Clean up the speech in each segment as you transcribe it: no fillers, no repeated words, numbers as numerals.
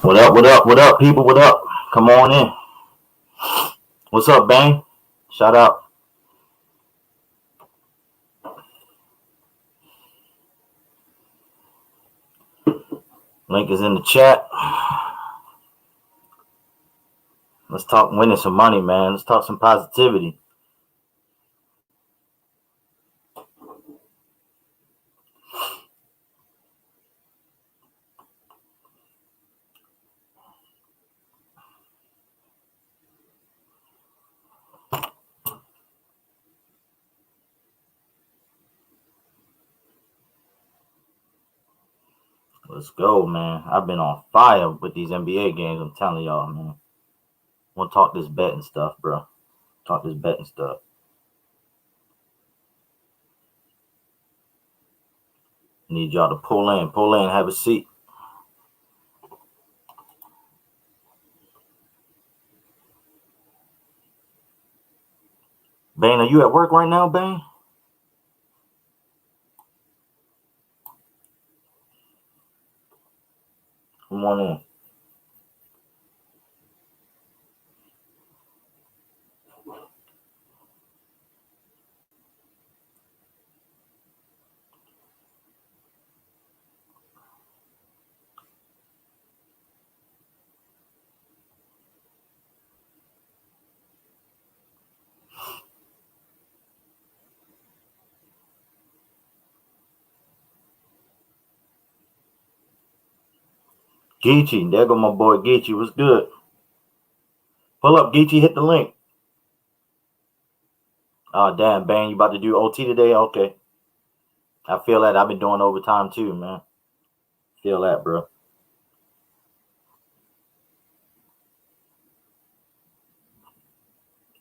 What up? What up? What up, people? What up? Come on in. What's up, Bang? Shout out. Link is in the chat. Let's talk winning some money, man. Let's talk some positivity. Let's go, man. I've been on fire with these NBA games. I'm telling y'all, man. Want to talk this betting stuff, bro. Talk this betting stuff. Need y'all to pull in, have a seat. Bane, are you at work right now, Bane? Come on in. Geechee, there go my boy Geechee. What's good? Pull up, Geechee. Hit the link. Oh, damn, Bane, you about to do OT today? Okay. I feel that. I've been doing overtime too, man. Feel that, bro.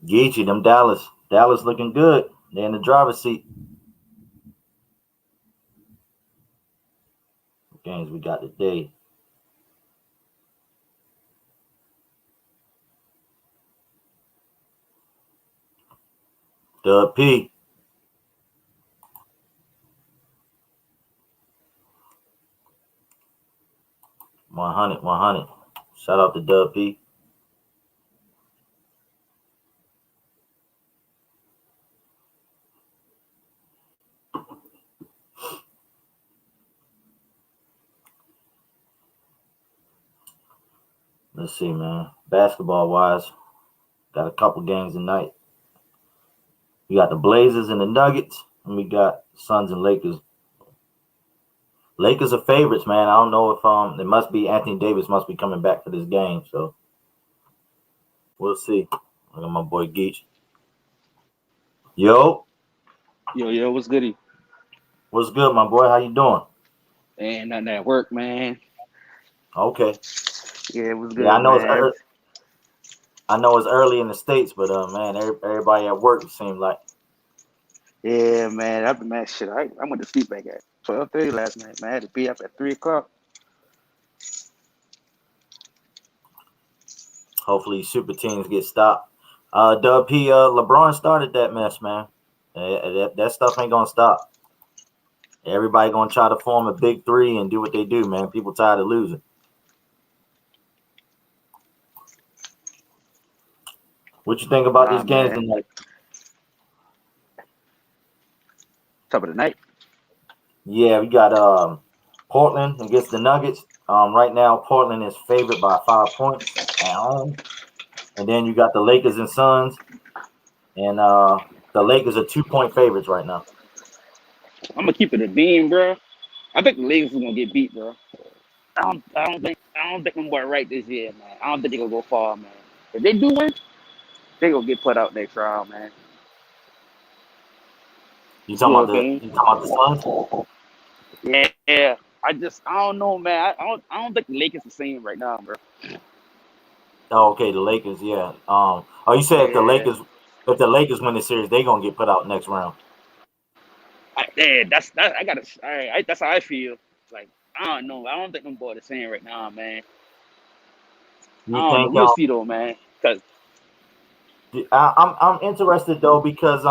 Geechee, them Dallas looking good. They're in the driver's seat. What games we got today? Dub P. $100. Shout out to Dub P. Let's see, man. Basketball wise, got a couple games tonight. We got the Blazers and the Nuggets, and we got Suns and Lakers. Lakers are favorites, man. I don't know if it must be Anthony Davis must be coming back for this game, so we'll see. Look at my boy Geach. Yo, what's goody? What's good, my boy? How you doing? And nothing at work, man. Okay. Yeah, it was good, Yeah, I know man. it's early in the States, but man, everybody at work, it seems like. Yeah, man. I've been mad shit. I went to sleep back at 12:30 last night, man. I had to be up at 3 o'clock. Hopefully, super teams get stopped. Dub P, LeBron started that mess, man. That stuff ain't gonna stop. Everybody gonna try to form a big three and do what they do, man. People tired of losing. What you think about Nah, these games man. tonight? Top of the night. Yeah, we got Portland against the Nuggets. Right now, Portland is favored by 5 points at home, and then you got the Lakers and Suns, and the Lakers are 2-point favorites right now. I'm gonna keep it a beam, bro. I think the Lakers is gonna get beat, bro. I don't think I'm going right this year, man. I don't think they're gonna go far, man. If they do win, they gonna get put out next round, man. You You talking know about what I mean? the Suns? Yeah. I don't know, man. I don't think the Lakers the same right now, bro. Oh, okay, the Lakers, yeah. You said Yeah. if the Lakers win the series, they gonna get put out next round. That. I gotta. That's how I feel. Like I don't know. I don't think them boys the same right now, man. I You don't know. think We'll see though, man. Cause I'm interested though because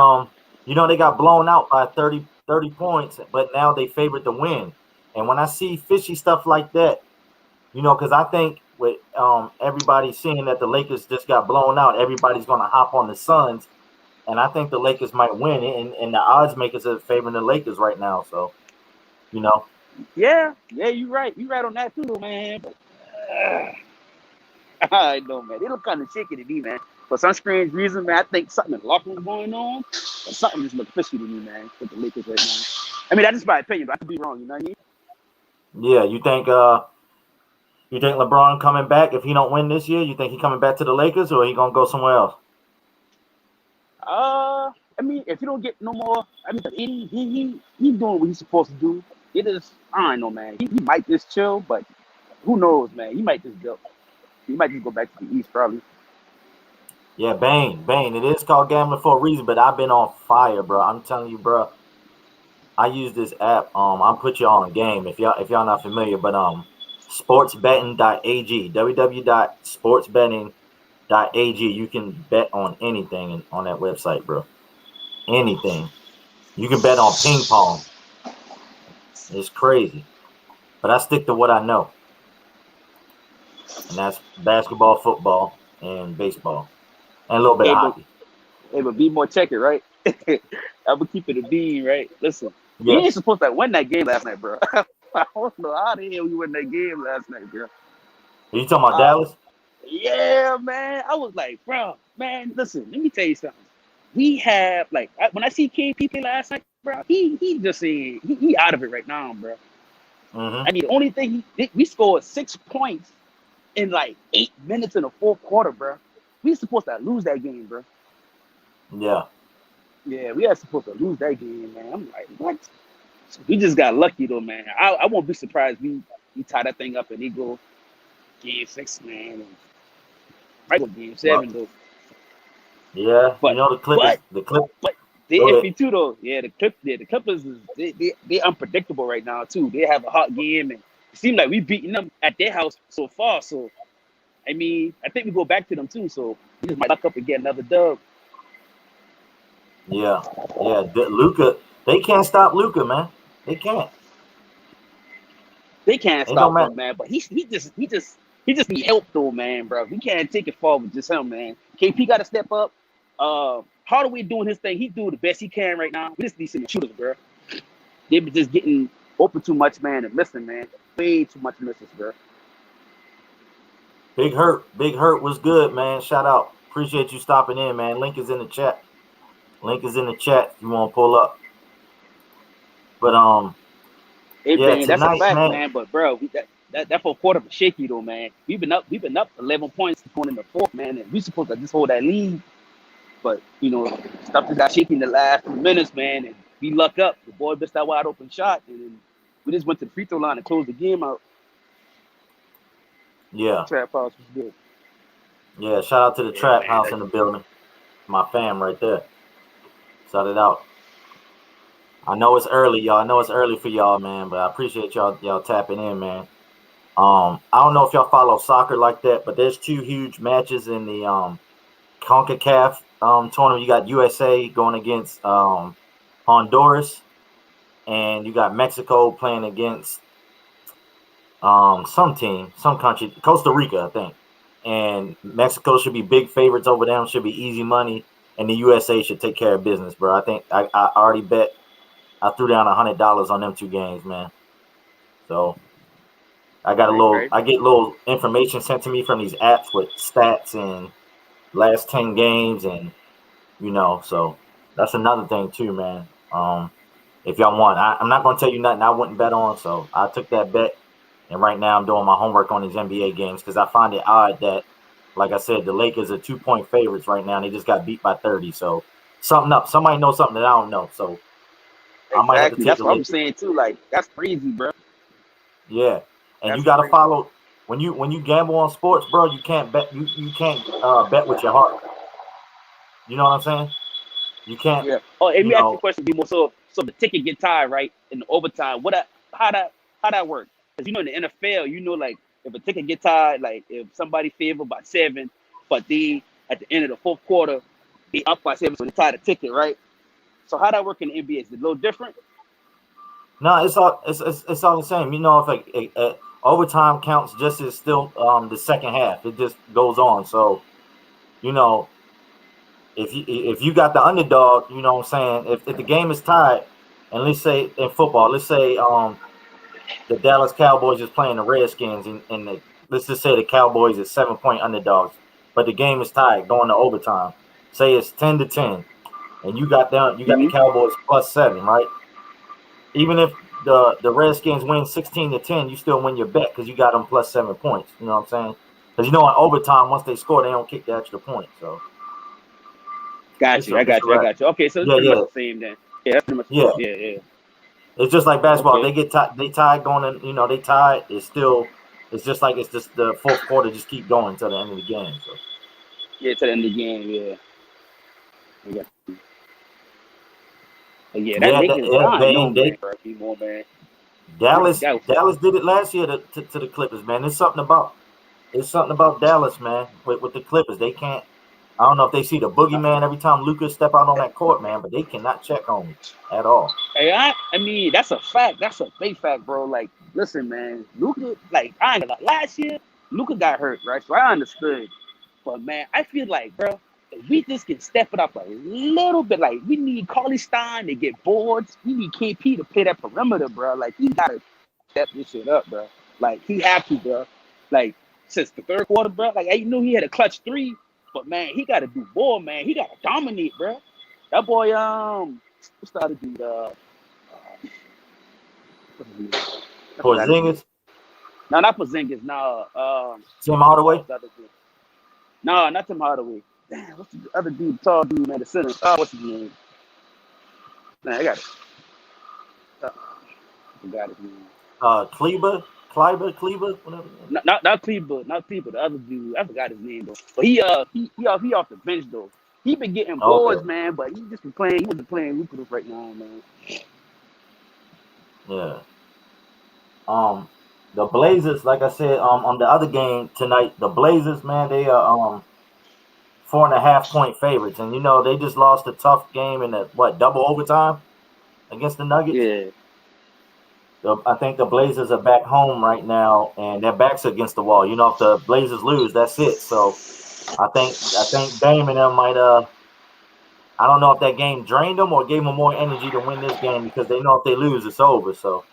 they got blown out by 30 points, but now they favored to win. And when I see fishy stuff like that, because I think with everybody seeing that the Lakers just got blown out, everybody's gonna hop on the Suns, and I think the Lakers might win, and the odds makers are favoring the Lakers right now. So you know, Yeah, you're right. You're right on that too, man. But, I know, man. They look kind of shaky to me, man. For some strange reason, man, I think something in the locker room going on, or something just look fishy to me, man, with the Lakers right now. I mean, that's just my opinion, but I could be wrong. You know what I mean? yeah, you think LeBron coming back if he don't win this year? You think he coming back to the Lakers or he gonna go somewhere else? I mean, if you don't get no more, I mean, he's doing what he's supposed to do. It is, I don't know, man. He might just chill, but who knows, man? He might just go. He might just go back to the East, probably. Yeah, Bane. It is called gambling for a reason, but I've been on fire, bro. I'm telling you, bro. I use this app. I'll put you on game if y'all not familiar, but sportsbetting.ag, www.sportsbetting.ag. You can bet on anything on that website, bro. Anything. You can bet on ping pong. It's crazy. But I stick to what I know. And that's basketball, football, and baseball. And a little bit of hockey. Hey, but be more check it, right? I'm gonna keep it a bean, right? Listen, we Yeah. ain't supposed to win that game last night, bro. I don't know how the hell we won that game last night, bro. Are you talking about Dallas? Yeah, man. I was like, bro, man, listen, let me tell you something. We have when I see KP play last night, bro, he just saying he out of it right now, bro. Mm-hmm. I mean, the only thing we scored 6 points in like 8 minutes in the fourth quarter, bro. We supposed to lose that game, bro. Yeah. Yeah, we are supposed to lose that game, man. I'm like, what? We just got lucky though, man. I won't be surprised we tie that thing up and they go game 6, man. And might go game 7 though. Yeah. But You know the Clippers. but they iffy too though. Yeah, the Clippers is they unpredictable right now too. They have a hot game and it seems like we beating them at their house so far. So I mean, I think we go back to them too. So we just might luck up and get another dub. Yeah. Luka, they can't stop Luka, man. They can't. They can't It don't stop matter. him, man. But he just need help though, man, bro. We can't take it forward with just him, man. KP got to step up. Hardaway doing his thing. He's doing the best he can right now. We just need some shooters, bro. They be just getting open too much, man, and missing, man. Way too much misses, bro. Big Hurt was good, man. Shout out. Appreciate you stopping in, man. Link is in the chat. If you want to pull up. But Hey, yeah, man, that's a tonight, fact, man. man. But bro, that fourth quarter was shaky though, man. We've been up 11 points going in the fourth, man, and we supposed to just hold that lead. But you know, stuff just got shaky in the last 2 minutes, man, and we luck up. The boy missed that wide open shot, and then we just went to the free throw line and closed the game out. Yeah. Trap house was good. Yeah, shout out to the Trap man, House in the building. My fam right there. Shout it out. I know it's early, y'all. I know it's early for y'all, man, but I appreciate y'all tapping in, man. I don't know if y'all follow soccer like that, but there's 2 huge matches in the CONCACAF tournament. You got USA going against Honduras, and you got Mexico playing against some country, Costa Rica, I think. And Mexico should be big favorites over them, should be easy money, and the USA should take care of business, bro. I think I already bet. I threw down $100 on them 2 games, man. So I get little information sent to me from these apps with stats and last 10 games, and so that's another thing too, man. If y'all want, I'm not gonna tell you nothing I wouldn't bet on. So I took that bet, and right now I'm doing my homework on these NBA games because I find it odd that, like I said, the Lakers are 2-point favorites right now, and they just got beat by 30. So something up. Somebody knows something that I don't know. So I might have to take That's the what I'm Lakers. saying too. Like that's crazy, bro. Yeah, and That's you got to crazy. follow when you gamble on sports, bro. You can't bet. You can't bet with your heart. You know what I'm saying? You can't. Yeah. Oh, let me ask you a question, Bimo. So the ticket get tied, right? In the overtime. How that work? Because in the NFL, like if a ticket get tied, like if somebody favored by 7, but they at the end of the fourth quarter, they up by 7, so they tie the ticket, right? So how that work in the NBA? Is it a little different? No, it's all the same. If overtime counts just as still the second half. It just goes on. So, you know, if you got the underdog, you know what I'm saying? If the game is tied, and let's say in football, let's say the Dallas Cowboys is playing the Redskins, and let's just say the Cowboys is 7-point underdogs, but the game is tied going to overtime. Say it's 10-10, and you got the Mhm. Cowboys +7, right? Even if the Redskins win 16-10, you still win your bet because you got them +7 points. You know what I'm saying? Because in overtime, once they score, they don't kick the extra point. So Got you. I it's a got you. I wrap. got you. Okay, so it's Yeah, pretty much yeah, the same then. Yeah, that's pretty much yeah. yeah, yeah. It's just like basketball. Okay. They get tied. They tied going in. They tied. It's still. It's just like it's just the fourth quarter. Just keep going until the end of the game. So Yeah, to the end of the game. Yeah. I got you. But yeah, that yeah, Lakers, I don't know, man. man. Anymore, man. Dallas That was, Dallas did it last year to the Clippers, man. It's something about Dallas, man. With the Clippers, they can't. I don't know if they see the boogeyman every time Lucas step out on that court, man, but they cannot check on me at all. hey, I mean, that's a fact. That's a big fact, bro. Like, listen, man, Luka, like, I ain't gonna lie, last year, Luka got hurt, right? So I understood. But man, I feel like, bro, if we just can step it up a little bit. Like, we need Carly Stein to get boards. We need KP to play that perimeter, bro. Like, he gotta step this shit up, bro. Like, he have to, bro. Like, since the third quarter, bro. Like, I knew he had a clutch 3, but man, he gotta do more, man. He gotta dominate, bro. That boy, what's the other dude? What's his name? I forgot his name. Porzingis, No, not Porzingis. No, Tim Hardaway. what's the other dude? No, not Tim Hardaway. Damn, what's the other dude? Tall dude, man, the center. Oh, what's his name? Man, I got it. I forgot his name. Kleber, whatever. Not Cleveland, not Cleveland. The other dude, I forgot his name though. But he off the bench though. He been getting boards, Okay, man. But he just been playing. He wasn't playing lucrative right now, man. yeah. The Blazers, like I said, on the other game tonight, the Blazers, man, they are 4.5-point favorites, and they just lost a tough game in the double overtime against the Nuggets. Yeah, I think the Blazers are back home right now, and their backs against the wall. If the Blazers lose, that's it. So I think Dame and them might I don't know if that game drained them or gave them more energy to win this game because they know if they lose, it's over. So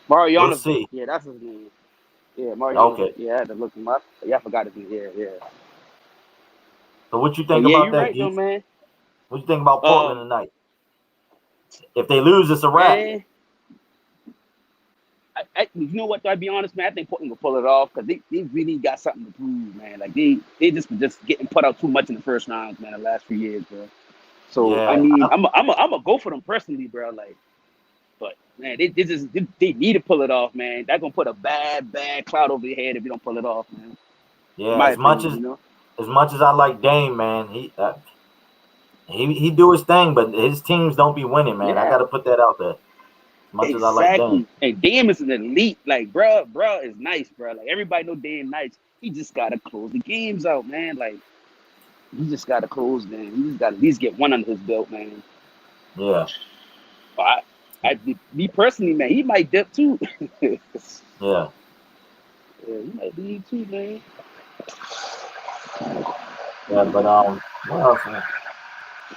we'll Marjanovic. see. Yeah, that's his name. Yeah, Marjanovic. Okay. Yeah, I had to look him up. Yeah, I forgot his name. Yeah, yeah. So what you But think yeah, about you're that, right though, Geese? man. What you think about Portland Um, tonight? If they lose, it's a wrap. man, you know what? To be honest, man, I think Portland will pull it off because they really got something to prove, man. Like they just getting put out too much in the first rounds, man. The last few years, bro. So I Yeah, mean, I'm a go for them personally, bro. Like, but man, they need to pull it off, man. That's gonna put a bad cloud over your head if you don't pull it off, man. In yeah. my As much opinion, as you know. as much as I like Dame, man, he do his thing, but his teams don't be winning, man. I got Yeah, to put that out there. As much as I like Dame. exactly. And Dame is an elite. Like, bro is nice, bro. Like everybody know Dame nice. He just gotta close the games out, man. Like he just gotta close, man. He just gotta at least get one under his belt, man. Yeah, But me personally, man, he might dip too. Yeah, yeah, he might leave too, man. yeah. But what else, man?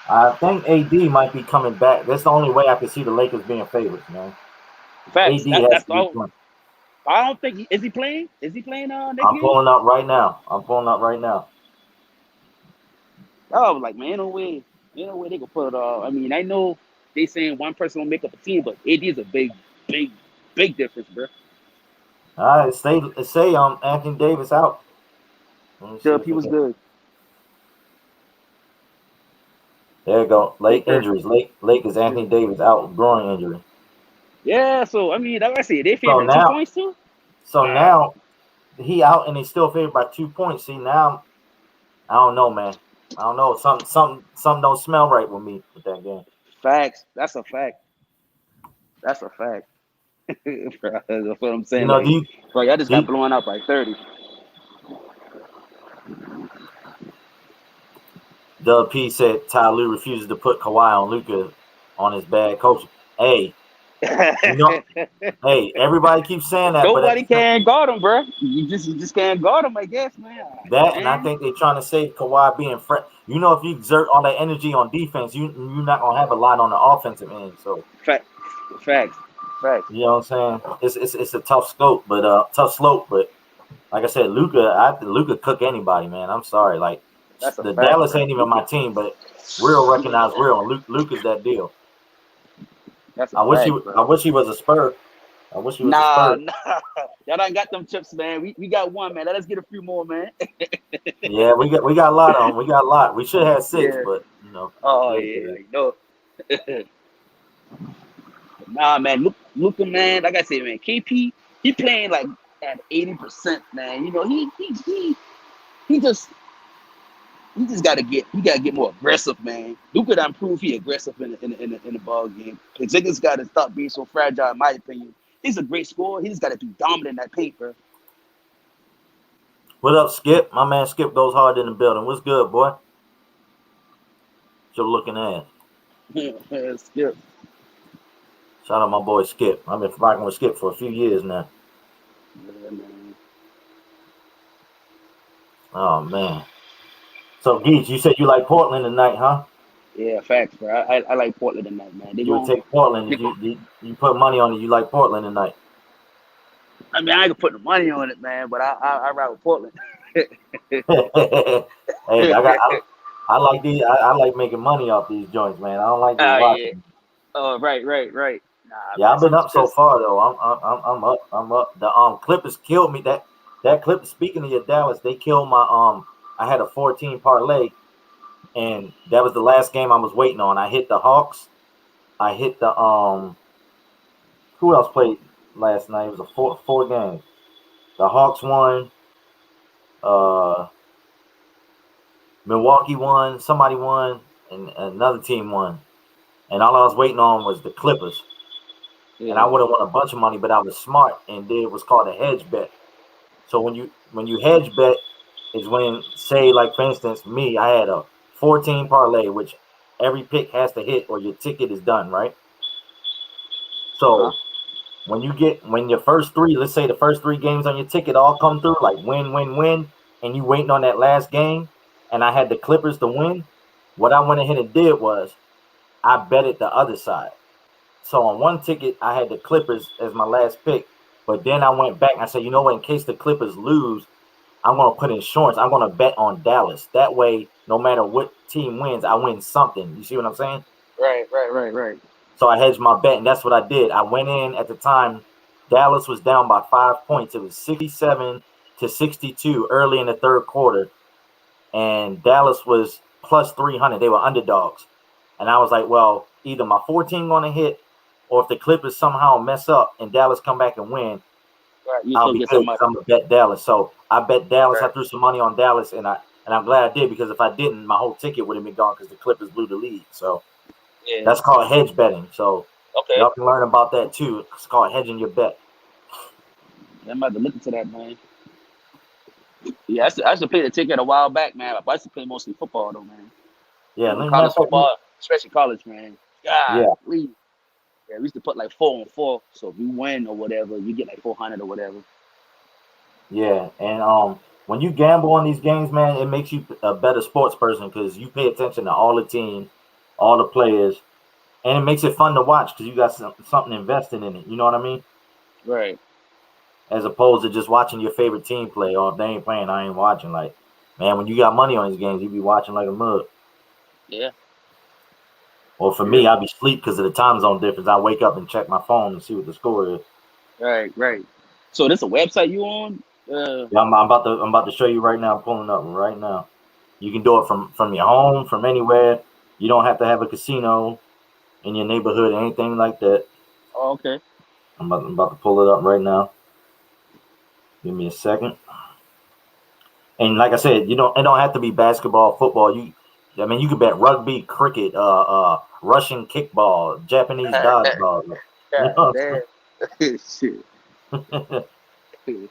I think AD might be coming back. That's the only way I can see the Lakers being favorites, man. Facts. AD has That's to be all. playing. I don't think is he playing? Is he playing next I'm game? pulling up right now. I was like, man, no way they can pull it off. I mean, I know they saying one person will make up a team, but AD is a big, big difference, bro. All right, say Anthony Davis out. Let me see Dub, if he it was can. good. There you go. Late Baker. injuries. Lakers Anthony Davis out with groin injury. Yeah, so I mean, like I said, they So favored two now, points too. so All right, now he out and he's still favored by 2 points. See now, I don't know, man. I don't know. Something don't smell right with me with that game. facts. That's a fact. That's a fact. Bro, that's what I'm You saying. know, Like, do you, bro, y'all just do got you, blown out by 30. Doug P said Ty Lue refuses to put Kawhi on Luka on his bad coaching. Hey, You know, hey, everybody keeps saying that, but at Nobody the same, can guard him, bro. You just can't guard him, I guess, man. that, and I Man, think they're trying to save Kawhi being fresh. You know, if you exert all that energy on defense, you're not gonna have a lot on the offensive end. So fact, facts, facts. you know what I'm saying? It's a tough scope, but tough slope. But like I said, Luka cook anybody, man. I'm sorry, like That's a the fact, Dallas bro. ain't even my team, but real recognize real. And Luke is that deal. That's a I wish fact, bro. he was a Spur. I wish he was a Nah, Spur. nah. Y'all done got them chips, man. We got one, man. Let us get a few more, man. Yeah, we got a lot on. We got a lot. We should have 6, Yeah. but you know. Oh It is what yeah, it is. you know. Nah, man. Luka, man. Like I said, man. KP, he playing like at 80%, man. You know, he just gotta get more aggressive, man. Luka done prove he aggressive in the ball game. Ziggins gotta stop being so fragile, in my opinion. He's a great scorer. He just gotta be dominant in that paint, bro. What up, Skip? My man Skip goes hard in the building. What's good, boy? You're looking at. Skip. Shout out my boy Skip. I've been rocking with Skip for a few years now. Yeah, man. Oh man. So Geach, you said you like Portland tonight, huh? Yeah, facts, bro. I like Portland tonight, man. You would take Portland. You put money on it. You like Portland tonight. I mean, I ain't gonna put the money on it, man, but I ride with Portland. Hey, I like these. I like making money off these joints, man. I don't like just Oh yeah. watching. Oh right. Nah, Yeah, man. I've been up so Just far though. I'm up. I'm up. The Clippers killed me. That Clippers. Speaking of your Dallas, they killed my I had a 14 parlay, and that was the last game I was waiting on. I hit the Hawks. I hit the Who else played last night? It was a four games. The Hawks won. Uh, Milwaukee won. Somebody won, and another team won. And all I was waiting on was the Clippers. And I yeah. would have won a bunch of money, but I was smart and did what's called a hedge bet. So when you hedge bet is when, say, like for instance, me, I had a 14 parlay, which every pick has to hit or your ticket is done, right? Uh-huh. So when your first three, let's say the first 3 games on your ticket all come through, like win, and you waiting on that last game, and I had the Clippers to win, what I went ahead and did was I betted the other side. So on one ticket, I had the Clippers as my last pick, but then I went back and I said, you know what, in case the Clippers lose, I'm going to put insurance. I'm going to bet on Dallas. That way, no matter what team wins, I win something. You see what I'm saying? Right. So I hedged my bet, and that's what I did. I went in at the time. Dallas was down by 5 points. It was 67-62 early in the third quarter, and Dallas was plus 300. They were underdogs, and I was like, well, either my 14 going to hit, or if the Clippers somehow mess up and Dallas come back and win, Right. You I'll still be get good some because money. I'm gonna bet Dallas. So I bet Dallas. I Right. threw some money on Dallas, and I'm glad I did because if I didn't, my whole ticket would have been gone because the Clippers blew the lead. So Yeah. that's called hedge betting. So Okay. y'all can learn about that too. It's called hedging your bet. I'm about to look into that, man. Yeah, I used to play the ticket a while back, man. I used to play mostly football though, man. Yeah, matter College of fact, football, especially college, man. yeah, God, we used to put like 4-on-4. So if you win or whatever, you get like 400 or whatever. yeah, and when you gamble on these games, man, it makes you a better sports person because you pay attention to all the teams, all the players, and it makes it fun to watch because you got something invested in it. You know what I mean? Right. As opposed to just watching your favorite team play. Or if they ain't playing, I ain't watching. Like, man, when you got money on these games, you be watching like a mug. Yeah. Or for Yeah. me, I be sleep because of the time zone difference. I wake up and check my phone and see what the score is. Right. So this a website you on? Yeah, I'm about to show you right now. I'm pulling up right now. You can do it from your home, from anywhere. You don't have to have a casino in your neighborhood or anything like that. Oh, okay. I'm about to pull it up right now. Give me a second. And like I said, it don't have to be basketball, football. I mean, you could bet rugby, cricket, Russian kickball, Japanese dodgeball. You God know damn. Shit. what I'm saying?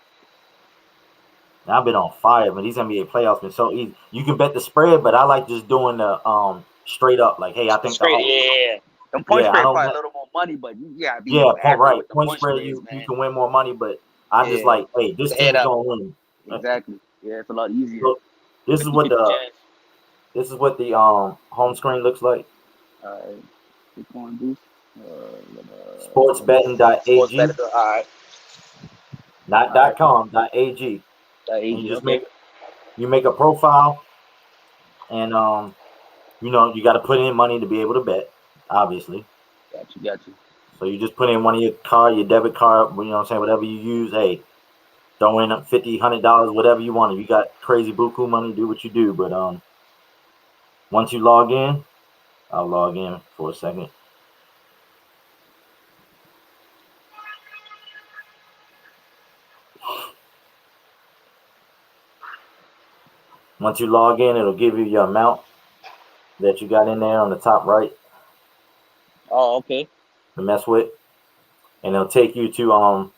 I've been on fire, man. These NBA playoffs been so easy. You can bet the spread, but I like just doing the straight up. Like, hey, I think the Straight, Hawks. yeah. Them point Yeah, I spread don't. probably a little more money, but you gotta be Yeah, more accurate right. with the Point point spread, spreads, you man. can win more money, but I'm just Yeah, like, hey, this the head team's up. gonna win. Exactly. Yeah, it's a lot easier. So this is 50 what 50 the chance. home screen looks like. Keep going, Goose. Sports Sportsbetting.ag, better. All right. not All right. .com.ag, and AG. Okay. you make a profile, and you got to put in money to be able to bet, obviously. Got you. So you just put in one of your debit card, you know what I'm saying, whatever you use. Hey, throw in $50, $100, whatever you want. If you got crazy buku money, do what you do. But once you log in, I'll log in for a second. Once you log in, it'll give you your amount that you got in there on the top right Oh, okay. to mess with, and it'll take you to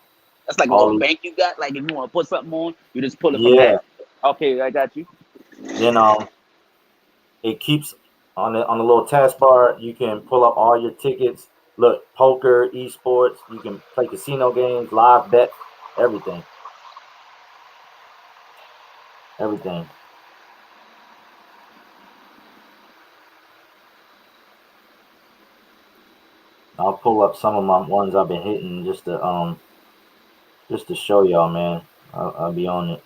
That's like a all little these. bank you got. Like if you want to put something on, you just pull it from Yeah. that. Okay, I got you. Then it keeps on the little taskbar. You can pull up all your tickets. Look, poker, esports. You can play casino games, live bets, everything. Everything. I'll pull up some of my ones I've been hitting just to show y'all, man. I'll be on it.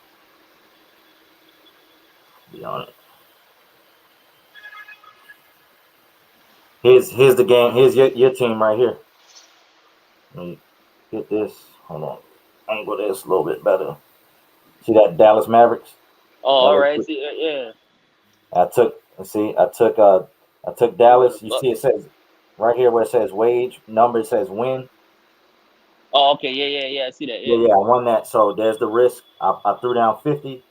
Be on it. Here's the game. Here's your team right here. Let me get this. Hold on. Angle this a little bit better. See that Dallas Mavericks? Oh, That all little right. quick. See, yeah. I took You want Dallas. to You look? see it says right here where it says wage, number says win. Oh, okay. Yeah. I see that. Yeah, Yeah. yeah, I won that. So there's the risk. I threw down 50.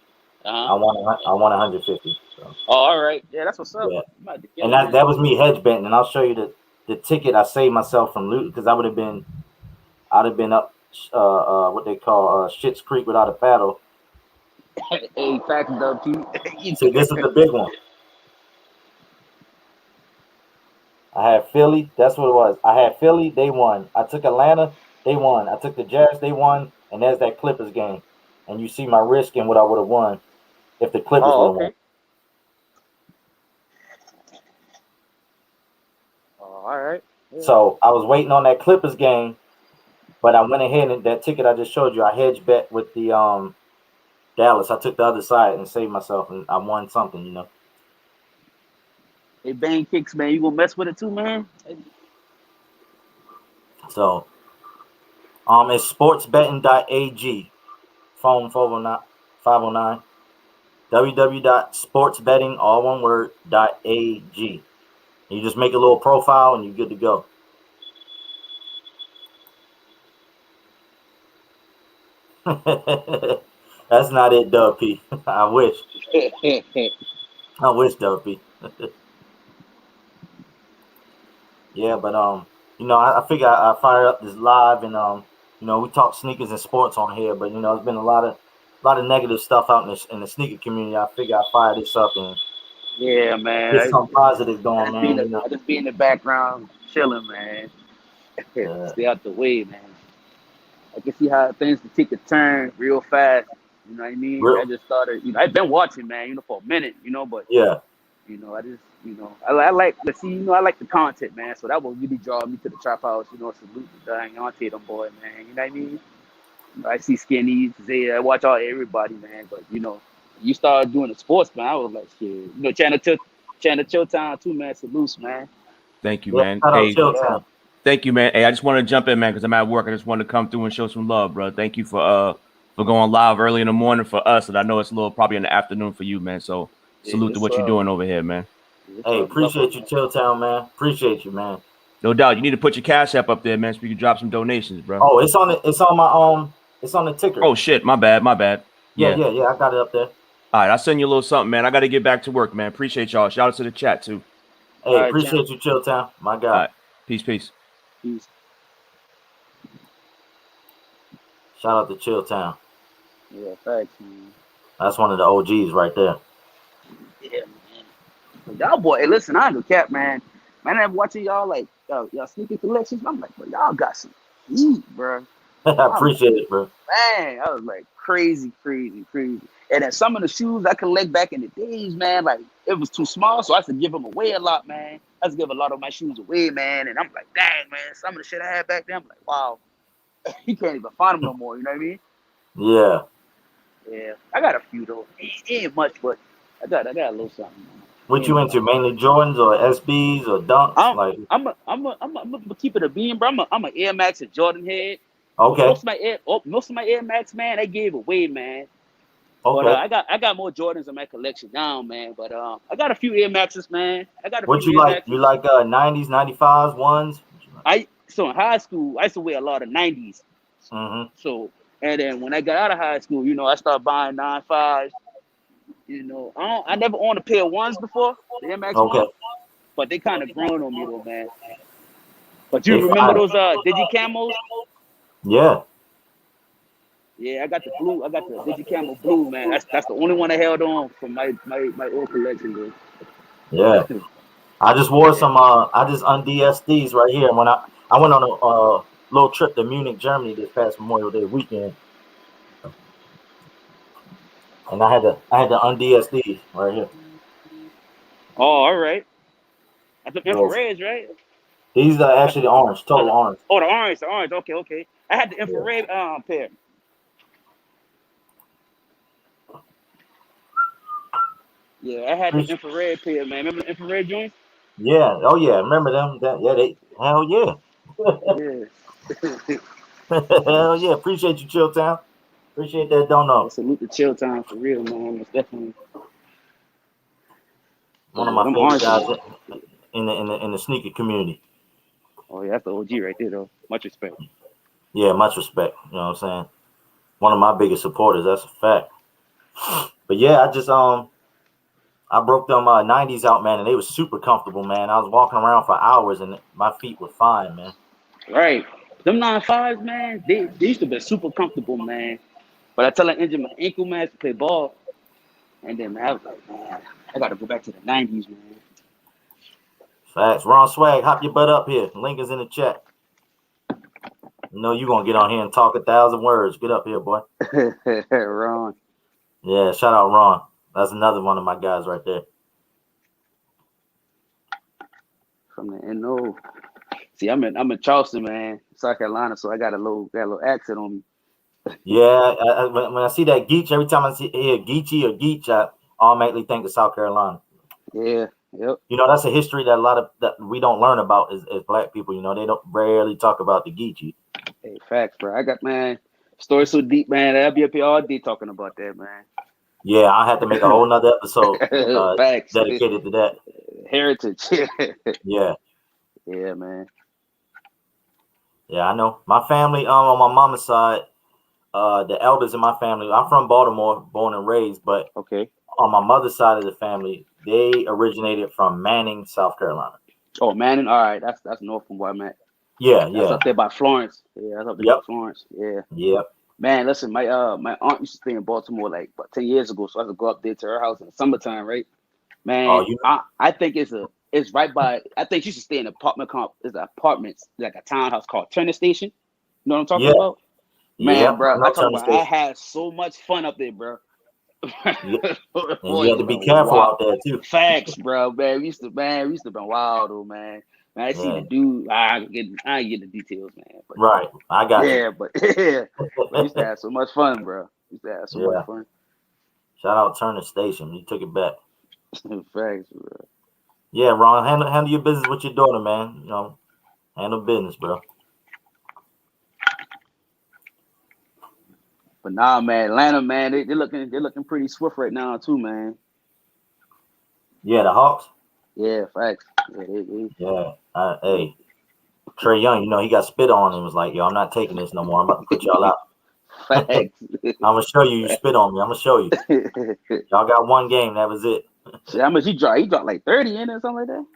Uh huh. I won 150. So Oh, all right. Yeah, that's what's up. yeah. You might be And killing, man. that was me hedge betting, and I'll show you the ticket I saved myself from losing because I'd have been up what they call Shit's Creek without a paddle. Hey, facts though, Pete. See, this is the big one. I had Philly. That's what it was. I had Philly. They won. I took Atlanta. They won. I took the Jazz. They won. And there's that Clippers game. And you see my risk and what I would have won if the Clippers Oh, would have won. okay. Oh, all right. Yeah. So I was waiting on that Clippers game, but I went ahead and that ticket I just showed you, I hedge bet with the Dallas. I took the other side and saved myself, and I won something. Hey, bang kicks, man. You gonna mess with it too, man? So it's sportsbetting.ag, phone 509 www.sportsbetting, all one word, .ag. You just make a little profile and you're good to go. That's not it, Dub P. I wish. I wish, Dub P. Yeah, but I figure I fire up this live and we talk sneakers and sports on here, but it's been a lot of negative stuff out in the sneaker community. I figure I fire this up and Yeah, get man. some positive going, man. I just be in the background chilling, man. Uh, Stay out the way, man. I can see how things can take a turn real fast. You know what I mean? I real, just started. I've been watching, man. For a minute. But yeah. I just, I like. Let's see. I like the content, man. So that will really draw me to the trap house. Salute to Dante, them boy, man. You know what I mean? I see Skinny, Zay. I watch everybody, man. But you start doing the sports, man. I was like, shit. Channel Showtime too, man. Salute, man. Thank you, Yeah, man. shout out Hey, Chill Yeah. Town. thank you, man. Hey, I just want to jump in, man, because I'm at work. I just wanted to come through and show some love, bro. Thank you for going live early in the morning for us, and I know it's a little probably in the afternoon for you, man. So salute to It's what you're doing over here, man. it's Hey, welcome, appreciate you, man. Chill Town, man. Appreciate you, man. No doubt. You need to put your cash app up there, man, so you can drop some donations, bro. Oh, it's on my it's on the ticker. Oh shit, my bad. Yeah, Yeah. I got it up there. All right, I'll send you a little something, man. I got to get back to work, man. Appreciate y'all. Shout out to the chat too. Hey, All right, appreciate you, Chill Town. My All guy. right, peace. Peace. Shout out to Chill Town. Yeah, thanks, man. That's one of the OGs right there. Yeah, man. Y'all boy, hey, listen, I ain't no cap, man. Man, I'm watching y'all like y'all sneaker collections. I'm like, bro, y'all got some heat, bro. I I'm like, appreciate it, bro. man, I was like crazy. And then some of the shoes I collect back in the days, man, like it was too small, so I used to give them away a lot, man. I used to give a lot of my shoes away, man. And I'm like, dang, man, some of the shit I had back then, I'm like, wow, you can't even find them no more. You know what I mean? Yeah. Yeah, I got a few though. Ain't much, but I got a little something. Man. What you into? Mainly Jordans or SBs or Dunks? I'm Like, I'm gonna keep it a beam, bro. I'm a Air Max and Jordan head. But okay, most of my Air Max, man, they gave away, man. But okay. I got more Jordans in my collection now, man. But I got a few Air Maxes, man. I got a What few you Air like? You Maxes. like 90s, 95s, ones? So in high school, I used to wear a lot of 90s. Mm-hmm. So and then when I got out of high school, you know, I started buying 95s. You know, I never owned a pair of ones before, the Air Max Okay. ones, but they kind of grown on me though, man. But you They remember fine. those Digi Camos? Yeah. Yeah, I got the blue. I got the Digi Camo blue, man. That's the only one I held on from my old collection, dude. Yeah. I just wore Yeah. some. I just und'd these right here. When I went on a little trip to Munich, Germany this past Memorial Day weekend, and I had to und'd these right here. Oh, all right. I took Those. infrareds, right? These are That's actually orange, total orange. oh, the orange, the orange. Okay, okay. I had the Yeah. infrared pair. Yeah, I had the Appreciate- infrared pair, man. Remember the infrared joints? Yeah. Oh yeah. Remember them? Yeah. They. Hell yeah. Yeah. Hell yeah. Appreciate you, Chilltown. Appreciate that. Don't Yeah, know. salute the chill time for real, man. It's definitely. But One of yeah, my them favorite orange. guys in the sneaker community. Oh yeah, that's the OG right there, though. Much respect. Yeah, much respect. You know what I'm saying? One of my biggest supporters. That's a fact. But yeah, I broke them 90s out, man, and they were super comfortable, man. I was walking around for hours and my feet were fine, man. Right. Them 95s, man, they used to be super comfortable, man. But I tell I injured my ankle, man, to play ball. And then, man, I was like, man, I got to go back to the 90s, man. Facts. Ron Swag, hop your butt up here. Link is in the chat. You know you gonna get on here and talk 1,000 words. Get up here, boy. Ron. Yeah, shout out Ron. That's another one of my guys right there. From the NO. See, I'm in Charleston, man, South Carolina, so I got a little accent on me. Yeah, when I see that Geech, every time I hear Geechee or Geech, I automatically think of South Carolina. Yeah, yep. You know, that's a history that that we don't learn about as black people. You know, they don't rarely talk about the Geechee. Hey, facts, bro. I got, man, story so deep, man. I'll be up here all day talking about that, man. Yeah, I had to make a whole nother episode Facts. dedicated to that. Heritage. Yeah. Yeah, man. Yeah, I know. My family, on my mama's side, the elders in my family, I'm from Baltimore, born and raised, but Okay. on my mother's side of the family, they originated from Manning, South Carolina. Oh, Manning. All right, that's north from where I'm at. Yeah, That's up there by Florence. Yeah, that's up there by Florence. Yeah. Yep. Man, listen, my aunt used to stay in Baltimore like about 10 years ago, so I had to go up there to her house in the summertime, right? Man, Oh, you I think it's right by. I think she should stay in an apartment it's apartments like a townhouse called Turner Station. You know what I'm talking about? Man, Yep. bro, No I talk Turner about. Station. I had so much fun up there, bro. Yeah. And Boy, you had to be careful out there too. Facts, bro. Man, we used to be wild though, man. Man, I see the dude. I ain't get the details, man. But, Right. I got yeah, but yeah, but we used to have so much fun, bro. We used to have so much fun. Shout out Turner Station. You took it back. Facts, bro. Yeah, Ron, handle your business with your daughter, man. You know, handle business, bro. But nah, man, Atlanta, man, they're looking pretty swift right now too, man. Yeah, the Hawks. Yeah, facts. Yeah, Hey, Trae Young, you know, he got spit on and was like, yo, I'm not taking this no more. I'm about to put y'all out. facts. I'm gonna show you. You spit on me. I'm gonna show you. Y'all got one game. That was it. Shit, how much he dropped? He dropped like 30 in it or something like that.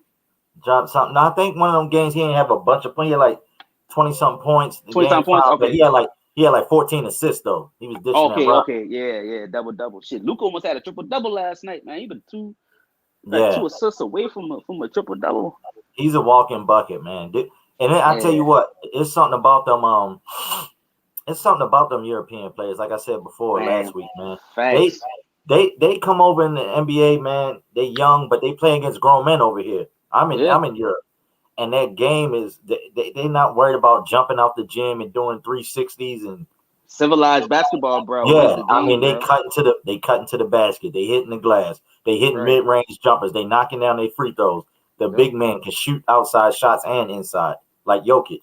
Dropped something. Now, I think one of them games he didn't have a bunch of points. He had like 20-something points. 20-something points. Okay. But he had like 14 assists though. He was dishing that rock. Okay. Yeah. Double. Shit, Luka almost had a triple double last night, man. He been two Yeah. 2 assists away from a triple double. He's a walking bucket, man. And then I tell you what, it's something about them. It's something about them European players. Like I said before last week, man. Facts. They come over in the NBA, man. They young, but they play against grown men over here. I'm in Europe, and that game is they not worried about jumping out the gym and doing 360s and civilized basketball, bro. Yeah, I mean they cut into the basket. They hitting the glass. They hitting mid-range jumpers. They knocking down their free throws. The big man can shoot outside shots and inside, like Jokic.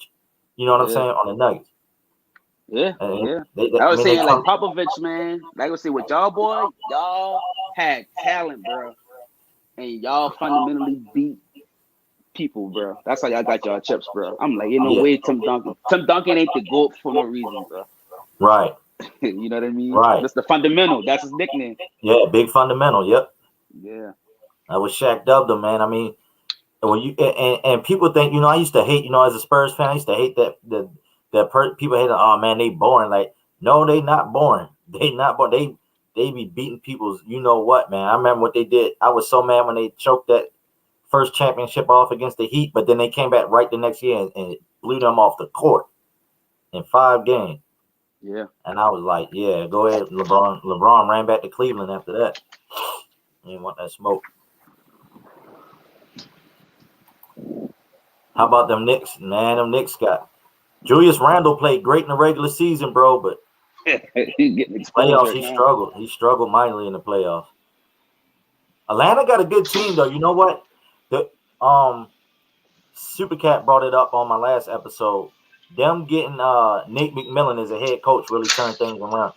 You know what I'm saying on the Nuggets. Yeah. I was saying like Popovich, man. Like I was saying with y'all, boy, y'all had talent, bro, and y'all fundamentally beat people, bro. That's how y'all got y'all chips, bro. I'm like, way Tim Duncan. Tim Duncan ain't the GOAT for no reason, bro. Right. You know what I mean? Right. That's the fundamental. That's his nickname. Yeah, big fundamental. Yep. Yeah. I was Shaq Dubdom, man. I mean, when you and people think, I used to hate, as a Spurs fan, I used to hate that people hate, oh man, they boring. Like, no, they not boring. They not boring. They be beating people's, what, man. I remember what they did. I was so mad when they choked that first championship off against the Heat, but then they came back right the next year and blew them off the court in 5 games. Yeah. And I was like, yeah, go ahead, LeBron. LeBron ran back to Cleveland after that. He didn't want that smoke. How about them Knicks? Man, them Knicks got Julius Randle played great in the regular season, bro, but playoffs, he struggled. He struggled mightily in the playoffs. Atlanta got a good team, though. You know what? The Super Cat brought it up on my last episode. Them getting Nate McMillan as a head coach really turned things around.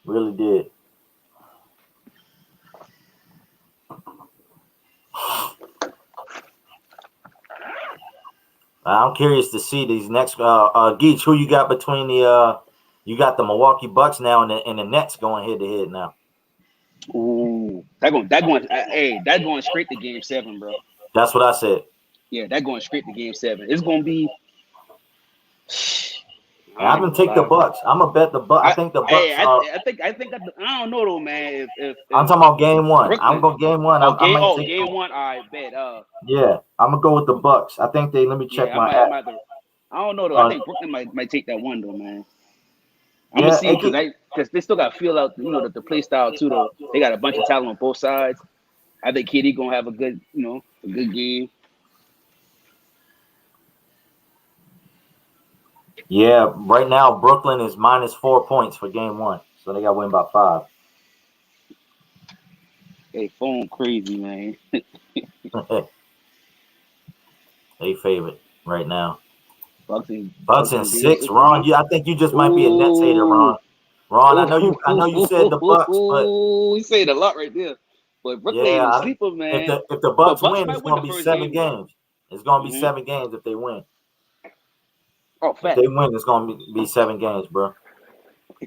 Really did. I'm curious to see these next Geach, who you got between the you got the Milwaukee Bucks now and the Nets going head to head now. Ooh, that going straight to Game 7, bro. That's what I said. Yeah, that going straight to Game 7. It's gonna be. I'm gonna take the Bucks. I'm gonna bet the Bucks. I think the Bucks. I think I don't know though, man. If I'm talking about Game 1, Brooklyn, I'm going Game 1. Game 1. All right, bet. Yeah, I'm gonna go with the Bucks. I think they. Let me check my app. I don't know though. I think Brooklyn might take that one though, man. I'm gonna see because they still got to feel out, the play style too. Though they got a bunch of talent on both sides. I think KD gonna have a good, a good game. Yeah, right now Brooklyn is -4 points for Game 1, so they got to win by 5. They phone crazy, man. They favorite right now. Bucks and 6. Ron, I think you just might be a Nets hater, Ron. Ron, I know you said the Bucks, but you said a lot right there. But Brooklyn ain't a sleeper, man. If the Bucks win, it's gonna be 7 games. It's gonna be 7 games if they win. Oh, fact. If they win, it's gonna be 7 games, bro.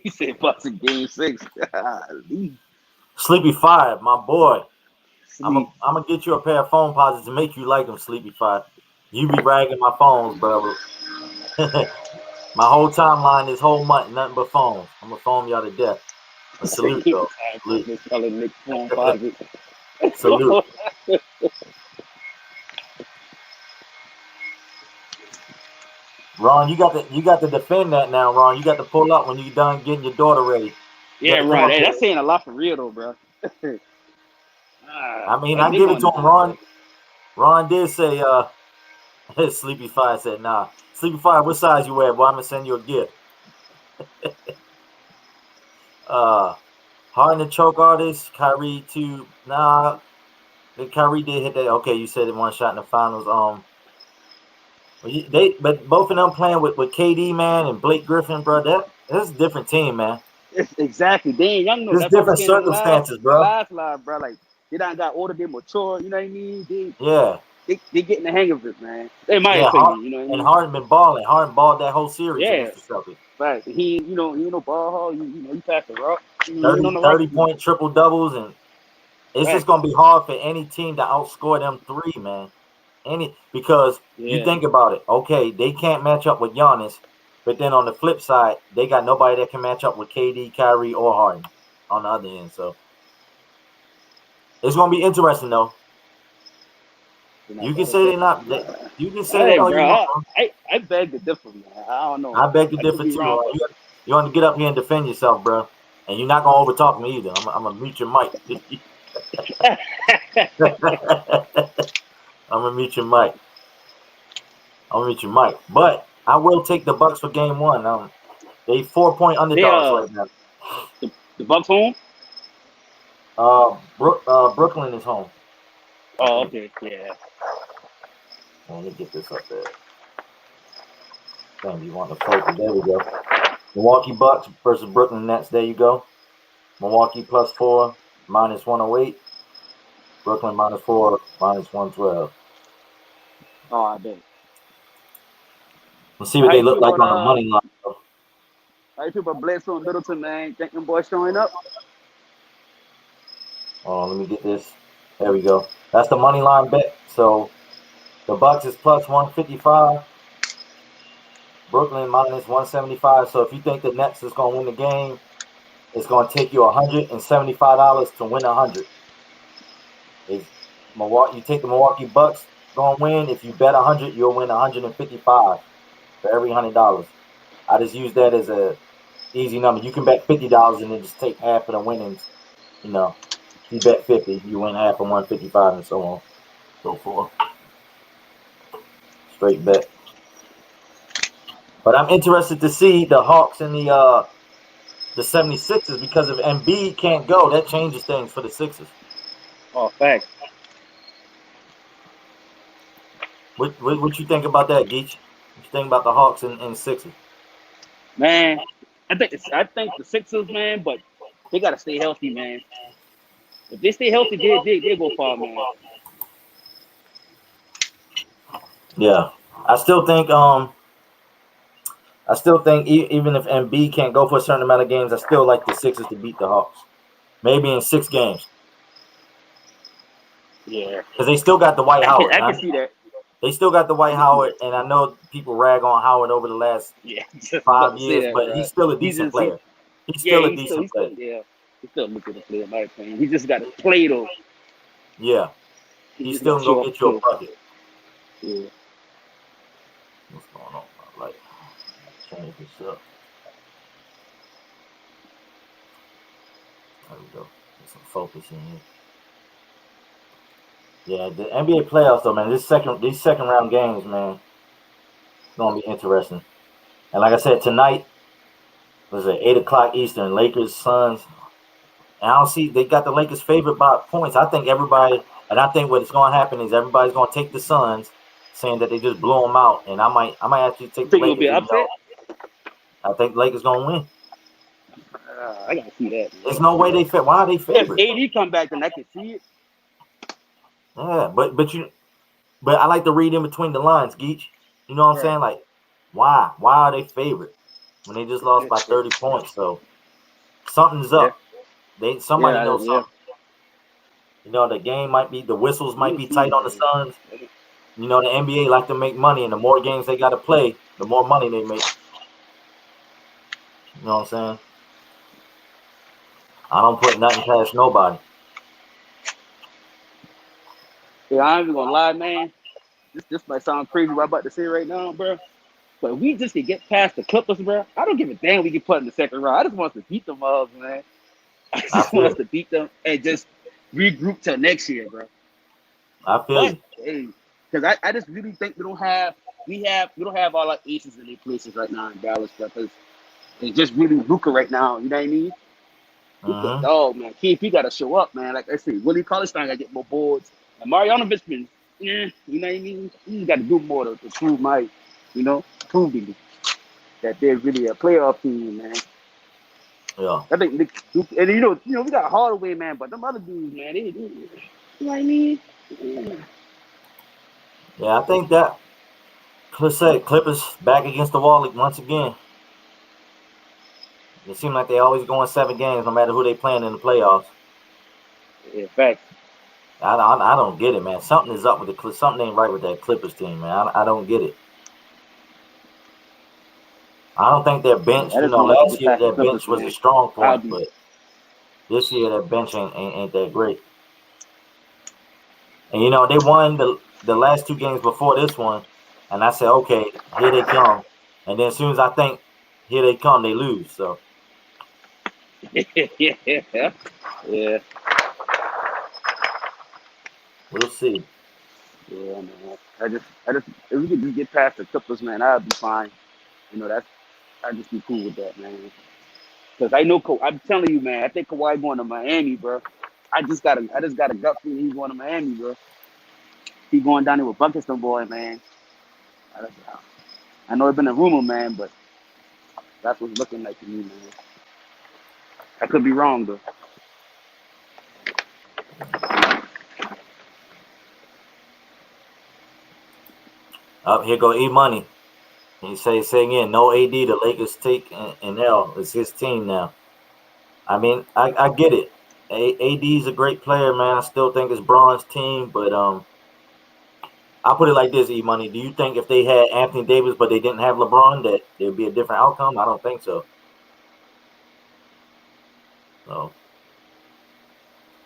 He said Bucks in Game 6. Sleepy 5, my boy. I'm gonna get you a pair of phone posits to make you like them, Sleepy 5. You be ragging my phones, bro. My whole timeline this whole month, nothing but phones. I'm gonna phone y'all to death. But salute, though. Salute. Ron, you got to defend that now, Ron. You got to pull up when you're done getting your daughter ready. Yeah, Ron. Hey, that's saying a lot for real, though, bro. I mean, I give it to him, Ron. Ron did say, Sleepy 5 said, nah. Sleepy 5, what size you wear? Boy, I'm gonna send you a gift. Harden the choke artist, Kyrie too. Nah, Kyrie did hit that. Okay, you said it one shot in the finals. But both of them playing with KD, man, and Blake Griffin, bro. That's a different team, man. Exactly. They ain't young. There's different circumstances, bro. Last live, bro. Like they done got older, they mature. You know what I mean? They getting the hang of it, man. They might opinion, you know what I mean? And Harden been balling. Harden balled that whole series. Yeah, right. He, ball hall. You pass the rock. 30-point triple doubles, and it's just gonna be hard for any team to outscore them 3, man. Because you think about it. Okay, they can't match up with Giannis, but then on the flip side, they got nobody that can match up with KD, Kyrie, or Harden on the other end. So It's gonna be interesting though. You can say they're not. You can say that Hey, all you want. bro, I beg to differ, man. I don't know. I beg to I could differ be too. wrong. You want to get up here and defend yourself, bro. And you're not gonna overtalk me either. I'm gonna mute your mic. I'm gonna mute your mic. But I will take the Bucks for game one. They 4-point underdogs right now. The Bucks home. Brooklyn is home. Oh, okay, yeah. Let me get this up there. Damn, you want the focus? There we go. Milwaukee Bucks versus Brooklyn Nets. There you go. Milwaukee +4, -108. Brooklyn -4, -112. Oh, I bet. Let's see what they look like on the money line. How you feel about Bledsoe and Middleton, man? Think them boys showing up? Oh, let me get this. There we go. That's the money line bet. So the Bucks is +155. Brooklyn -175. So if you think the Nets is going to win the game, it's going to take you $175 to win 100. If you take the Milwaukee Bucks going to win, if you bet 100, you'll win 155 for every $100. I just use that as a easy number. You can bet $50 and then just take half of the winnings. You know, if you bet 50, you win half of 155 and so on, so forth. Straight bet. But I'm interested to see the Hawks and the 76ers because if Embiid can't go, that changes things for the Sixers. Oh, facts. What you think about that, Geach? What you think about the Hawks and Sixers? Man, I think the Sixers, man, but they gotta stay healthy, man. If they stay healthy, they go far, man. Yeah, I still think even if Embiid can't go for a certain amount of games, I still like the Sixers to beat the Hawks. Maybe in 6 games. Yeah, because they still got the Dwight Howard. I can see that. They still got the Dwight Howard, and I know people rag on Howard over the last 5 years, that, but bro. he's still a decent player. He's still a decent player. Yeah, he's still a good player, in my opinion. He just got to play though. Yeah, he's still gonna get you a bucket. Yeah. What's going on? Like, change this up. There we go. Get some focus in here. Yeah, the NBA playoffs though, man. These second round games, man, it's gonna be interesting. And like I said, tonight was at 8:00 Eastern, Lakers, Suns. And I don't see they got the Lakers favored by points. I think what's gonna happen is everybody's gonna take the Suns, saying that they just blew them out. And I might actually take the Lakers. It'll be upset. I think the Lakers gonna win. I gotta see that. Man. There's no way they fit. Why are they favored? If AD come back, then I can see it. Yeah, but I like to read in between the lines, Geach. You know what I'm saying? Like, why are they favored when they just lost by 30 points? So something's up. Somebody knows something. You know, the whistles might be tight on the Suns. You know, the NBA like to make money, and the more games they got to play, the more money they make. You know what I'm saying? I don't put nothing past nobody. Yeah, I ain't even gonna lie, man. This might sound crazy what I'm about to say right now, bro. But we just can get past the Clippers, bro. I don't give a damn we get put in the second round. I just want us to beat them up, man. I just want us to beat them and just regroup till next year, bro. I feel you. Because I just really think we don't have all our aces in their places right now in Dallas, bro. Because it's just really Luka right now. You know what I mean? Luka, dog, man. KP got to show up, man. Like I said, Willie Cauley-Stein got to get more boards. And Marjanovic been, you know what I mean? He got to do more to prove proving that they're really a playoff team, man. Yeah. I think, and you know, we got Hardaway, man, but them other dudes, man, they you know what I mean? Yeah, I think that Clippers back against the wall once again. It seems like they always go in 7 games, no matter who they playing in the playoffs. Yeah, fact. I don't get it, man. Something is up with something ain't right with that Clippers team, man. I don't get it. I don't think their bench. Yeah, last year their bench was a strong point, but this year their bench ain't that great. And they won the last two games before this one, and I said, okay, here they come. And then as soon as I think here they come, they lose. So yeah, yeah, we'll see. yeah, man. If we could just get past the Clippers, man, I'd be fine. I'd just be cool with that, man. Because I know, I'm telling you, man, I think Kawhi going to Miami, bro. I just got a gut feeling he's going to Miami, bro. He going down there with Buckets, boy, man. I, I know it's been a rumor, man, but that's what's looking like to me, man. I could be wrong, though. Up here go E Money. He say again, no AD. The Lakers take an L. It's his team now. I mean, I get it. AD is a great player, man. I still think it's Braun's team, but I'll put it like this, E Money. Do you think if they had Anthony Davis but they didn't have LeBron, that there'd be a different outcome? I don't think so. So,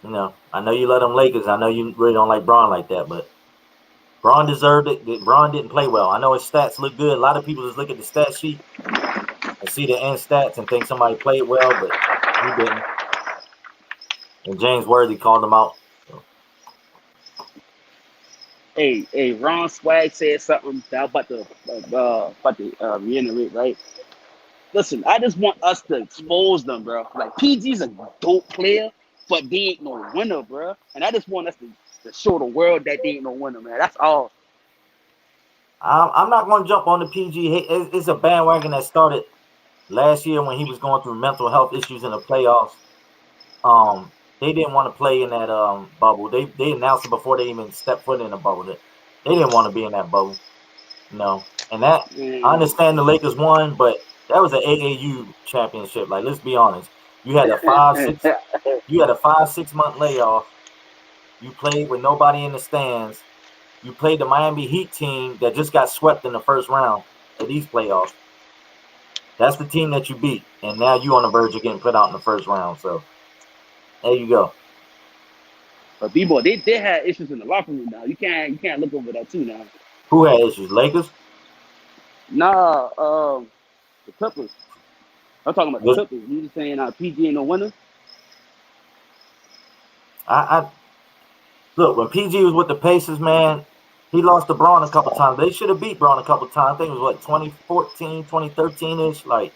I know you love them Lakers. I know you really don't like Braun like that, but Braun deserved it. Braun didn't play well. I know his stats look good. A lot of people just look at the stat sheet and see the end stats and think somebody played well, but he didn't. And James Worthy called him out. So. Hey, Ron Swag said something that I'm about to reiterate, right? Listen, I just want us to expose them, bro. Like PG's a dope player, but they ain't no winner, bro. And I just want us to show the world that they ain't no winner, man. That's all. I'm not going to jump on the PG. It's a bandwagon that started last year when he was going through mental health issues in the playoffs. They didn't want to play in that bubble. They announced it before they even stepped foot in the bubble. They didn't want to be in that bubble. No. And that I understand the Lakers won, but that was an AAU championship. Like, let's be honest. You had a 5-6 month layoff. You played with nobody in the stands. You played the Miami Heat team that just got swept in the first round of these playoffs. That's the team that you beat, and now you on the verge of getting put out in the first round. So there you go. But B-boy, they had issues in the locker room now. You can't look over that too now. Who had issues? Lakers? Nah, the Clippers. I'm talking about the Clippers. You just saying PG ain't no winner? I look, when PG was with the Pacers, man, he lost to Braun a couple times. They should have beat Braun a couple times. I think it was 2014, 2013-ish. Like,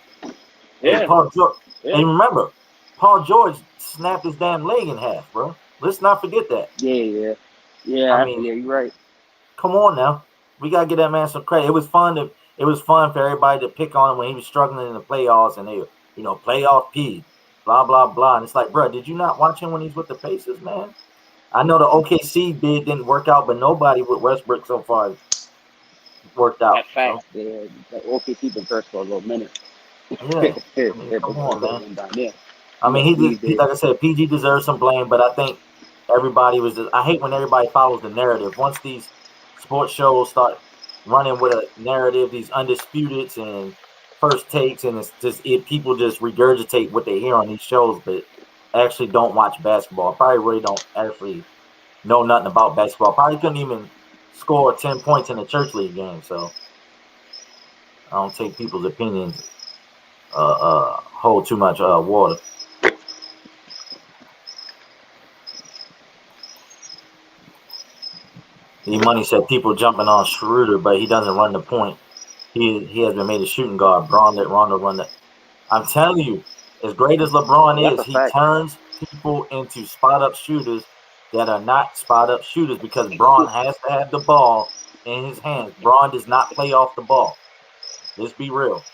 Yeah. hey, Paul George. Yeah. And remember, Paul George snapped his damn leg in half, bro. Let's not forget that. Yeah. I mean, you're right. Come on now. We gotta give that man some credit. It was fun for everybody to pick on him when he was struggling in the playoffs, and they, playoff P, blah blah blah. And it's like, bro, did you not watch him when he's with the Pacers, man? I know the OKC bid didn't work out, but nobody with Westbrook so far worked out. That fact, the OKC been first for a little minute. Yeah, come on, man. I mean, he like I said, PG deserves some blame, but I think everybody was I hate when everybody follows the narrative. Once these sports shows start running with a narrative, these undisputeds and first takes, and it's just people just regurgitate what they hear on these shows, but actually don't watch basketball. Probably really don't actually know nothing about basketball. Probably couldn't even score 10 points in a church league game. So I don't take people's opinions hold too much water. E-Money said people jumping on Schroeder, but he doesn't run the point. He has been made a shooting guard. Braun that Rondo run that. I'm telling you, as great as LeBron is, he turns people into spot-up shooters that are not spot-up shooters because Braun has to have the ball in his hands. Braun does not play off the ball. Let's be real.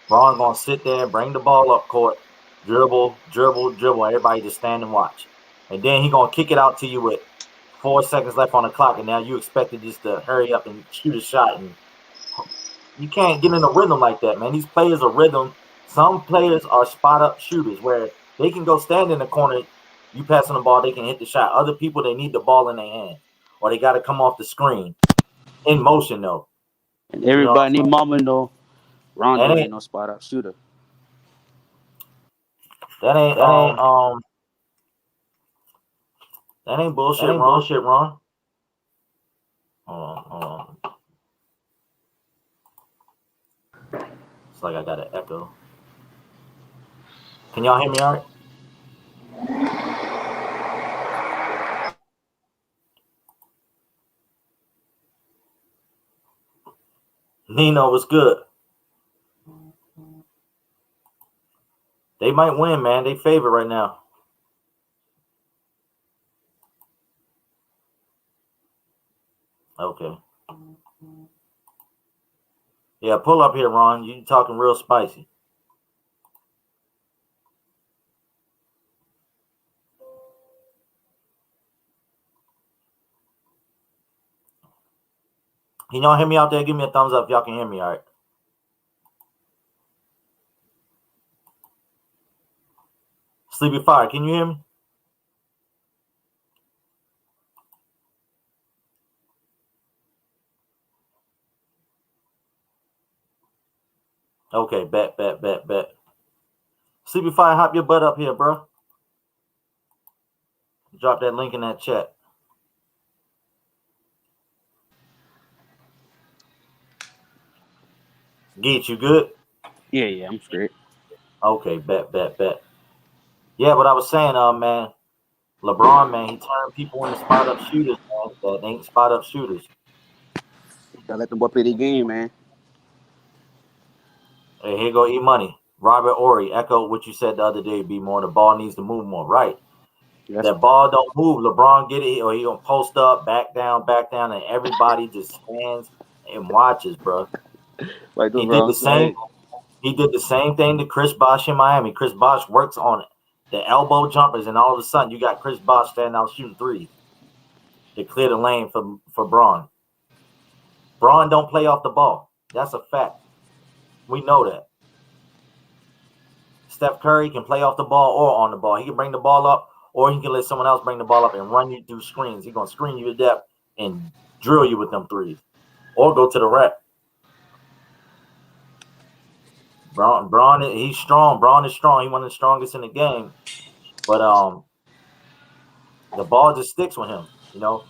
Braun going to sit there, bring the ball up court, dribble. Everybody just stand and watch. And then he going to kick it out to you with 4 seconds left on the clock, and now you expected just to hurry up and shoot a shot. And you can't get in a rhythm like that, man. These players are rhythm. Some players are spot-up shooters where they can go stand in the corner, you pass on the ball, they can hit the shot. Other people, they need the ball in their hand, or they got to come off the screen. In motion, though. And everybody need mama know Rondo ain't no spot-up shooter. That ain't bullshit, Ron. Hold on. It's like I got an echo. Can y'all hear me all right? Nino was good. They might win, man. They favorite right now. Okay. Yeah, pull up here, Ron. You talking real spicy. Can y'all hear me out there? Give me a thumbs up if y'all can hear me all right. Sleepy Fire, can you hear me? Okay, bet. Sleepy Fire, hop your butt up here, bro. Drop that link in that chat. Geet, you good? Yeah, I'm straight. Okay, bet. Yeah, what I was saying, man, LeBron, man, he turned people into spot up shooters, man. That ain't spot up shooters. Gotta let the boy play the game, man. Hey, here go E-Money. Robert Ory, echo what you said the other day, be more. The ball needs to move more. Right. Yes. That ball don't move. LeBron get it, or he gonna post up, back down, and everybody just stands and watches, bro. Like He did the same. He did the same thing to Chris Bosh in Miami. Chris Bosh works on the elbow jumpers, and all of a sudden you got Chris Bosh standing out shooting threes to clear the lane for Braun. Braun don't play off the ball. That's a fact. We know that. Steph Curry can play off the ball or on the ball. He can bring the ball up, or he can let someone else bring the ball up and run you through screens. He's going to screen you to depth and drill you with them threes, or go to the rack. Braun, he's strong. Braun is strong. He's one of the strongest in the game. But the ball just sticks with him. You know,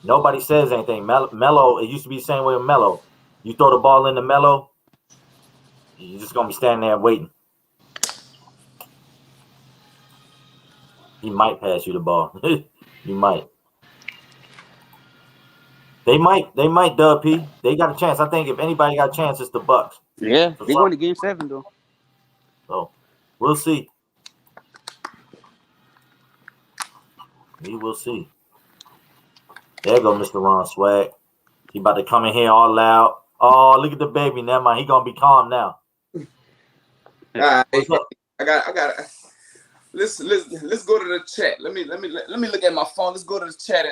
nobody says anything. Melo, it used to be the same way with Melo. You throw the ball into Melo, you're just going to be standing there waiting. He might pass you the ball. You might. They might, Dub P. They got a chance. I think if anybody got a chance, it's the Bucks. Yeah, they're going to game 7 though. So we'll see. We will see. There go Mr. Ron Swag. He about to come in here all loud. Oh, look at the baby. Never mind. He gonna be calm now. What's up? I got. Let's go to the chat. Let me look at my phone. Let's go to the chat.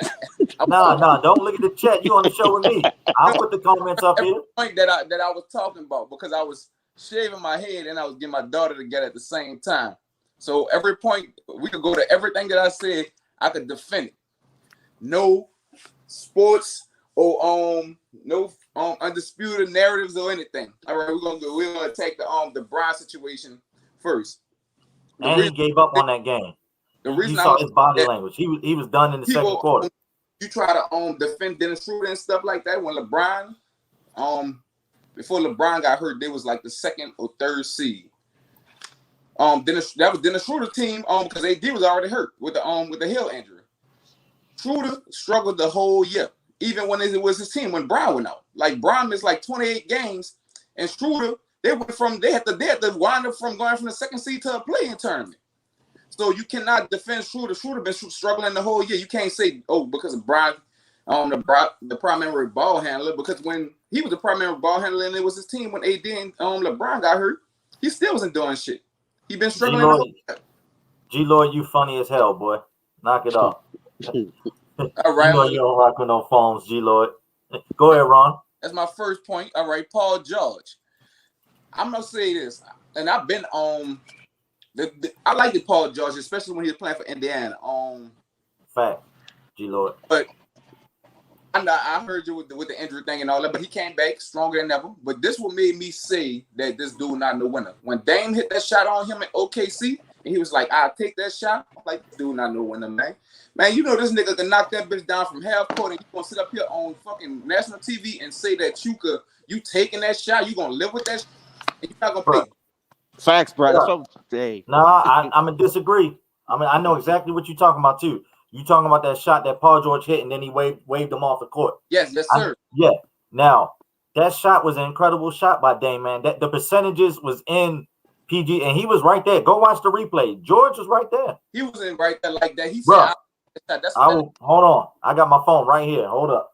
No, don't look at the chat. You on the show with me. I'll put the comments up here. Point that I was talking about, because I was shaving my head and I was getting my daughter together at the same time. So every point we could go to everything that I said, I could defend it. No sports or no undisputed narratives or anything. All right, we're gonna take the Bron situation first. And he gave up on that game. The reason you saw his body language. He was done in the second quarter. You try to defend Dennis Schroeder and stuff like that. When LeBron, before LeBron got hurt, they was like the second or third seed. That was Dennis Schroeder's team. Because AD was already hurt with the heel injury. Schroeder struggled the whole year, even when it was his team when Brown went out. Like Brown missed like 28 games, and Schroeder they had to wind up from going from the second seed to a play-in tournament. So you cannot defend Schroeder. Schroeder been struggling the whole year. You can't say, because of Brown, the primary ball handler, because when he was the primary ball handler and it was his team when AD and LeBron got hurt, he still wasn't doing shit. He been struggling. G-Lloyd, you funny as hell, boy. Knock it off. All right. You don't rock with no phones, G-Lloyd. Go ahead, Ron. That's my first point. All right, Paul George. I'm gonna say this, and I've been on. I like the Paul George, especially when he was playing for Indiana. Fact, G-Lloyd. But I heard you with the injury thing and all that, but he came back stronger than ever. But this what made me say that this dude not no winner. When Dame hit that shot on him at OKC, And he was like, "I'll take that shot." I'm like, "Dude, not know when, man. Man, you know this nigga can knock that bitch down from half court, and you gonna sit up here on fucking national TV and say that you taking that shot, you gonna live with that shit, and you're not gonna Bro. play." Facts, bro. Yeah. That's what, hey. Nah, I'm gonna disagree. I mean, I know exactly what you're talking about too. You talking about that shot that Paul George hit and then he waved him off the court. Yes, sir. Yeah. Now that shot was an incredible shot by Dame, man. That the percentages was in PG, and he was right there. Go watch the replay. George was right there. He was in right there like that. He Bruh, said, "That's I what will hold on. I got my phone right here. Hold up.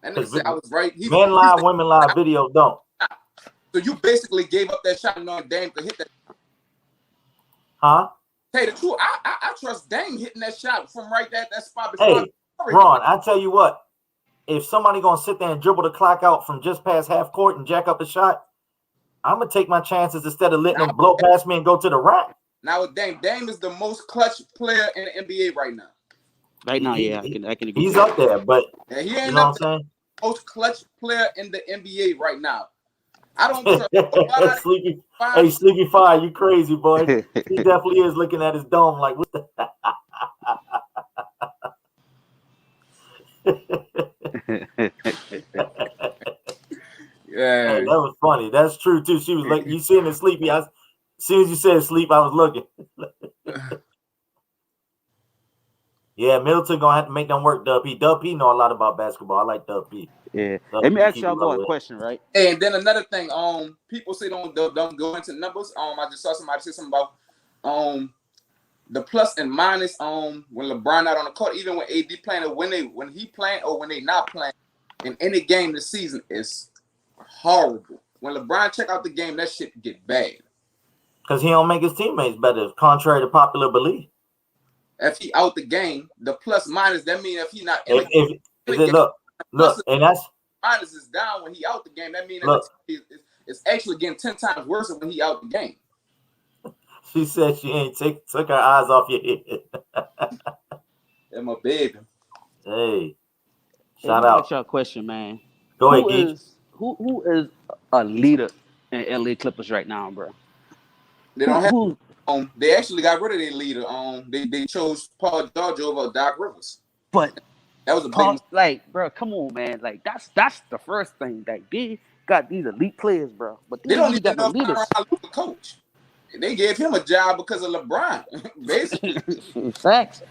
that nigga said. I was right." Men live, women live video don't. So you basically gave up that shot knowing Dame could hit that. Huh? Tell you the truth, I trust Dame hitting that shot from right there at that spot. Hey, Ron, I tell you what. If somebody gonna sit there and dribble the clock out from just past half court and jack up a shot, I'm gonna take my chances instead of letting them blow past me and go to the rack. Now with Dame is the most clutch player in the NBA right now. Right now, yeah, I can agree. He's up there, but Yeah, he you ain't know up what there. I'm saying? Most clutch player in the NBA right now. I don't trust Sleepy, hey, Sleepy Fire, you crazy boy. He definitely is looking at his dome like, what the? Yeah, Hey, that was funny. That's true too. She was like, you seeing it Sleepy. As soon as you said sleep, I was looking. Yeah, Middleton gonna have to make them work. Dub P know a lot about basketball. I like Dub P. Yeah. Dub Let me P ask keep y'all it boy low a question, right? and then another thing, people say don't go into numbers. I just saw somebody say something about the plus and minus when LeBron out on the court, even when AD playing, or when he playing or when they not playing in any game this season is horrible. When LeBron check out the game, that shit get bad. Because he don't make his teammates better, contrary to popular belief. If he out the game, the plus minus, that means if he not in Look, and that's minus is down when he out the game. That means it's actually getting 10 times worse when he out the game. She said she ain't took her eyes off your head. That's my baby. Hey, Hey, shout let me out. ask y'all a question, man. Go ahead, Geek. Who is a leader in LA Clippers right now, bro? They don't have. They actually got rid of their leader. They chose Paul George over Doc Rivers. But that was a Paul, big. Like, bro, come on, man. Like, that's the first thing. Like, they got these elite players, bro. But they don't even know leaders. Luka coach. They gave him a job because of LeBron, basically. Facts.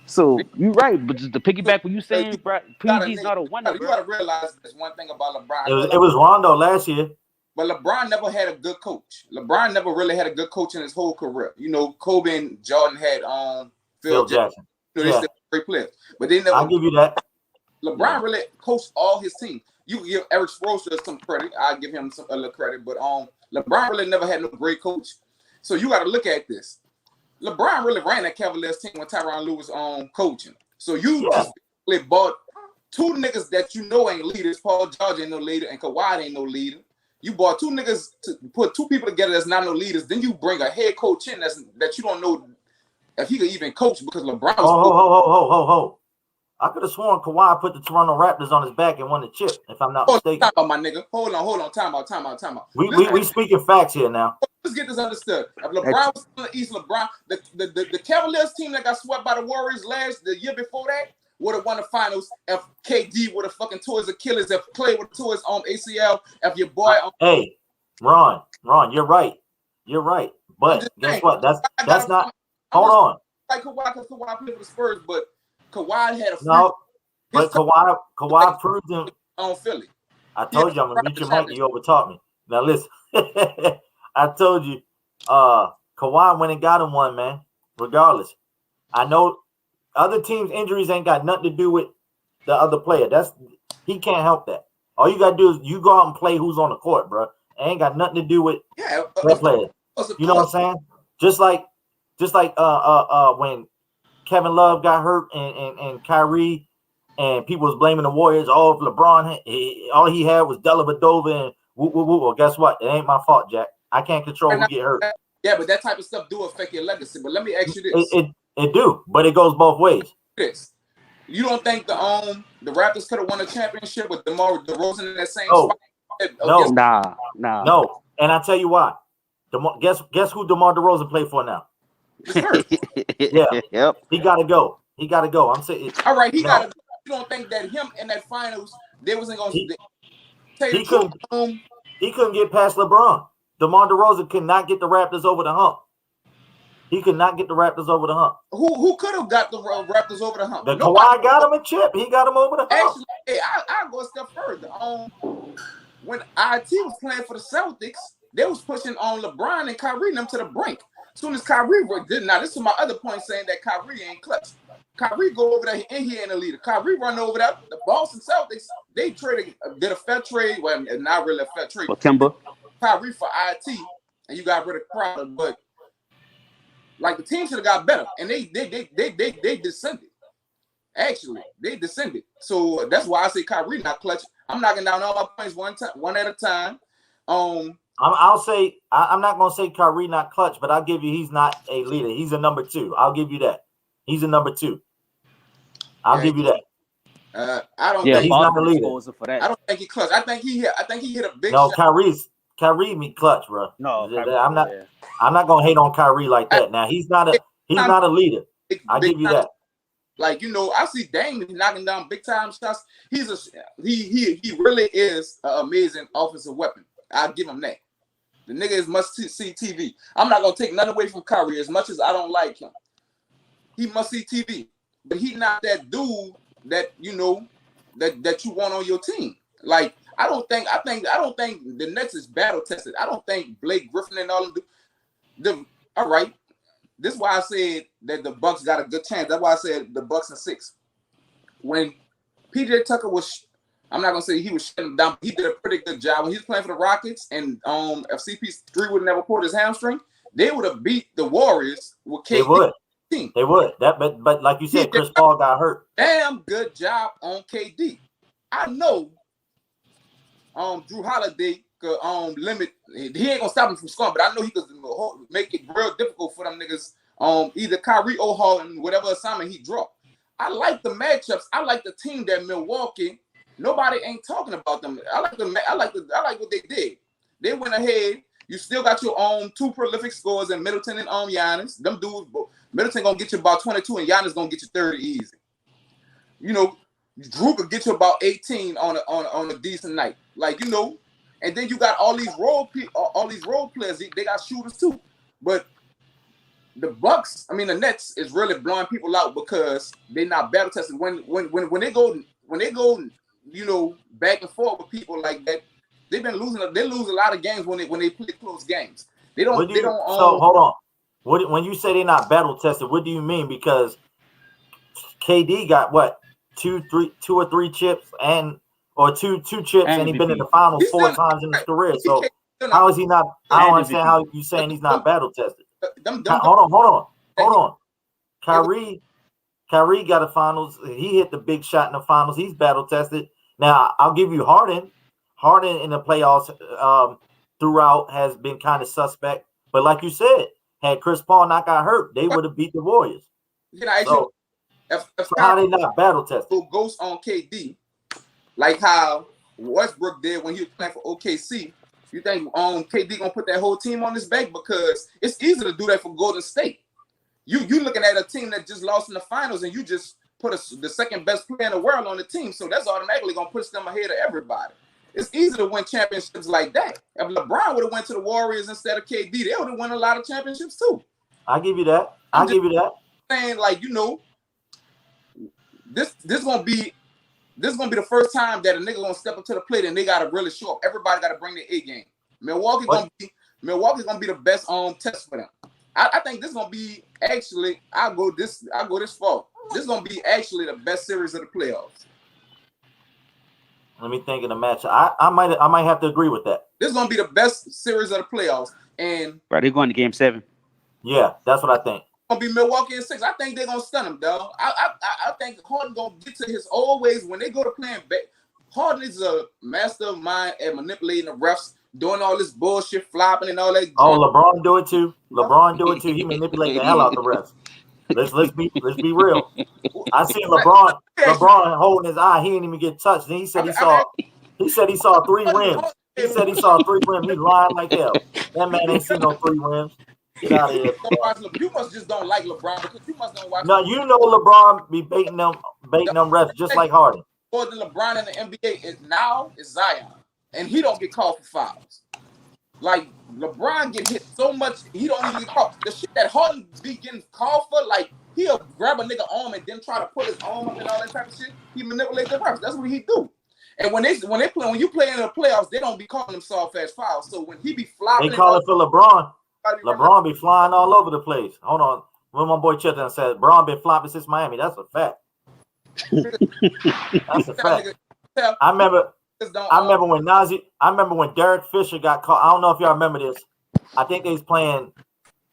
So you're right, but just to piggyback what you saying, bro, PG's not a winner. You gotta realize there's one thing about LeBron. It was Rondo last year. But LeBron never had a good coach. LeBron never really had a good coach in his whole career. You know, Kobe and Jordan had Phil Jackson. You know, they still great players. But they never. I'll give you that. LeBron really coached all his team. You give Eric Spoelstra some credit. I give him a little credit. But LeBron really never had no great coach. So you got to look at this. LeBron really ran that Cavaliers team when Tyronn Lue was coaching. So you just really bought two niggas that you know ain't leaders. Paul George ain't no leader, and Kawhi ain't no leader. You bought two niggas to put two people together that's not no leaders. Then you bring a head coach in that you don't know if he could even coach because LeBron was. Ho. I could have sworn Kawhi put the Toronto Raptors on his back and won the chip, if I'm not mistaken. Time out, my nigga. Hold on. Time out. We speaking facts here now. Let's get this understood. If LeBron was in the East, the Cavaliers team that got swept by the Warriors the year before that would have won the finals if KD would have fucking tore his Achilles, if Clay would have tore his ACL, if your boy. Hey, Ron, you're right. But guess what? That's not. Hold on. Like Kawhi, because Kawhi played for the Spurs, but Kawhi had a no. But Kawhi proved him on Philly. I told you I'm gonna mute your mic and you overtalk me. Now listen, I told you, Kawhi went and got him one, man. Regardless, I know other teams' injuries ain't got nothing to do with the other player. He can't help that. All you gotta do is you go out and play who's on the court, bro. It ain't got nothing to do with that player. You know what I'm saying? Just like when Kevin Love got hurt and Kyrie, and people was blaming the Warriors. Oh, if LeBron, all he had was Dellavedova and woo. Well, guess what? It ain't my fault, Jack. I can't control who get hurt. Yeah, but that type of stuff do affect your legacy. But let me ask you this: it do, but it goes both ways. You don't think the Raptors could have won a championship with DeMar DeRozan in that same spot? No. And I tell you why. Guess who DeMar DeRozan played for now? It's hurt. Yeah. Yep. He got to go. He got to go. I'm saying. All right, he No. got to. You don't think that him in that finals they wasn't gonna He- tell you he the truth? He couldn't get past LeBron. DeMar DeRozan could not get the Raptors over the hump. He could not get the Raptors over the hump. Who could have got the Raptors over the hump? The Nobody. Kawhi got him a chip. He got him over the hump. Actually, hey, I'll go a step further. When IT was playing for the Celtics, they was pushing on LeBron and Kyrie and them to the brink. As soon as Kyrie did, now this is my other point saying that Kyrie ain't clutch. Kyrie go over there and he ain't a leader. Kyrie run over there. The Boston Celtics, they did a fair trade. Well, not really a fair trade. Well, Kimber. Kyrie for IT, and you got rid of Crowder, but like the team should have got better, and they descended. Actually, they descended. So that's why I say Kyrie not clutch. I'm knocking down all my points one at a time. I'll say I'm not gonna say Kyrie not clutch, but I'll give you he's not a leader. He's a number 2. I'll give you that. He's a number 2. I'll give you that. I don't Yeah, think he's not a leader. For that. I don't think he clutch. I think he hit a big No, shot. Kyrie me clutch, bro. No, I'm not gonna hate on Kyrie like that. Now he's not a leader. I'll give you that. Like, you know, I see Dame knocking down big time shots. He really is an amazing offensive weapon. I'll give him that. The nigga is must see TV. I'm not gonna take nothing away from Kyrie as much as I don't like him. He must see TV, but he not that dude that you know that you want on your team. Like I don't think the Nets is battle tested. I don't think Blake Griffin and all of them. All right. This is why I said that the Bucks got a good chance. That's why I said the Bucks in 6. When PJ Tucker was, I'm not gonna say he was shutting down. He did a pretty good job when he was playing for the Rockets. And if CP3 would have never pulled his hamstring, they would have beat the Warriors with KD. They would. Team. They would. But like you said, Chris Paul got hurt. Damn good job on KD. I know. Drew Holiday could limit. He ain't gonna stop him from scoring, but I know he could make it real difficult for them niggas. Either Kyrie or Harden, whatever assignment he dropped. I like the matchups. I like the team that Milwaukee. Nobody ain't talking about them. I like what they did. They went ahead. You still got your own 2 prolific scorers in Middleton and Giannis. Them dudes, Middleton gonna get you about 22, and Giannis gonna get you 30 easy. You know, Drew could get you about 18 on a decent night. Like, you know, and then you got all these role players. They got shooters too. But the Nets is really blowing people out because they're not battle tested. When they go, you know, back and forth with people like that, they've been losing. They lose a lot of games when they play close games. They don't. So hold on. When you say they're not battle tested, what do you mean? Because KD got what 2 or 3 chips or two chips, and he's been in the finals 4 times in his career. So how is he not? I don't understand how you saying he's not battle tested. Hold on. Kyrie got a finals. He hit the big shot in the finals. He's battle tested. Now I'll give you Harden. Harden in the playoffs throughout has been kind of suspect. But like you said, had Chris Paul not got hurt, they would have beat the Warriors. So how they not battle tested? Goes on KD, like how Westbrook did when he was playing for OKC. You think KD gonna put that whole team on his back? Because it's easy to do that for Golden State. You looking at a team that just lost in the finals, and you just put the second best player in the world on the team, so that's automatically gonna push them ahead of everybody. It's easy to win championships like that. If LeBron would have went to the Warriors instead of KD, they would have won a lot of championships too. I'll give you that. Saying, like, you know, this gonna be the first time that a nigga gonna step up to the plate and they gotta really show up. Everybody gotta bring their A game. Milwaukee's gonna be the best test for them. I think this is gonna be actually. I'll go this far. This is gonna be actually the best series of the playoffs. Let me think of the match. I might have to agree with that. This is gonna be the best series of the playoffs, and Right, they're going to Game 7. Yeah, that's what I think. Gonna be Milwaukee in 6. I think they're gonna stun him, dog. I think Harden gonna get to his old ways when they go to playing back. Harden is a mastermind at manipulating the refs, doing all this bullshit, flopping and all that. Oh, LeBron do it too. He manipulates the hell out the refs. Let's be real. I seen LeBron holding his eye. He didn't even get touched. And he said he saw 3 rims. He said he saw 3 rims. He's lying like hell. That man ain't seen no 3 rims. Get out of here. Don't watch you must just don't like LeBron because you must don't watch. No, you know LeBron be baiting them refs just like Harden. More than LeBron in the NBA is Zion, and he don't get called for fouls. Like LeBron get hit so much, he don't even get called. The shit that Harden be getting called for, like he'll grab a nigga arm and then try to put his arm up and all that type of shit. He manipulates the refs. That's what he do. And when you play in the playoffs, they don't be calling them soft ass fouls. So when he be flopping, they call it for LeBron. LeBron be flying all over the place. Hold on. When my boy Chetton said LeBron been flopping since Miami, that's a fact. That's a fact. I remember when Derek Fisher got caught. I don't know if y'all remember this. I think they was playing.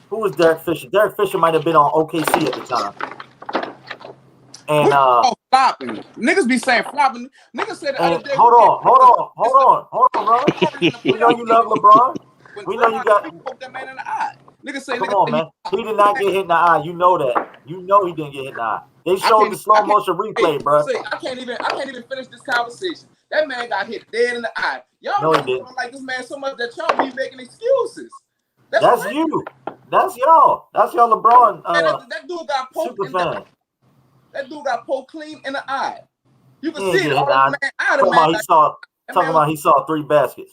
Who was Derek Fisher? Derek Fisher might have been on OKC at the time. And flopping. Niggas be saying flopping. Niggas said the other day. Hold on, bro. We know you love LeBron. We know you got. Poke that man in the eye. Niggas say. Come on, man. He did not get hit in the eye. You know that. You know he didn't get hit in the eye. They showed the slow motion replay, bro. I can't even finish this conversation. That man got hit dead in the eye. Y'all don't like this man so much that y'all be making excuses. That's you. That's y'all. That's y'all LeBron. That dude got poked in the eye. That dude got poked clean in the eye. You can see it. Oh, man, talking about he saw 3 baskets.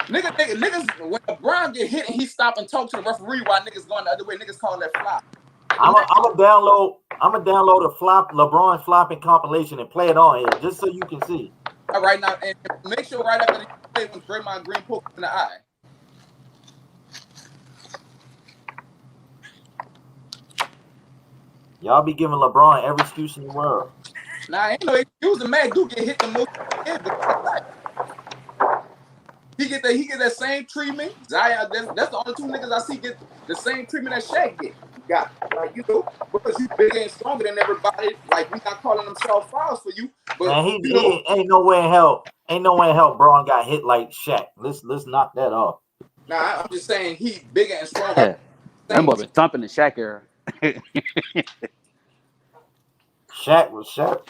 Niggas, when LeBron get hit and he stop and talk to the referee while niggas going the other way, niggas call that flop. I'm gonna download a LeBron flopping compilation and play it on here just so you can see. All right, now and make sure right after you play when Draymond Green poked in the eye. Y'all be giving LeBron every excuse in the world. Nah, ain't no excuse. The man do get hit the most. He get that same treatment. Zion, that's the only 2 niggas I see get the same treatment that Shaq get. Got like because you bigger and stronger than everybody. Like we not calling them soft fouls for you. But man, he ain't no way in hell. Ain't no way in hell Braun got hit like Shaq. Let's knock that off. Nah, I'm just saying he bigger and stronger. That boy been thumping the Shaq era. Shaq was Shaq.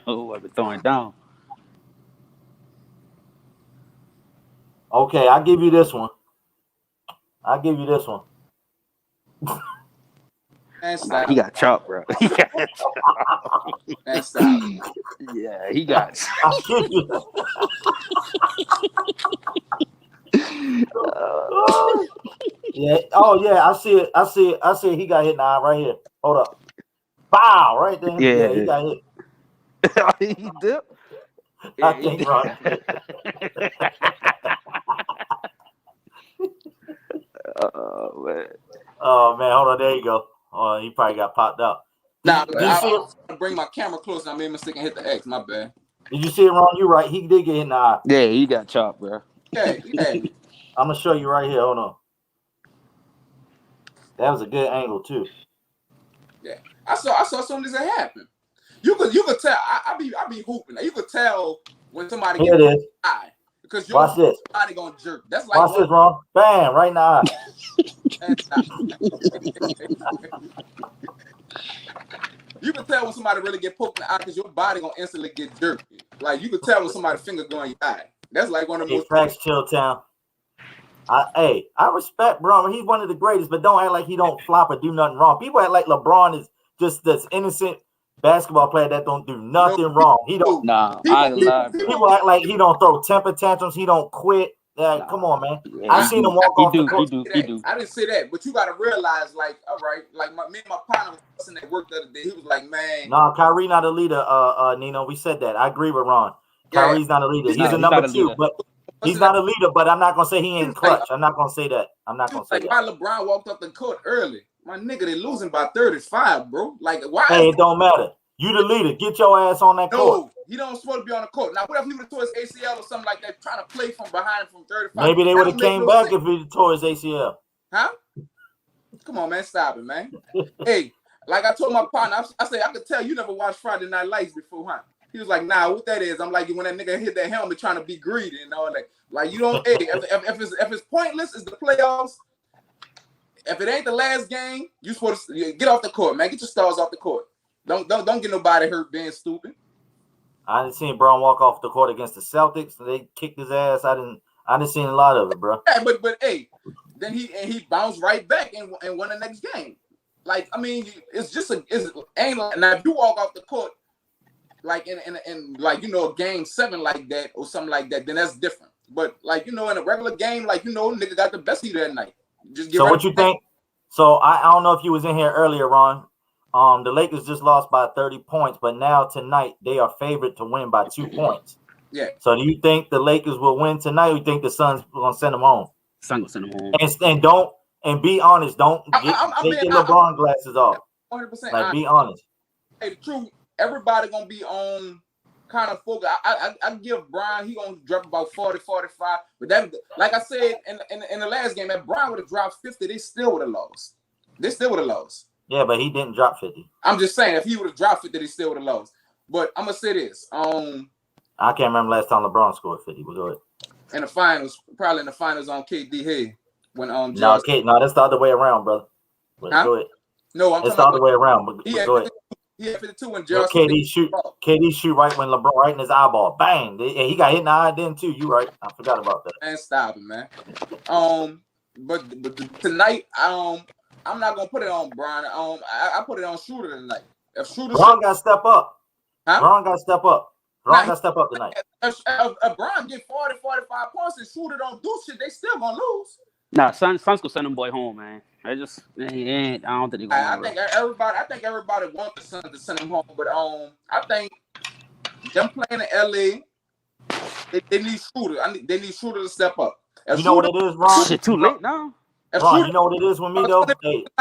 Oh, I've been throwing down. Okay, I'll give you this one. He got chopped, bro. He got chopped. That's yeah, he got chopped. Yeah. Oh yeah, I see it. He got hit in the eye right here. Hold up. Bow right there. Yeah, he got hit. He did. I think right. Oh man, hold on. There you go. Oh, he probably got popped up. Nah, I bring my camera close. I made a mistake and hit the X. My bad. Did you see it wrong? You right. He did get hit in the eye. Yeah, he got chopped, bro. Yeah. I'm gonna show you right here. Hold on. That was a good angle too. Yeah, I saw something that happened. You could tell. I be hooping. You could tell when somebody here gets it is. eye because your Watch this. body gonna jerk. That's like watch this, wrong. Bam! Right in the eye. You can tell when somebody really get poked in the eye because your body gonna instantly get jerked. Like you can tell when somebody's finger going your eye. That's like one of the most. Facts, Chilltown. I respect Bron. He's one of the greatest, but don't act like he don't flop or do nothing wrong. People act like LeBron is just this innocent basketball player that don't do nothing wrong. He don't. Nah, I love. People act like he don't throw temper tantrums. He don't quit. Come on, man. Yeah, I seen him walk off the court. He do. I didn't say that, but you got to realize, like, all right, like me and my partner was in that work the other day. He was like, man, No, Kyrie not a leader. Nino, we said that. I agree with Ron. Kyrie's not a leader. He's a number 2, but he's not a leader. But I'm not gonna say he ain't clutch. I'm not gonna say that. I'm not gonna say that. Why LeBron walked up the court early? My nigga, they losing by 35, bro. Like, why? Hey, it don't matter. You the leader. Get your ass on that court. No, he don't supposed to be on the court. Now, what if he would have tore his ACL or something like that, trying to play from behind from 35? Maybe they would have came back if he tore his ACL. Huh? Come on, man. Stop it, man. Hey, like I told my partner, I said, I could tell you never watched Friday Night Lights before, huh? He was like, nah, what that is? I'm like, when that nigga hit that helmet trying to be greedy and all that. Like, you don't, hey, if it's pointless, it's the playoffs. If it ain't the last game, you supposed to get off the court, man. Get your stars off the court. Don't get nobody hurt being stupid. I didn't see Braun walk off the court against the Celtics. They kicked his ass. I I done seen a lot of it, bro. Yeah, but hey, then he bounced right back and won the next game. Like, I mean, it's just ain't like, now if you walk off the court like in like a game 7 like that or something like that, then that's different. But like in a regular game, like nigga got the best of you that night. Just get So right what you think? So I don't know if you was in here earlier, Ron. The Lakers just lost by 30 points, but now tonight they are favored to win by 2 points. Yeah. So do you think the Lakers will win tonight, or you think the Suns are gonna send them home? Sun send them home. And be honest, don't take your LeBron glasses off. 100%. Like, be honest. Hey, the truth, everybody gonna be on kind of focus. I give Brian, he gonna drop about 40, 45. But that, like I said in the last game, if Brian would have dropped 50, they still would have lost. Yeah, but he didn't drop 50. I'm just saying, if he would have dropped 50, they still would have lost. But I'm gonna say this. I can't remember last time LeBron scored 50. We'll go ahead. In the finals, probably in the finals on KD Hay when No, that's the other way around, brother. But go ahead. No, I'm it's the other way around. But go ahead. He had 52 when Gerald KD shoot right when LeBron right in his eyeball. Bang! He got hit in the eye then too. You right? I forgot about that. Man, stop it, man. But tonight, I'm not gonna put it on Brian. I put it on Shooter tonight. If Shooter, Brian got to step up. Huh? Brian got to step up. Brian got to step up tonight. If Brian get 40, 45 points and Shooter don't do shit, they still gonna lose. Nah, Suns gonna send them boy home, man. I don't think they're gonna. I think everybody wants the Suns to send them home, but I think them playing in LA, they need Shooter. They need Shooter to step up. If you know what it is, Ron? Shit, too late now. Ron, you know what it is with me though?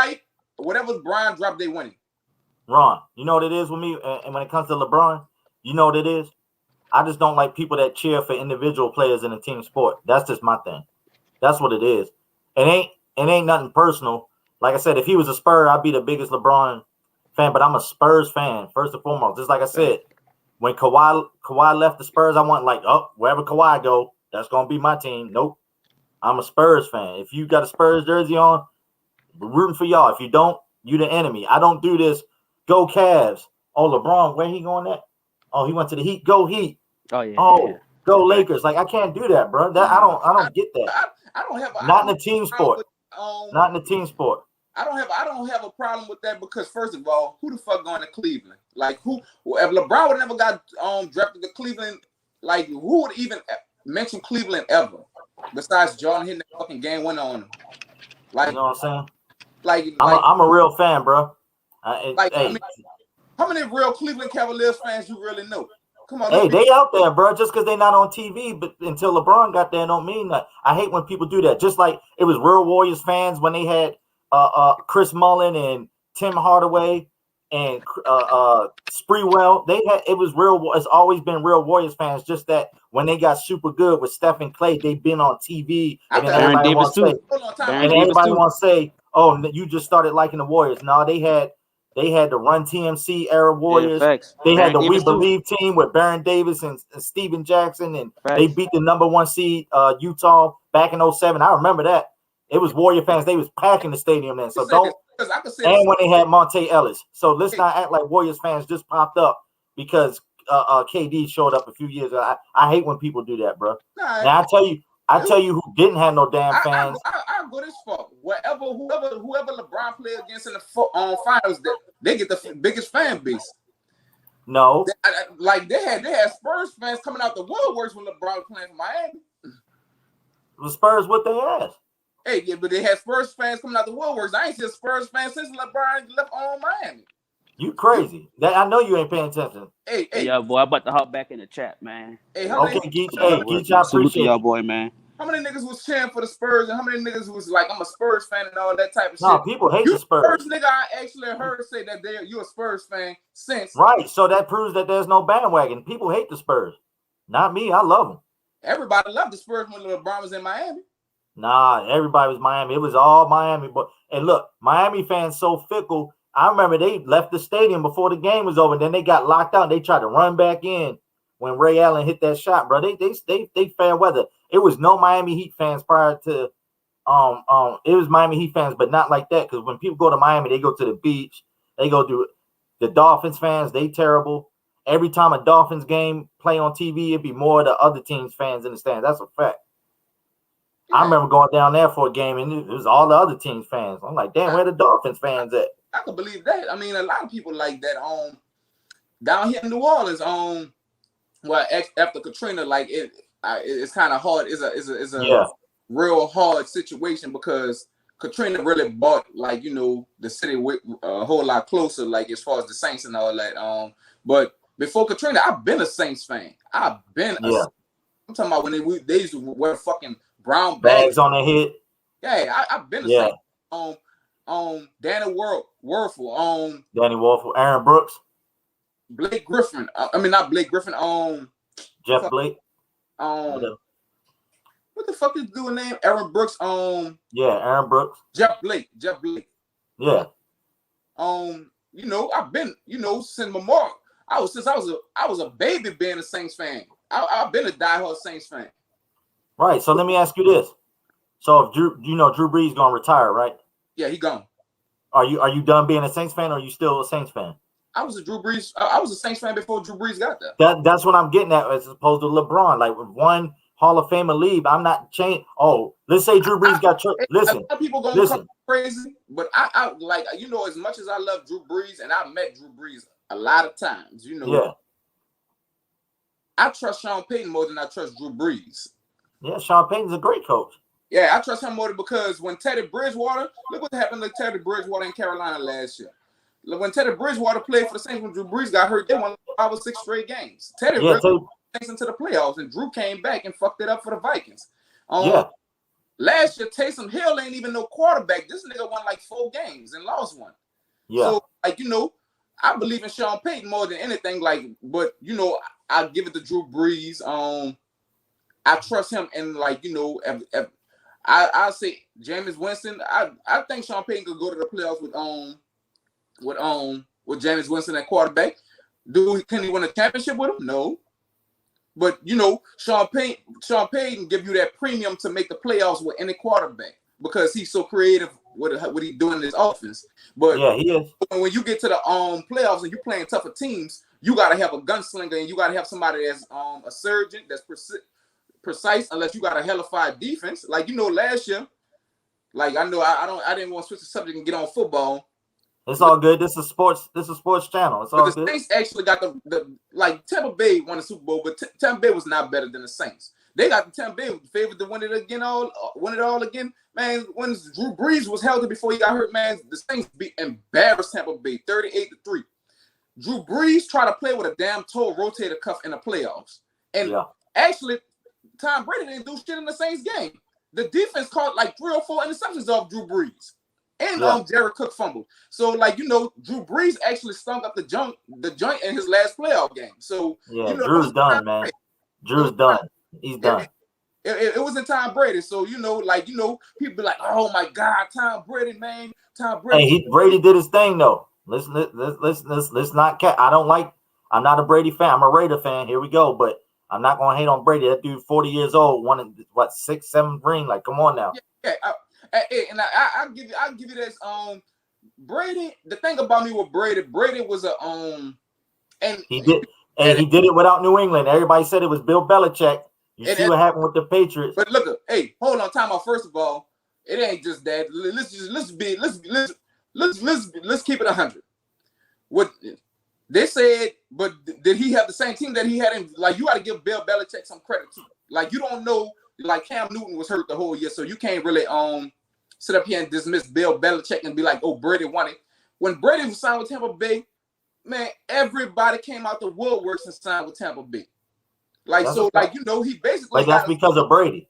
Hey, whatever Brian dropped, they winning. Ron, you know what it is with me, and when it comes to LeBron, you know what it is. I just don't like people that cheer for individual players in a team sport. That's just my thing. That's what it is. It ain't nothing personal. Like I said, if he was a Spur, I'd be the biggest LeBron fan. But I'm a Spurs fan first and foremost. Just like I said, when Kawhi left the Spurs, I want wherever Kawhi go, that's gonna be my team. Nope, I'm a Spurs fan. If you got a Spurs jersey on, we're rooting for y'all. If you don't, you the enemy. I don't do this. Go Cavs. Oh, LeBron, where he going at? Oh, he went to the Heat. Go Heat. Oh yeah. Oh, yeah. Go Lakers. Like, I can't do that, bro. I don't get that. I don't have not in the team sport. Not in the team sport. I don't have a problem with that because first of all, who the fuck going to Cleveland? Like if LeBron would never got drafted to Cleveland, like who would even mention Cleveland ever? Besides Jordan hitting the fucking game winner on him. Like, you know what I'm saying? I'm a real fan, bro. I mean, how many real Cleveland Cavaliers fans you really know? Come on, hey, they out there, bro. Just because they're not on TV, but until LeBron got there, don't mean that. I hate when people do that. Just like it was real Warriors fans when they had Chris Mullin and Tim Hardaway and Sprewell. It's always been real Warriors fans. Just that when they got super good with Steph and Clay, they've been on TV, and then everybody wants to say, "Oh, you just started liking the Warriors." No, they had the Run TMC era Warriors. Yeah, they had the We Believe team with Baron Davis and Steven Jackson, and they beat the number 1 seed Utah back in 07. I remember that. It was Warrior fans. They was packing the stadium then. So don't. And when they had Monte Ellis. So let's not act like Warriors fans just popped up because KD showed up a few years ago. I hate when people do that, bro. Now I tell you who didn't have no damn fans. I'm good as fuck. Whoever LeBron played against in the finals, they get the biggest fan base. No, they had Spurs fans coming out the woodworks when LeBron was playing for Miami. The Spurs what they asked. Hey, yeah, but they had Spurs fans coming out the woodworks. I ain't seen Spurs fans since LeBron left on Miami. You crazy? I know you ain't paying attention. Hey, yeah, boy, I'm about to hop back in the chat, man. Hey, Geech, I appreciate y'all, boy, man. How many niggas was cheering for the Spurs and how many niggas was like, I'm a Spurs fan and all that type of shit? No, people hate the Spurs. First nigga I actually heard say that you a Spurs fan since. Right, so that proves that there's no bandwagon. People hate the Spurs. Not me, I love them. Everybody loved the Spurs when LeBron was in Miami. Nah, everybody was Miami. It was all Miami. But and look, Miami fans so fickle. I remember they left the stadium before the game was over. Then they got locked out. They tried to run back in when Ray Allen hit that shot, bro. They fair weather. It was no Miami Heat fans prior to it was Miami Heat fans, but not like that. Because when people go to Miami, they go to the beach. They go do the Dolphins fans, they terrible. Every time a Dolphins game play on TV, it'd be more of the other team's fans in the stands. That's a fact. I remember going down there for a game, and it was all the other teams' fans. I'm like, damn, where the Dolphins fans at? I could believe that. I mean, a lot of people like that. Down here in New Orleans, well, after Katrina, like it's kind of hard. It's a real hard situation because Katrina really brought, like, you know, the city a whole lot closer, like as far as the Saints and all that. But before Katrina, I've been a Saints fan. I'm talking about when they used to wear fucking brown bags on their head. Yeah, I've been a Saints. Danny Werfel, Danny Werfel, Aaron Brooks, Blake Griffin. I mean, not Blake Griffin. Jeff Blake. What the fuck is the dude's name? Aaron Brooks. Aaron Brooks. Jeff Blake. Yeah. You know, I've been, you know, since Memorial. I was a baby being a Saints fan. I've been a diehard Saints fan. Right. So let me ask you this. So if Drew Brees gonna retire, right? Yeah, he gone. Are you done being a Saints fan, or are you still a Saints fan? I was a Saints fan before Drew Brees got there. That's what I'm getting at, as opposed to LeBron. Like, with one Hall of Famer leave, I'm not changing. Oh, let's say Drew Brees got traded. Listen, people gonna come crazy, but I like, you know, as much as I love Drew Brees, and I met Drew Brees a lot of times, you know. Yeah. I trust Sean Payton more than I trust Drew Brees. Yeah, Sean Payton's a great coach. Yeah, I trust him more because when Teddy Bridgewater, look what happened to Teddy Bridgewater in Carolina last year. When Teddy Bridgewater played for the Saints, when Drew Brees got hurt, they won 5 or 6 straight games. Teddy Bridgewater takes into the playoffs, and Drew came back and fucked it up for the Vikings. Last year, Taysom Hill ain't even no quarterback. This nigga won like 4 games and lost one. Yeah. So, like, you know, I believe in Sean Payton more than anything. Like, but you know, I give it to Drew Brees. I trust him, and like, you know, if I say Jameis Winston. I think Sean Payton could go to the playoffs with Jameis Winston at quarterback. Can he win a championship with him? No. But you know, Sean Payton give you that premium to make the playoffs with any quarterback because he's so creative with what he's doing in his offense. But yeah, he is. When you get to the playoffs and you're playing tougher teams, you gotta have a gunslinger and you gotta have somebody that's a surgeon that's precise. Unless you got a hellified defense, like, you know, last year. Like, I know I didn't want to switch the subject and get on football. It's all good. This is sports channel. It's all good. The Saints actually got the like Tampa Bay won the Super Bowl, but Tampa Bay was not better than the Saints. They got the Tampa Bay favored to win it all again. Man, when Drew Brees was healthy before he got hurt, man, the Saints embarrassed Tampa Bay 38-3. Drew Brees tried to play with a damn toe rotator cuff in the playoffs. And actually, Tom Brady didn't do shit in the Saints game. The defense caught like 3 or 4 interceptions off Drew Brees. And Jared Cook fumbled. So, like, you know, Drew Brees actually stunk up the joint in his last playoff game. So, yeah, you know, Drew's done, man. Drew's done. He's done. It wasn't Tom Brady. So, you know, like, you know, people be like, oh my God, Tom Brady, man. Tom Brady. Hey, Brady did his thing though. Let's not I'm not a Brady fan. I'm a Raider fan. Here we go. But I'm not gonna hate on Brady. That dude 40 years old, won 6, 7 ring. Like, come on now. Yeah. And I'll give you this. Brady. The thing about me with Brady was and he did it without New England. Everybody said it was Bill Belichick. You see what happened with the Patriots. But look, hey, hold on, time out. First of all, it ain't just that. Let's keep it 100. What they said, but did he have the same team that he had in? Like, you got to give Bill Belichick some credit too. Like, you don't know. Like, Cam Newton was hurt the whole year, so you can't really sit up here and dismiss Bill Belichick and be like, oh, Brady won it. When Brady was signed with Tampa Bay, man, everybody came out the woodworks and signed with Tampa Bay. Like, that's like, you know, he basically. Like, that's because of Brady.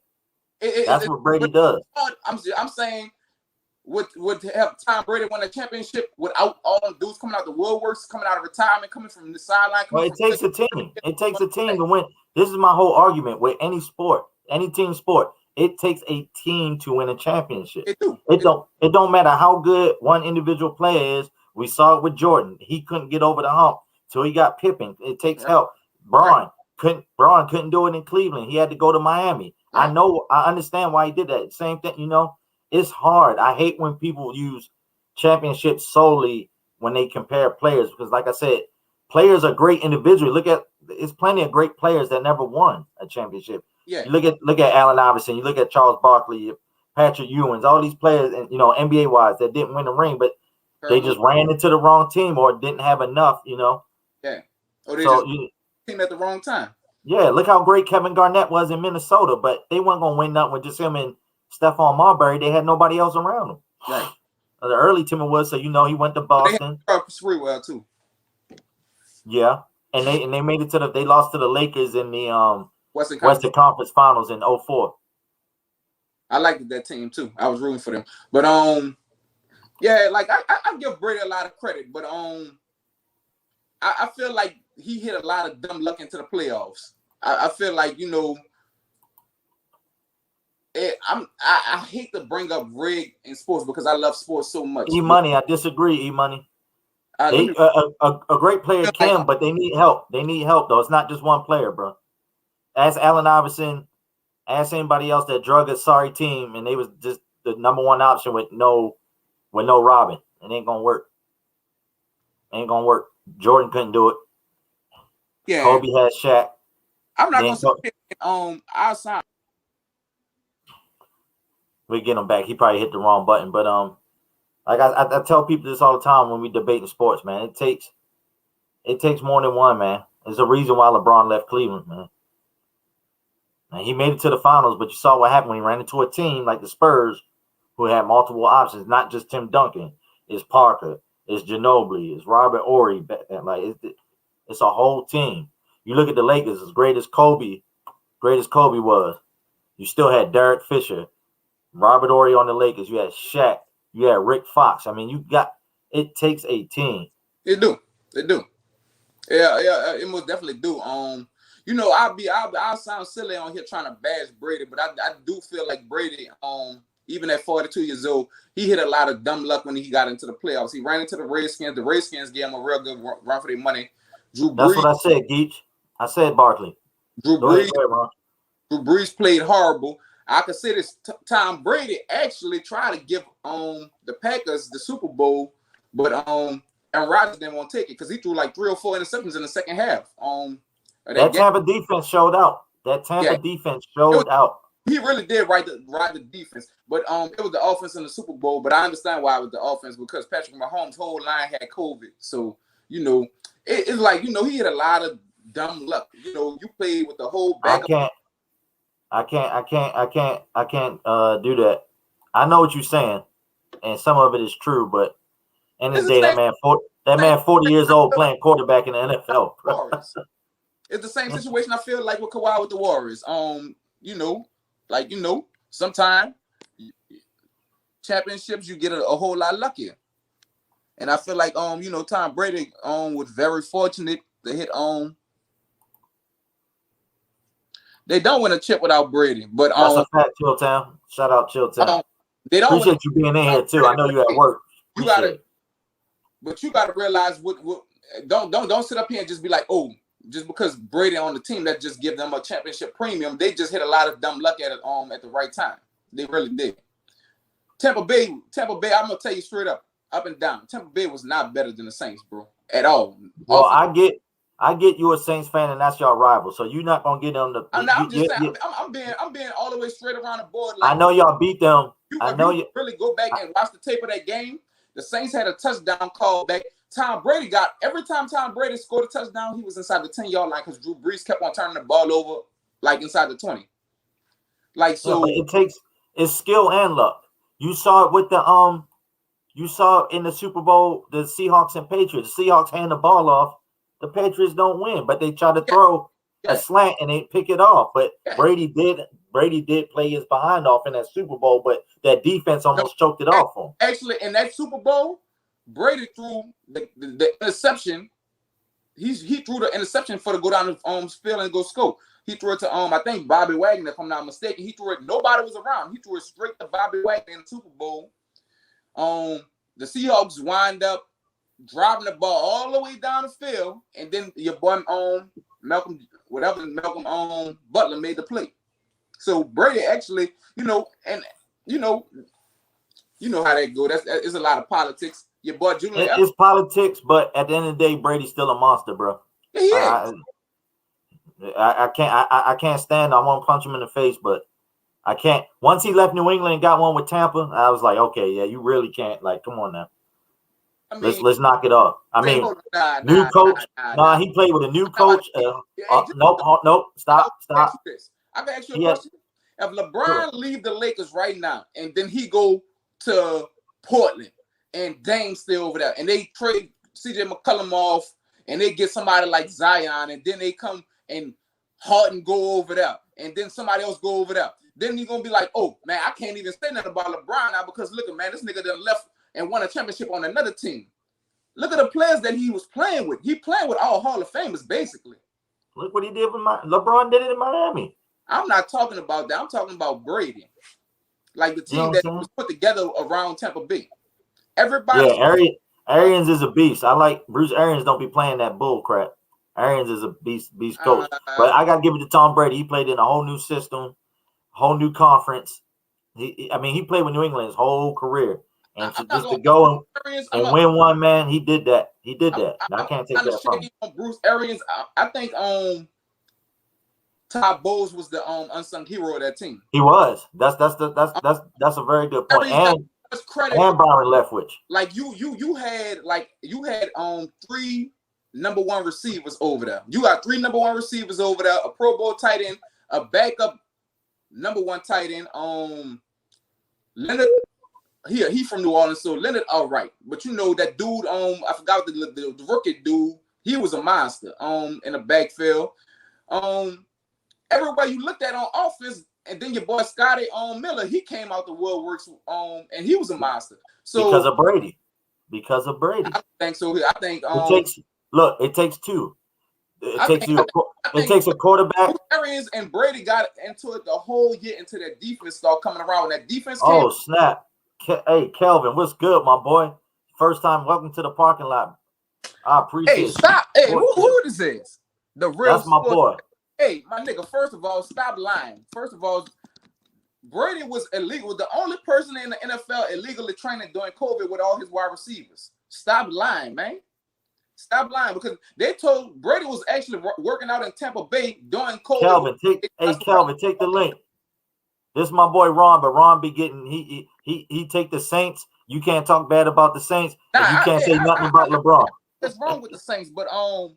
That's what Brady does. I'm saying, would have Tom Brady won a championship without all them dudes coming out the woodworks, coming out of retirement, coming from the sideline? Well, it takes a team. It takes a team to win. This is my whole argument with any sport, any team sport. It takes a team to win a championship. It don't matter how good one individual player is. We saw it with Jordan. He couldn't get over the hump till he got Pippen. It takes help. Braun couldn't do it in Cleveland. He had to go to Miami. I understand why he did that. Same thing, you know. It's hard. I hate when people use championships solely when they compare players, because, like I said, players are great individually. Look at, it's plenty of great players that never won a championship. Yeah. You look at Allen Iverson, you look at Charles Barkley, Patrick Ewing, all these players, and NBA wise that didn't win the ring, but they just ran into the wrong team or didn't have enough, Yeah. Or they So just came at the wrong time. yeah, look how great Kevin Garnett was in Minnesota, but they weren't gonna win nothing with just him and Stephon Marbury. They had nobody else around them. Right. The early Timberwolves, so he went to Boston. They had Sprewell too. Yeah, and they made it they lost to the Lakers in the Western Conference Finals in 2004. I liked that team too. I was rooting for them. But yeah, like I give Brady a lot of credit, but I feel like he hit a lot of dumb luck into the playoffs. I feel like, I hate to bring up rig in sports because I love sports so much. E-Money, I disagree, E-Money. A great player can, but they need help. They need help, though. It's not just one player, bro. Ask Allen Iverson. Ask anybody else that drug a sorry team, and they was just the number one option with no Robin. It ain't gonna work. Ain't gonna work. Jordan couldn't do it. Yeah. Kobe had Shaq. I'm not gonna say outside. We get him back. He probably hit the wrong button, but like I tell people this all the time when we debate in sports, man. It takes more than one, man. There's a reason why LeBron left Cleveland, man. And he made it to the finals, but you saw what happened when he ran into a team like the Spurs, who had multiple options, not just Tim Duncan. It's Parker, it's Ginobili, it's Robert Horry. Like it's a whole team. You look at the Lakers, as great as Kobe was, you still had Derek Fisher, Robert Horry on the Lakers. You had Shaq. You had Rick Fox. I mean, it takes a team. It do. Yeah, it most definitely do. I'll sound silly on here trying to bash Brady, but I do feel like Brady, even at 42 years old, he hit a lot of dumb luck when he got into the playoffs. He ran into the Redskins. The Redskins gave him a real good run for their money. That's what I said, Geach. I said Barkley. Drew Brees played horrible. I could say this: Tom Brady actually tried to give the Packers the Super Bowl, but Aaron Rodgers didn't want to take it because he threw like 3 or 4 interceptions in the second half. That Tampa defense showed out. Defense showed out. He really did ride the defense, but it was the offense in the Super Bowl. But I understand why it was the offense because Patrick Mahomes' whole line had COVID. So it's like he had a lot of dumb luck. You played with the whole back. I can't do that. I know what you're saying, and some of it is true, but in this day, that man 40 years old playing quarterback in the NFL. It's the same situation I feel like with Kawhi with the Warriors. Sometimes championships you get a whole lot luckier. And I feel like Tom Brady was very fortunate to hit they don't win a chip without Brady, but that's a fact, Chilltown. Shout out Chilltown. They don't appreciate you being in here too. I know you at work. You gotta realize what don't sit up here and just be like, oh, just because Brady on the team that just give them a championship premium. They just hit a lot of dumb luck at the right time. They really did. Tampa Bay, I'm gonna tell you straight up and down. Tampa Bay was not better than the Saints, bro, at all. Well, I get you a Saints fan, and that's your rival. So you're not gonna get them the. I'm being all the way straight around the board. Like, I know y'all beat them. You really go back and watch the tape of that game. The Saints had a touchdown call back. Every time Tom Brady scored a touchdown, he was inside the 10-yard line because Drew Brees kept on turning the ball over like inside the 20. Like so, it's skill and luck. You saw it with you saw it in the Super Bowl, the Seahawks and Patriots. The Seahawks hand the ball off. The Patriots don't win, but they try to throw a slant and they pick it off. But Brady did play his behind off in that Super Bowl, but that defense almost choked it off for him. Actually, in that Super Bowl, Brady threw the interception. He threw the interception for to go down the field and go score. He threw it to I think Bobby Wagner, if I'm not mistaken. He threw it. Nobody was around. He threw it straight to Bobby Wagner in the Super Bowl. The Seahawks wind up driving the ball all the way down the field, and then your boy Malcolm Butler made the play. So Brady actually, how that go. It's a lot of politics. Your boy Julian. It's politics, but at the end of the day, Brady's still a monster, bro. Yeah, I can't. I can't stand. I want to punch him in the face, but I can't. Once he left New England and got one with Tampa, I was like, okay, yeah, you really can't. Like, come on now. I mean, Let's knock it off. I mean, hold on, new coach. nah. He played with a new coach. Hey, Nope. Stop. I can ask you a question. If LeBron leave the Lakers right now, and then he go to Portland, and Dame's still over there, and they trade CJ McCollum off, and they get somebody like Zion, and then they come and Harden go over there, and then somebody else go over there. Then you're gonna be like, oh man, I can't even say nothing about LeBron now because look at man, this nigga done left and won a championship on another team. Look at the players that he was playing with. He playing with all Hall of Famers, basically. Look what he did with LeBron did it in Miami. I'm not talking about that. I'm talking about Brady. Like the team that was put together around Tampa Bay. Everybody. Yeah, Arians is a beast. I like Bruce Arians don't be playing that bull crap. Arians is a beast coach. But I got to give it to Tom Brady. He played in a whole new system, whole new conference. He played with New England his whole career. And to go and win one, man, he did that. He did that. I can't take that from him. Bruce Arians, I think Todd Bowles was the unsung hero of that team. He was. That's a very good point. And Byron Leftwich. Like you had 3 number 1 receivers over there. You got 3 number 1 receivers over there, a Pro Bowl tight end, a backup number 1 tight end. Leonard, he from New Orleans, so Leonard all right. But you know that dude, I forgot the rookie dude, he was a monster in the backfield. Everybody you looked at on offense, and then your boy Scotty Miller, he came out the woodworks and he was a monster. So because of Brady. I think so. I think it takes 2. It takes a quarterback. Arians and Brady got into it the whole year until that defense started coming around. When that defense came. Oh snap! Hey Kelvin, what's good, my boy? First time, welcome to the parking lot. I appreciate it. Hey, stop! Hey, who this is? The real. That's my boy. Hey, my nigga. First of all, stop lying. First of all, Brady was illegal. The only person in the NFL illegally training during COVID with all his wide receivers. Stop lying, man. Stop lying, because they told Brady was actually working out in Tampa Bay during COVID. Kelvin, take the link. This is my boy Ron, but Ron be getting he take the Saints. You can't talk bad about the Saints. And you can't say nothing about LeBron. What's wrong with the Saints? But don't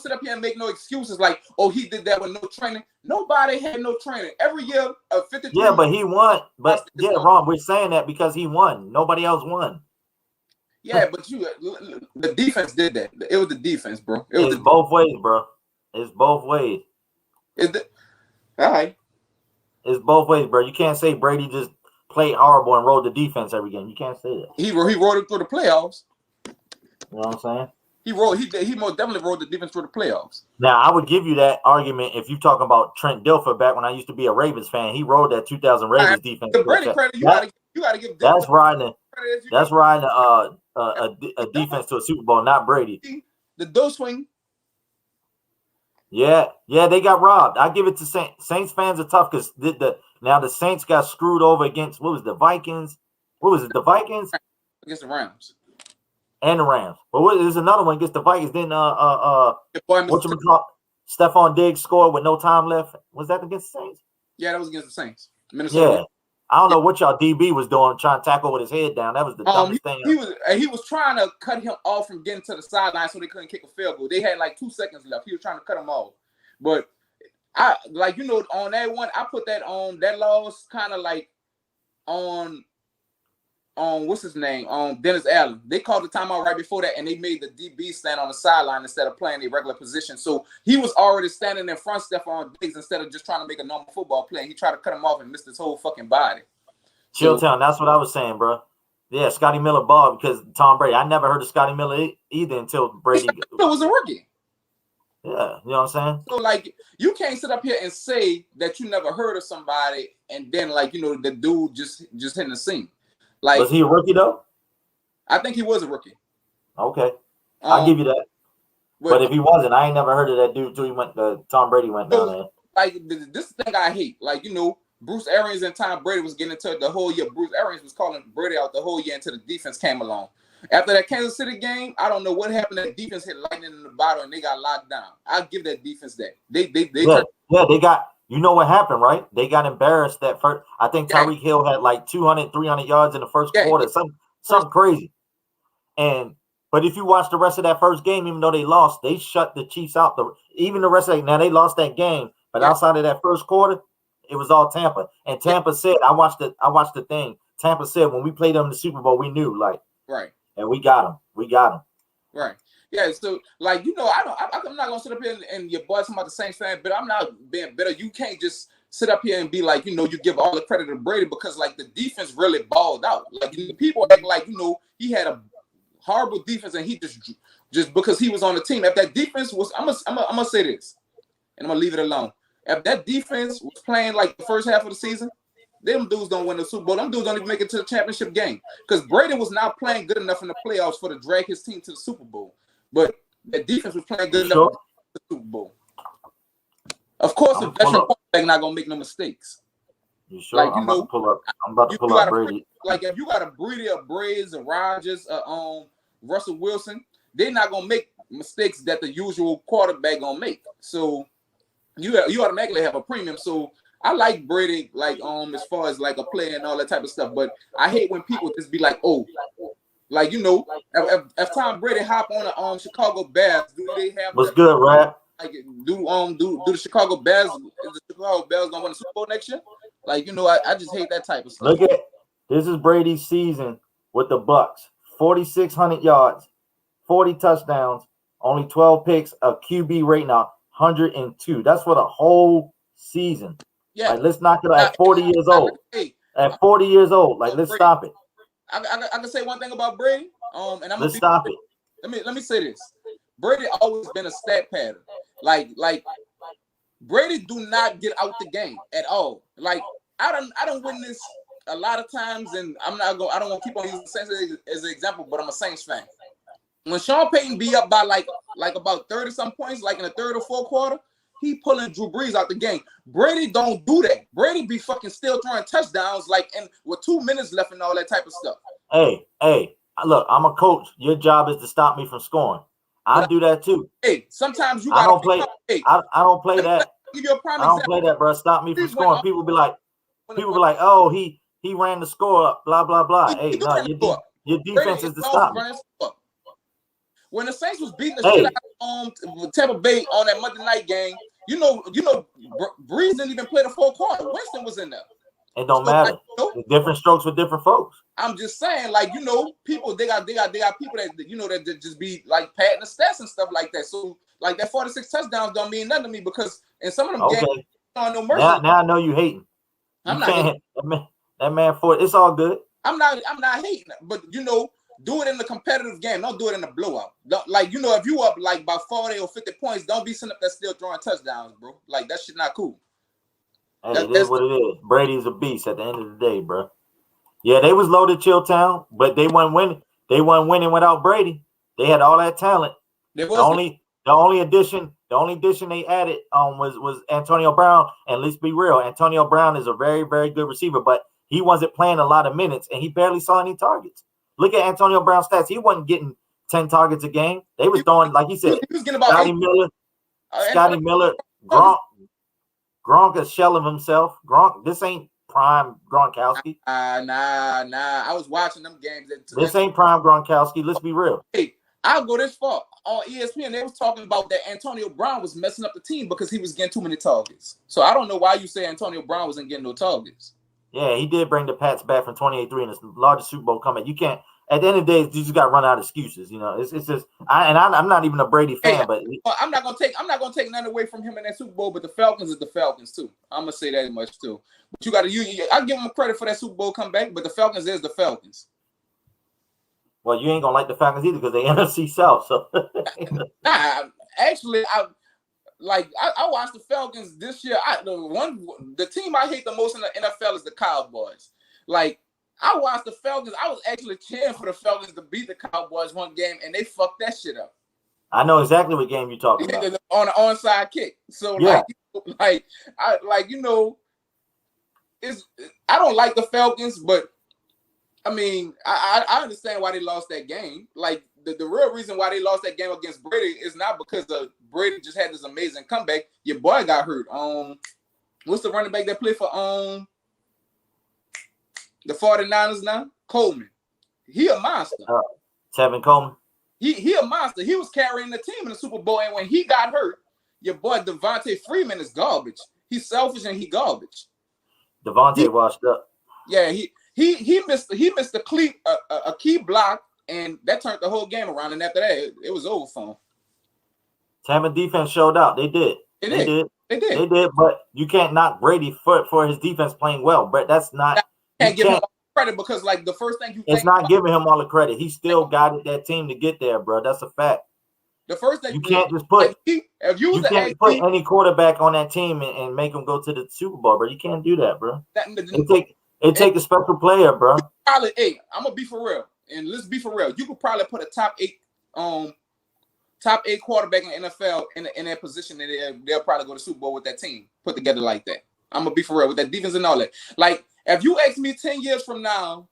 sit up here and make no excuses like, oh, he did that with no training. Nobody had no training. Every year, 53. Yeah, but he won. But yeah, Ron, we're saying that because he won. Nobody else won. Yeah, but the defense did that. It was the defense, bro. It's both ways, bro. It's both ways. All right. It's both ways, bro. You can't say Brady just played horrible and rode the defense every game. You can't say that. He rode it through the playoffs. You know what I'm saying? He most definitely rode the defense through the playoffs. Now, I would give you that argument if you're talking about Trent Dilfer back when I used to be a Ravens fan. He rode that 2000 Ravens defense. The Brady credit, you gotta give. That's riding a defense to a Super Bowl, not Brady. The door swing. Yeah, they got robbed. I give it to Saints. Saints fans are tough because the Saints got screwed over against the Vikings. What was it? The Vikings against the Rams. And the Rams. But there's another one against the Vikings. Then Stephon Diggs scored with no time left. Was that against the Saints? Yeah, that was against the Saints. Minnesota. Yeah. I don't know what y'all DB was doing, trying to tackle with his head down. That was the dumbest thing. He was trying to cut him off from getting to the sideline so they couldn't kick a field goal. They had like 2 seconds left. He was trying to cut him off. But on that one, I put that on that loss kind of like on what's his name? Dennis Allen. They called the timeout right before that, and they made the DB stand on the sideline instead of playing a regular position. So he was already standing in front of Stephon Diggs instead of just trying to make a normal football play. He tried to cut him off and missed his whole fucking body. Chilltown, that's what I was saying, bro. Yeah, Scotty Miller balled because Tom Brady. I never heard of Scotty Miller either until Brady was a rookie. Yeah, you know what I'm saying? So, like, you can't sit up here and say that you never heard of somebody and then, like, the dude just hitting the scene. Like, was he a rookie though? I think he was a rookie. Okay, I'll give you that. But if he wasn't, I ain't never heard of that dude till Tom Brady went down there. Like, this thing I hate. Like, Bruce Arians and Tom Brady was getting into it the whole year. Bruce Arians was calling Brady out the whole year until the defense came along. After that Kansas City game, I don't know what happened. That defense hit lightning in the bottle and they got locked down. I'll give that defense that. They they got, you know what happened, right? They got embarrassed that first. I think Tyreek Hill had like 200, 300 yards in the first quarter, something crazy. But if you watch the rest of that first game, even though they lost, they shut the Chiefs out. Even the rest of now they lost that game, but outside of that first quarter, it was all Tampa. And Tampa said, I watched the thing. Tampa said when we played them in the Super Bowl, we knew right. And we got them. Right. Yeah. So I'm not gonna sit up here and your boy talking about the Saints fan, but I'm not being bitter. You can't just sit up here and be like, you give all the credit to Brady because the defense really balled out. People act like he had a horrible defense and he just because he was on the team. If that defense was, I'm gonna say this, and I'm gonna leave it alone. If that defense was playing like the first half of the season, them dudes don't win the Super Bowl. Them dudes don't even make it to the championship game because Brady was not playing good enough in the playoffs for to drag his team to the Super Bowl. But the defense was playing good enough for the Super Bowl. Of course, the veteran quarterback not gonna make no mistakes. You sure? I'm about to pull up Brady. If you got a Brady, a Braves, a Rodgers, Russell Wilson, they're not gonna make mistakes that the usual quarterback gonna make. So you automatically have a premium. So I like Brady, as far as a player and all that type of stuff. But I hate when people just be like, oh, if Tom Brady hop on the Chicago Bears, do they have what's good, Rap? Do the Chicago Bears? Is the Chicago Bears gonna win the Super Bowl next year? I just hate that type of stuff. Look at this is Brady's season with the Bucks: 4,600 yards, 40 touchdowns, only 12 picks, a QB rating of 102. That's for the whole season. Yeah, let's knock it out at 40 years old. At 40 years old, let's stop it. I can say one thing about Brady. And I'm let's stop it. Let me say this. Brady always been a stat pattern. Brady do not get out the game at all. I don't witness a lot of times, and I don't want to keep on using the Saints as an example, but I'm a Saints fan. When Sean Payton be up by about 30-some points, in the third or fourth quarter, he pulling Drew Brees out the game. Brady don't do that. Brady be fucking still throwing touchdowns and with 2 minutes left and all that type of stuff. Hey, look, I'm a coach. Your job is to stop me from scoring. I do that too. Hey, sometimes you I don't play. I don't play that. Give you a prime I don't play that, bro. Stop me from scoring. People be like, oh, he ran the score up, blah blah blah. Hey, no, your defense is to stop me. When the Saints was beating the shit out of Tampa Bay on that Monday night game, Breeze didn't even play the full quarter. Winston was in there. It don't matter. Different strokes for different folks. I'm just saying, people they got people that that just be patting the stats and stuff like that. So that 46 touchdowns don't mean nothing to me because in some of them games, no mercy. Now I know you hating. I'm not hating. That man for it's all good. I'm not hating, but do it in the competitive game. Don't do it in the blowout. If you up by 40 or 50 points, don't be sitting up there still throwing touchdowns, bro. That shit not cool. Hey, it is what it is. Brady's a beast at the end of the day, bro. Yeah, they was loaded Chilltown, but they weren't winning. They weren't winning without Brady. They had all that talent. The only addition they added was Antonio Brown. And let's be real, Antonio Brown is a very, very good receiver, but he wasn't playing a lot of minutes and he barely saw any targets. Look at Antonio Brown's stats. He wasn't getting 10 targets a game. They was throwing, like he said, he was getting about Scotty Miller, Gronk a shell of himself. Gronk, this ain't prime Gronkowski. Nah. I was watching them games. This ain't prime Gronkowski. Let's be real. Hey, I'll go this far. On ESPN, they was talking about that Antonio Brown was messing up the team because he was getting too many targets. So I don't know why you say Antonio Brown wasn't getting no targets. Yeah, he did bring the Pats back from 28-3 in his largest Super Bowl comeback. You can't. At the end of the day, you just got to run out of excuses. It's just. I'm not even a Brady fan, but I'm not gonna take nothing away from him in that Super Bowl. But the Falcons is the Falcons too. I'm gonna say that much too. But you got to. I give them credit for that Super Bowl comeback, but the Falcons is the Falcons. Well, you ain't gonna like the Falcons either because they NFC South. So. Nah, actually, I watched the Falcons this year. The team I hate the most in the NFL is the Cowboys. I watched the Falcons. I was actually cheering for the Falcons to beat the Cowboys one game, and they fucked that shit up. I know exactly what game you're talking about. On an onside kick. So yeah. I don't like the Falcons, but I mean, I understand why they lost that game. Like the real reason why they lost that game against Brady is not because Brady just had this amazing comeback. Your boy got hurt. What's the running back that played for the 49ers now? Coleman. He a monster. Tevin Coleman. He a monster. He was carrying the team in the Super Bowl, and when he got hurt, your boy Devontae Freeman is garbage. He's selfish and he garbage. Devontae washed up. Yeah, he missed a key block, and that turned the whole game around. And after that, it was over for him. Tampa defense showed out. They did. They did. But you can't knock Brady for his defense playing well. But that's not. Can't give him all the credit because like the first thing it's not giving him all the credit. He still guided that team to get there, bro. That's a fact. The first thing you can't just put if you can't put any quarterback on that team and make him go to the Super Bowl, bro. You can't do that, bro. It take a special player, bro. Probably I'm gonna be for real, and let's be for real. You could probably put a top eight quarterback in the NFL in that position, and they'll probably go to Super Bowl with that team put together like that. I'm gonna be for real with that defense and all that. Like if you ask me 10 years from now,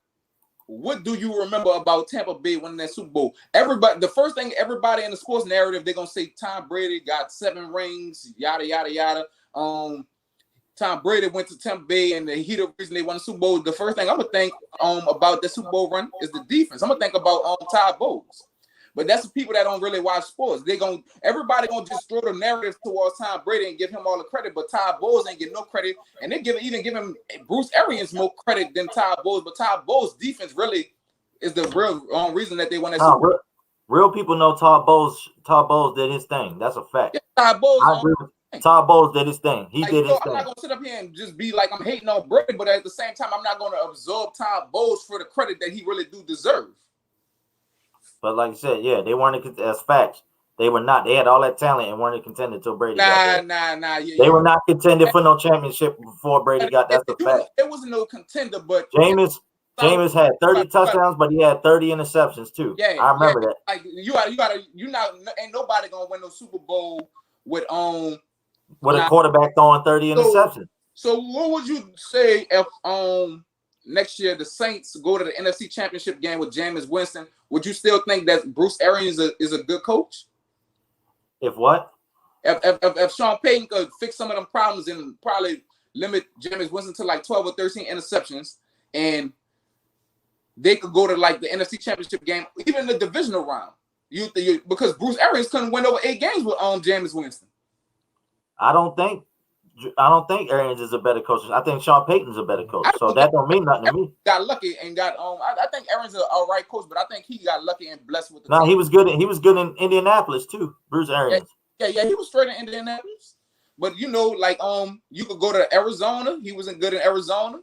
what do you remember about Tampa Bay winning that Super Bowl? The first thing everybody in the sports narrative, they're gonna say Tom Brady got 7 rings, yada yada yada. Tom Brady went to Tampa Bay, and the reason they won the Super Bowl. The first thing I'm gonna think about the Super Bowl run is the defense. I'm gonna think about Todd Bowles. But that's the people that don't really watch sports. Everybody gonna just throw the narrative towards Tom Brady and give him all the credit, but Todd Bowles ain't get no credit, and they even give him Bruce Arians more credit than Todd Bowles. But Todd Bowles' defense really is the real reason that they won that Super Bowl. Real people know Todd Bowles. Todd Bowles did his thing. That's a fact. Yeah, Todd Bowles. I agree with Todd Bowles did his thing. He did his thing. I'm not gonna sit up here and just be like I'm hating on Brady, but at the same time, I'm not gonna absorb Todd Bowles for the credit that he really do deserve. But like I said, yeah, they weren't as facts. They were not. They had all that talent and weren't a contender until Brady got there. Nah. They were not contended for no championship before Brady got. That's the fact. There wasn't no contender, but Jameis had 30 touchdowns, but he had 30 interceptions too. Yeah, I remember that. Like ain't nobody gonna win no Super Bowl with a quarterback throwing 30 interceptions. So what would you say if next year the Saints go to the NFC Championship game with Jameis Winston? Would you still think that Bruce Arians is a good coach? If what? If Sean Payton could fix some of them problems and probably limit Jameis Winston to like 12 or 13 interceptions, and they could go to like the NFC Championship game, even the divisional round. Because Bruce Arians couldn't win over 8 games with Jameis Winston. I don't think Arians is a better coach. I think Sean Payton's a better coach. So that don't mean nothing to me. Got lucky and got I think Arians is a right coach, but I think he got lucky and blessed with the team. He was good in Indianapolis too. Bruce Arians. Yeah, he was straight in Indianapolis. But you could go to Arizona. He wasn't good in Arizona.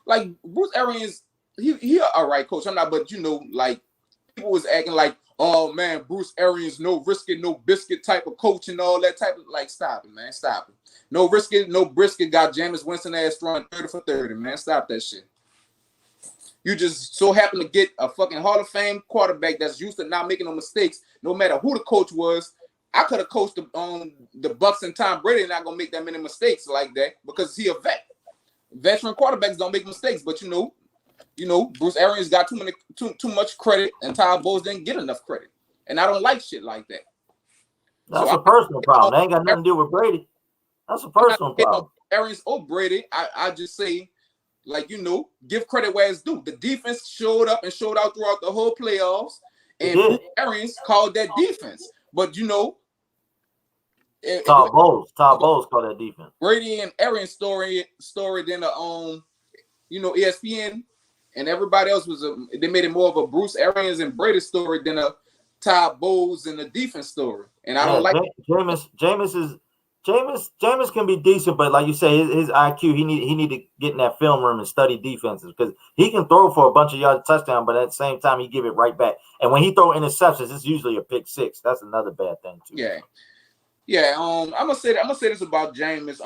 Like Bruce Arians, he a right coach. I'm not, but like people was acting like, oh man, Bruce Arians, no risk it, no biscuit type of coach and all that type of like. Stop it, man. Stop it. No risk it, no brisket. Got Jameis Winston ass throwing 30 for 30, man. Stop that shit. You just so happen to get a fucking Hall of Fame quarterback that's used to not making no mistakes, no matter who the coach was. I could have coached the Bucks and Tom Brady not gonna make that many mistakes like that because he a vet. Veteran quarterbacks don't make mistakes, but Bruce Arians got too much credit, and Todd Bowles didn't get enough credit, and I don't like shit like that. That's a personal problem. That ain't got nothing to do with Brady. That's a personal problem. Arians or Brady, I just say, like, give credit where it's due. The defense showed up and showed out throughout the whole playoffs, and Arians called that defense. But Todd Bowles called that defense. Brady and Arians story then ESPN and everybody else they made it more of a Bruce Arians and Brady story than a Todd Bowles and the defense story. And I don't like Jameis can be decent, but like you say, his IQ, he need to get in that film room and study defenses because he can throw for a bunch of yards touchdown, but at the same time he give it right back. And when he throw interceptions, it's usually a pick six. That's another bad thing too. Yeah. I'm gonna say this about Jameis.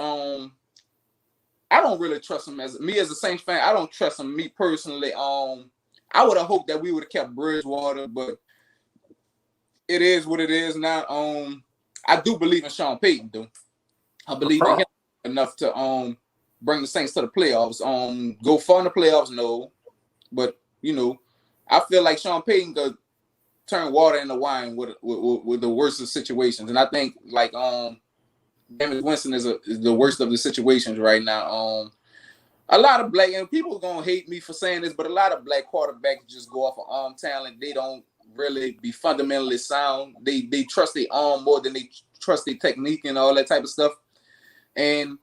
I don't really trust him as a Saints fan. I don't trust him. Me personally. I would have hoped that we would have kept Bridgewater, but it is what it is now. I do believe in Sean Payton, though. I believe in him enough to bring the Saints to the playoffs. Go far in the playoffs, no. But you know, I feel like Sean Payton could turn water into wine with the worst of situations, and I think like Jameis Winston is the worst of the situations right now. A lot of black, and people are gonna hate me for saying this, but a lot of black quarterbacks just go off of arm talent. They don't really be fundamentally sound. They trust their arm more than they trust their technique and all that type of stuff. And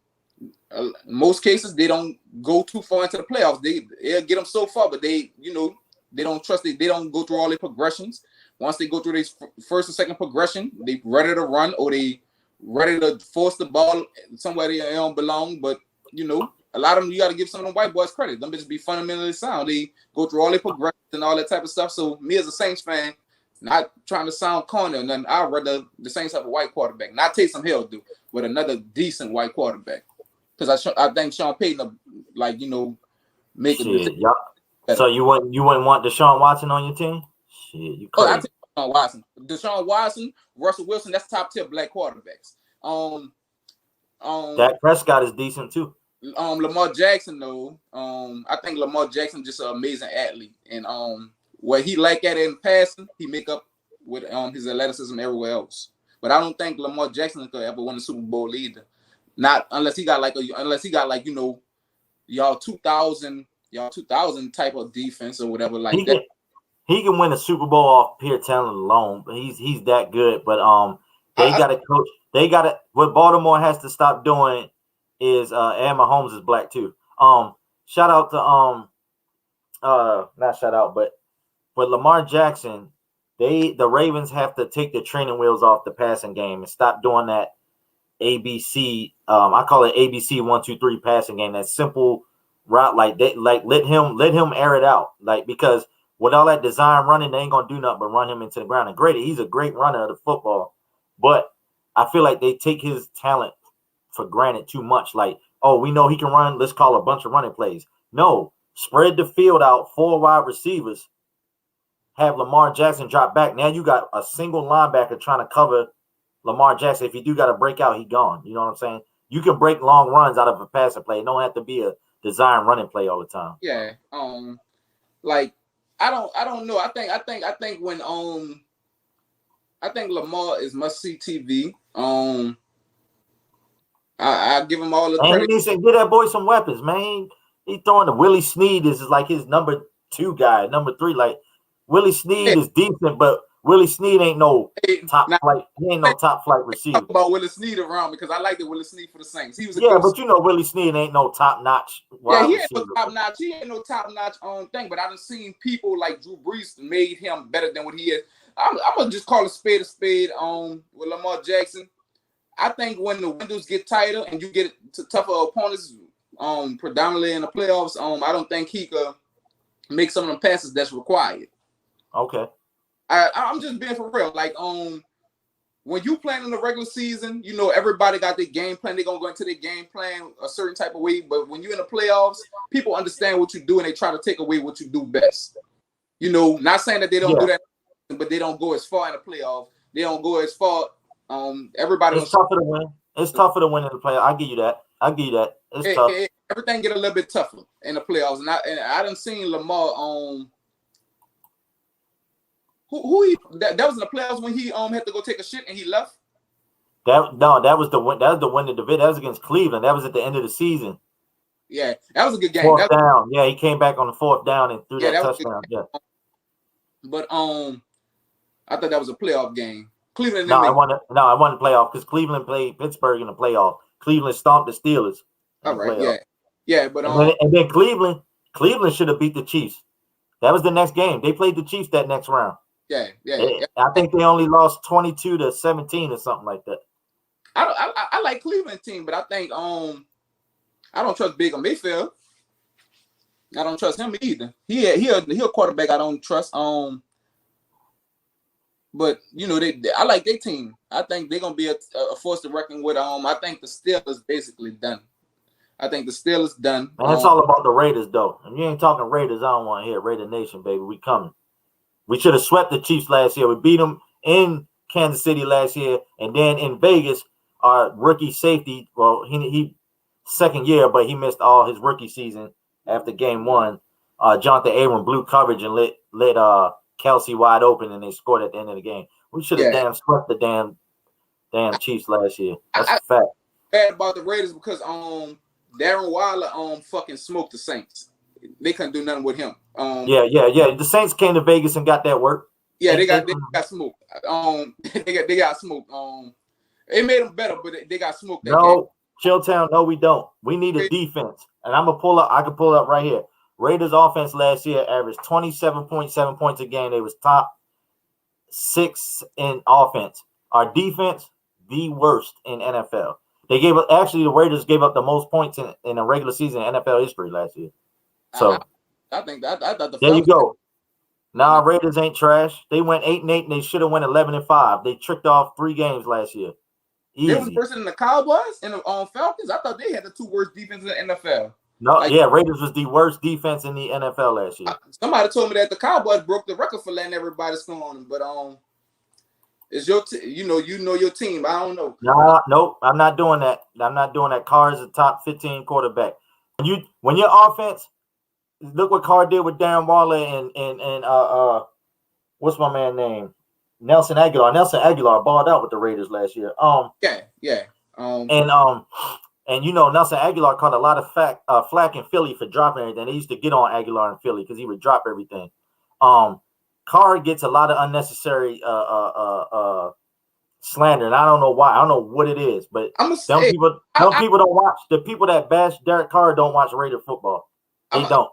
in most cases, they don't go too far into the playoffs. They'll get them so far, but they don't trust it. They don't go through all their progressions. Once they go through their first and second progression, they ready to run or they ready to force the ball somewhere they don't belong. But a lot of them, you got to give some of them white boys credit. Them bitches be fundamentally sound. They go through all their progressions and all that type of stuff. So me as a Saints fan, not trying to sound corny or nothing, I'd rather the Saints have a white quarterback. Not Taysom Hill do, but another decent white quarterback. Because I think Sean Payton, make Shit, so you wouldn't want Deshaun Watson on your team? Shit, you crazy. I take Deshaun Watson. Deshaun Watson, Russell Wilson, that's top tier black quarterbacks. Dak Prescott is decent too. Lamar Jackson though, I think Lamar Jackson just an amazing athlete, and what he like at it in passing, he make up with his athleticism everywhere else. But I don't think Lamar Jackson could ever win the Super Bowl either. Not unless he got y'all 2000 type of defense or whatever like that. He can win a Super Bowl off pure talent alone, but he's that good. But they got to coach. They got to. What Baltimore has to stop doing is and Mahomes is black too. Shout out to not shout out, but with Lamar Jackson, the Ravens have to take the training wheels off the passing game and stop doing that ABC. I call it ABC 1, 2, 3 passing game. That simple route, let him air it out, because with all that design running, they ain't gonna do nothing but run him into the ground. And he's a great runner of the football, but I feel like they take his talent for granted too much. Like, oh, we know he can run. Let's call a bunch of running plays. No, spread the field out, 4 wide receivers. Have Lamar Jackson drop back. Now you got a single linebacker trying to cover Lamar Jackson. If you do got to break out, he gone. You know what I'm saying? You can break long runs out of a passing play. It don't have to be a design running play all the time. Yeah. I don't know. I think when I think Lamar is must see TV. I give him all the credit. He needs to get that boy some weapons, man. He throwing the Willie Snead is like his number 2 guy, number 3. Like Willie Snead is decent, but Willie Snead ain't no top flight. He ain't no top flight receiver. Talk about Willie Snead around because I like the Willie Snead for the Saints. He was but Willie Snead ain't no top notch. Yeah, he ain't no top notch. He ain't no top notch thing. But I done seen people like Drew Brees made him better than what he is. I'm gonna just call a spade with Lamar Jackson. I think when the windows get tighter and you get to tougher opponents, predominantly in the playoffs, I don't think he could make some of them passes that's required. Okay. I'm just being for real. Like, when you playing in the regular season, everybody got their game plan. They're going to go into their game plan a certain type of way. But when you're in the playoffs, people understand what you do and they try to take away what you do best. Not saying that they don't do that, but they don't go as far in the playoffs. They don't go as far. Everybody. It's tougher to win. It's tougher to win in the playoffs. I give you that. It's tough. Everything get a little bit tougher in the playoffs. And I done seen Lamar that was in the playoffs when he had to go take a shit and he left. That was the win. That was the win of the division. That was against Cleveland. That was at the end of the season. Yeah, that was a good game. 4th down. Yeah, he came back on the 4th down and threw that touchdown. Yeah. But I thought that was a playoff game. Cleveland. I won the playoff because Cleveland played Pittsburgh in the playoff. Cleveland stomped the Steelers. All right. Yeah. But and then Cleveland should have beat the Chiefs. That was the next game. They played the Chiefs that next round. Yeah. I think they only lost 22-17 or something like that. I like Cleveland team, but I think I don't trust Baker Mayfield. I don't trust him either. He a quarterback I don't trust. But I like their team. I think they're gonna be a force to reckon with. I think the Steelers basically done. I think the Steelers done. And it's all about the Raiders, though. And you ain't talking Raiders. I don't want to hear Raider Nation, baby. We coming. We should have swept the Chiefs last year. We beat them in Kansas City last year, and then in Vegas, our rookie safety. Well, he second year, but he missed all his rookie season after game 1. Jonathan Abram blew coverage and let Kelsey wide open, and they scored at the end of the game. We should have damn swept the damn Chiefs last year. That's a fact. Bad about the Raiders because Darren Waller fucking smoked the Saints. They couldn't do nothing with him. Yeah. The Saints came to Vegas and got that work. Yeah, they got smoked. They got smoked. It made them better, but they got smoked. No, Chilltown. No, we don't. We need a defense, and I'm gonna pull up. I can pull up right here. Raiders offense last year averaged 27.7 points a game. They was top 6 in offense. Our defense, the worst in NFL. They gave up. Actually, the Raiders gave up the most points in a regular season in NFL history last year. So I think that I thought there you go. Nah, Raiders ain't trash. They went 8-8, and they should have went 11-5. They tricked off 3 games last year. Easy. They was worse than the Cowboys and the Falcons. I thought they had the 2 worst defenses in the NFL. No, Raiders was the worst defense in the NFL last year. Somebody told me that the Cowboys broke the record for letting everybody score on them, but it's your you know your team. I don't know. Nope, I'm not doing that. I'm not doing that. Carr is a top 15 quarterback. When your offense, look what Carr did with Darren Waller and what's my man name? Nelson Aguilar. Nelson Aguilar balled out with the Raiders last year. And Nelson Aguilar caught a lot of flack in Philly for dropping everything. They used to get on Aguilar in Philly because he would drop everything. Carr gets a lot of unnecessary slander, and I don't know why. I don't know what it is, but people don't watch. The people that bash Derek Carr don't watch Raider football. They don't.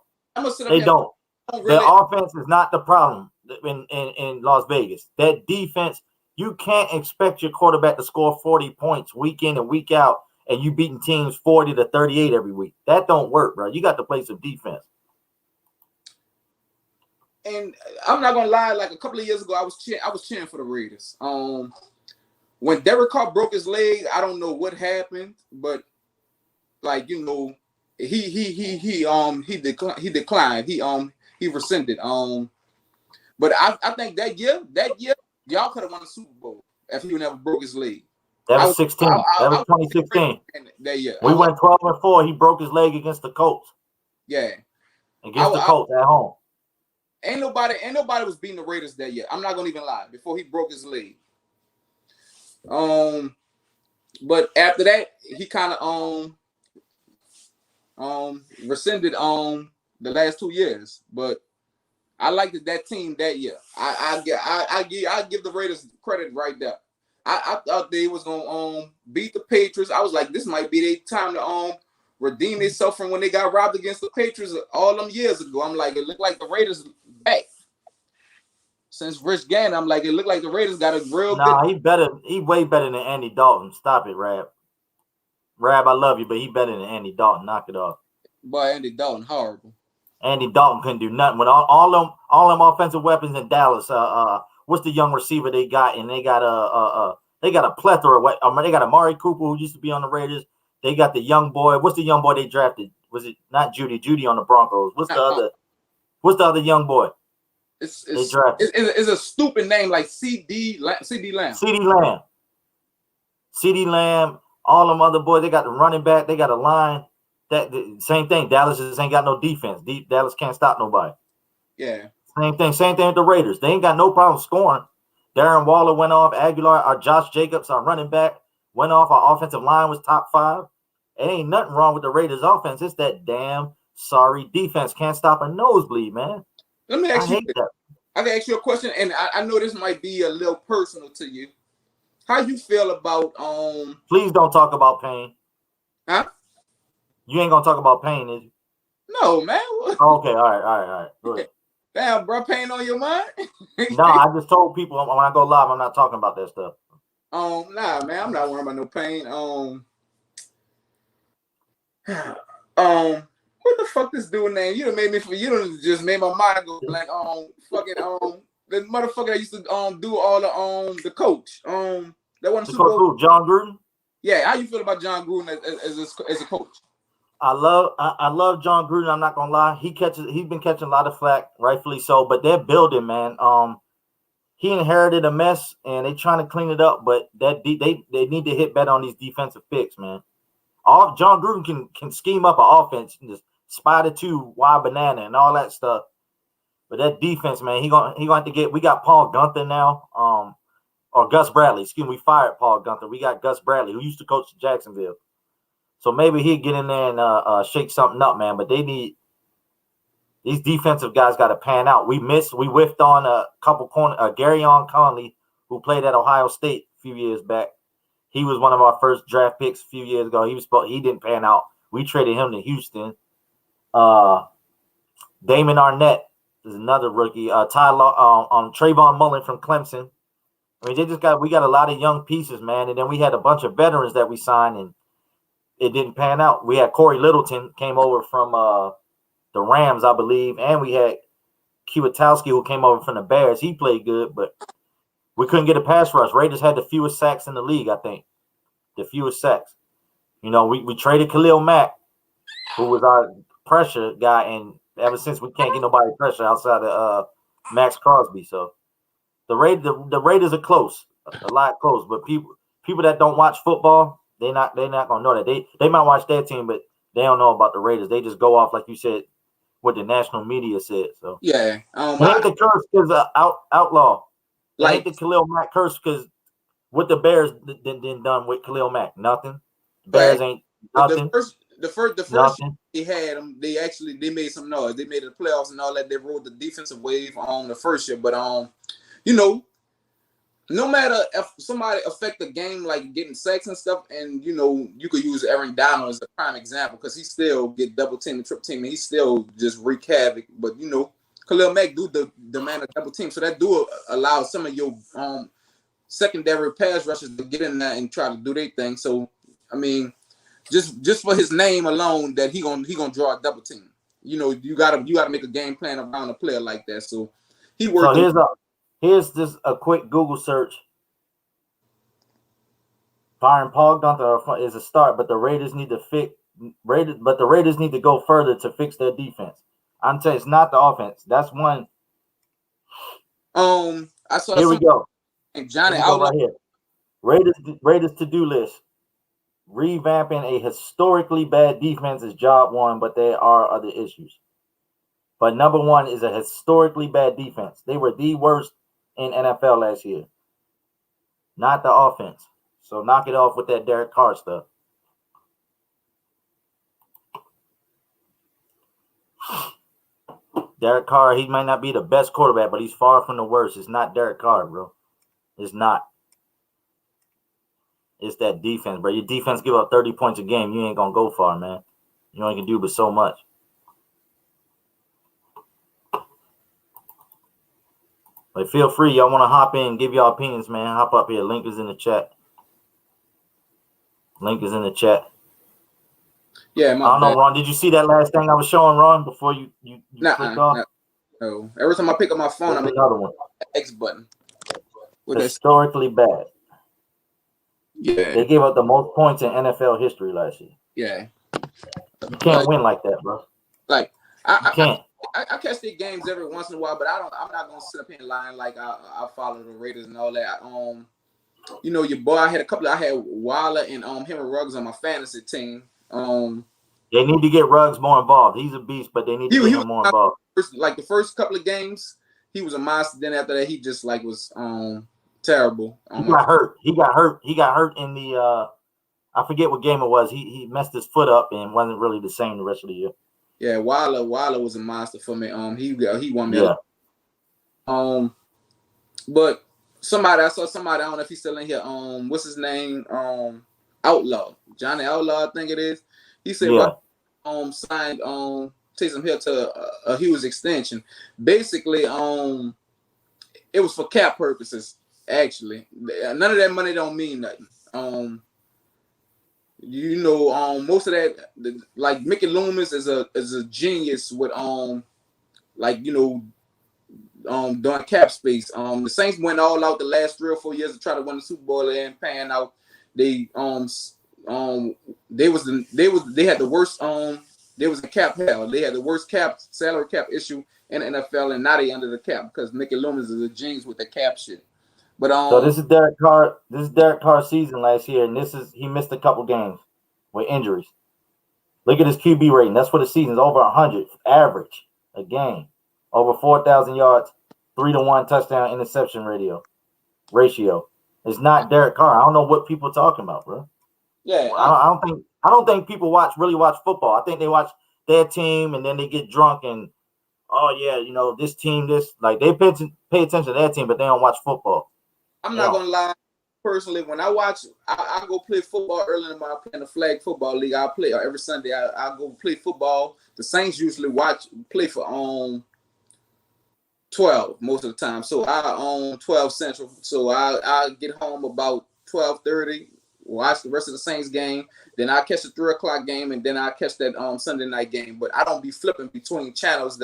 They don't. The offense is not the problem in Las Vegas. That defense, you can't expect your quarterback to score 40 points week in and week out, and you beating teams 40-38 every week. That don't work, bro. You got to play some defense. And I'm not gonna lie, like a couple of years ago, I was cheering for the Raiders. When Derek Carr broke his leg, I don't know what happened, but he declined. He rescinded. But I think that year, y'all could have won the Super Bowl if he never broke his leg. That was 16. That was 2016. That year. We went 12-4. He broke his leg against the Colts. Yeah. Against the Colts at home. Ain't nobody was beating the Raiders that year. I'm not gonna even lie. Before he broke his leg. But after that, he kind of rescinded the last 2 years. But I liked that team that year. I give the Raiders credit right there. I thought they was gonna beat the Patriots. I was like, this might be their time to redeem themselves from when they got robbed against the Patriots all them years ago. I'm like, it looked like the Raiders back. Since Rich Gannon, I'm like, it looked like the Raiders got a real good. He way better than Andy Dalton. Stop it, Rab. Rab, I love you, but he better than Andy Dalton. Knock it off. Boy, Andy Dalton, horrible. Andy Dalton couldn't do nothing with all them offensive weapons in Dallas. What's the young receiver they got? And they got a plethora of they got Amari Cooper, who used to be on the Raiders. They got the young boy. What's the young boy they drafted? Was it not Judy? Judy on the Broncos. What's the other young boy? It's a stupid name like CD Lamb. CD Lamb. All them other boys. They got the running back. They got a line. The same thing. Dallas just ain't got no defense. Dallas can't stop nobody. Yeah. Same thing with the Raiders. They ain't got no problem scoring. Darren Waller went off. Aguilar, our Josh Jacobs, our running back, went off. Our offensive line was top 5. It ain't nothing wrong with the Raiders offense. It's that damn sorry defense. Can't stop a nosebleed, man. Let me ask you. I can ask you a question, and I know this might be a little personal to you. How you feel about Please don't talk about pain. Huh? You ain't gonna talk about pain, is you? No, man. Okay, all right. Good. Damn, bro, pain on your mind? No, I just told people when I go live, I'm not talking about that stuff. Nah, man, I'm not worried about no pain. What the fuck this dude name? You done just made my mind go blank. The motherfucker that used to do all the coach. That one Super Bowl. John Gruden. Yeah, how you feel about John Gruden as a coach? I love John Gruden. I'm not gonna lie. He's been catching a lot of flack, rightfully so. But they're building, man. He inherited a mess, and they trying to clean it up. But they need to hit better on these defensive picks, man. John Gruden can scheme up an offense and just Spider 2, Wild Banana, and all that stuff. But that defense, man, he gonna have to get. We got Paul Gunther now, or Gus Bradley. Excuse me, we fired Paul Gunther. We got Gus Bradley, who used to coach Jacksonville. So maybe he'd get in there and shake something up, man. But they need these defensive guys got to pan out. We whiffed on a couple corner. Garyon Conley, who played at Ohio State a few years back. He was one of our first draft picks a few years ago. He didn't pan out. We traded him to Houston. Damon Arnett is another rookie. Trayvon Mullen from Clemson. I mean, we got a lot of young pieces, man. And then we had a bunch of veterans that we signed, and it didn't pan out. We had Corey Littleton came over from the Rams, I believe, and we had Kwiatkowski, who came over from the Bears. He played good, but we couldn't get a pass rush. Raiders had the fewest sacks in the league, I think. The fewest sacks. You know, we traded Khalil Mack, who was our pressure guy, and ever since we can't get nobody pressure outside of Max Crosby. So the Raiders are close, a lot close. But people that don't watch football, they're not gonna know that. They might watch their team, but they don't know about the Raiders. They just go off, like you said, what the national media said. So Yeah. I hate the curse because outlaw. I hate the Khalil Mack curse because what the Bears done with Khalil Mack, nothing. Bears ain't nothing. The first nothing. they had them, they made some noise. They made the playoffs and all that. They rode the defensive wave on the first year, but you know, no matter if somebody affect the game like getting sacks and stuff, and you know, you could use Aaron Donald as a prime example because he still get double team and triple team, and he still just wreak havoc. But you know, Khalil Mack do demand a double team, so that do allow some of your secondary pass rushers to get in there and try to do their thing. So I mean, just for his name alone, that he gonna draw a double team. You know, you gotta make a game plan around a player like that. So he worked. So here's just a quick Google search. Firing Paul Gunther is a start, but the Raiders need to go further to fix their defense. I'm telling you, it's not the offense. That's one. I saw. Here we go. And Johnny right here. Raiders to-do list. Revamping a historically bad defense is job one, but there are other issues. But number one is a historically bad defense. They were the worst in NFL last year. Not the offense. So knock it off with that Derek Carr stuff. Derek Carr, he might not be the best quarterback, but he's far from the worst. It's not Derek Carr, bro. It's not. It's that defense, bro. Your defense give up 30 points a game. You ain't going to go far, man. You only can do but so much. But feel free. Y'all want to hop in and give y'all opinions, man. Hop up here. Link is in the chat. Yeah, I don't know, Ron. Did you see that last thing I was showing, Ron, before you click off? No. Every time I pick up my phone, I'm another one. X button. Historically bad. Yeah. They gave up the most points in NFL history last year. Yeah. You can't win like that, bro. Like you can't. I catch their games every once in a while, but I'm not gonna sit up here and lie like I follow the Raiders and all that. You know, your boy, I had Waller and him and Ruggs on my fantasy team. They need to get Ruggs more involved. He's a beast, but they need to get him more involved. Like the first couple of games, he was a monster. Then after that, he just like was terrible. He got hurt. He got hurt in the I forget what game it was. He messed his foot up and wasn't really the same the rest of the year. Yeah, Waller was a monster for me. He won me. Yeah. But I saw somebody, I don't know if he's still in here. What's his name? Outlaw. Johnny Outlaw, I think it is. He said signed Taysom Hill to a huge extension. Basically, it was for cap purposes, actually. None of that money don't mean nothing. You know, most of that, like Mickey Loomis is a genius with like, you know, doing cap space. The Saints went all out the last 3 or 4 years to try to win the Super Bowl and pan out. They had the worst they was a cap hell. They had the worst salary cap issue in the NFL, and now they under the cap because Mickey Loomis is a genius with the cap shit. But so this is Derek Carr. This is Derek Carr's season last year, and he missed a couple games with injuries. Look at his QB rating. That's for the season's over 100 average a game, over 4,000 yards, 3-to-1 touchdown interception ratio. It's not Derek Carr. I don't know what people are talking about, bro. Yeah, I don't think people really watch football. I think they watch their team and then they get drunk and oh yeah, you know this team, this like they pay attention to their team, but they don't watch football. I'm not gonna lie. Personally, when I watch, I go play football early in the morning. I play in the flag football league. I play every Sunday. I go play football. The Saints usually play for 12 most of the time. So I own 12 Central. So I get home about 12:30. Watch the rest of the Saints game. Then I catch the 3 o'clock game, and then I catch that Sunday night game. But I don't be flipping between channels.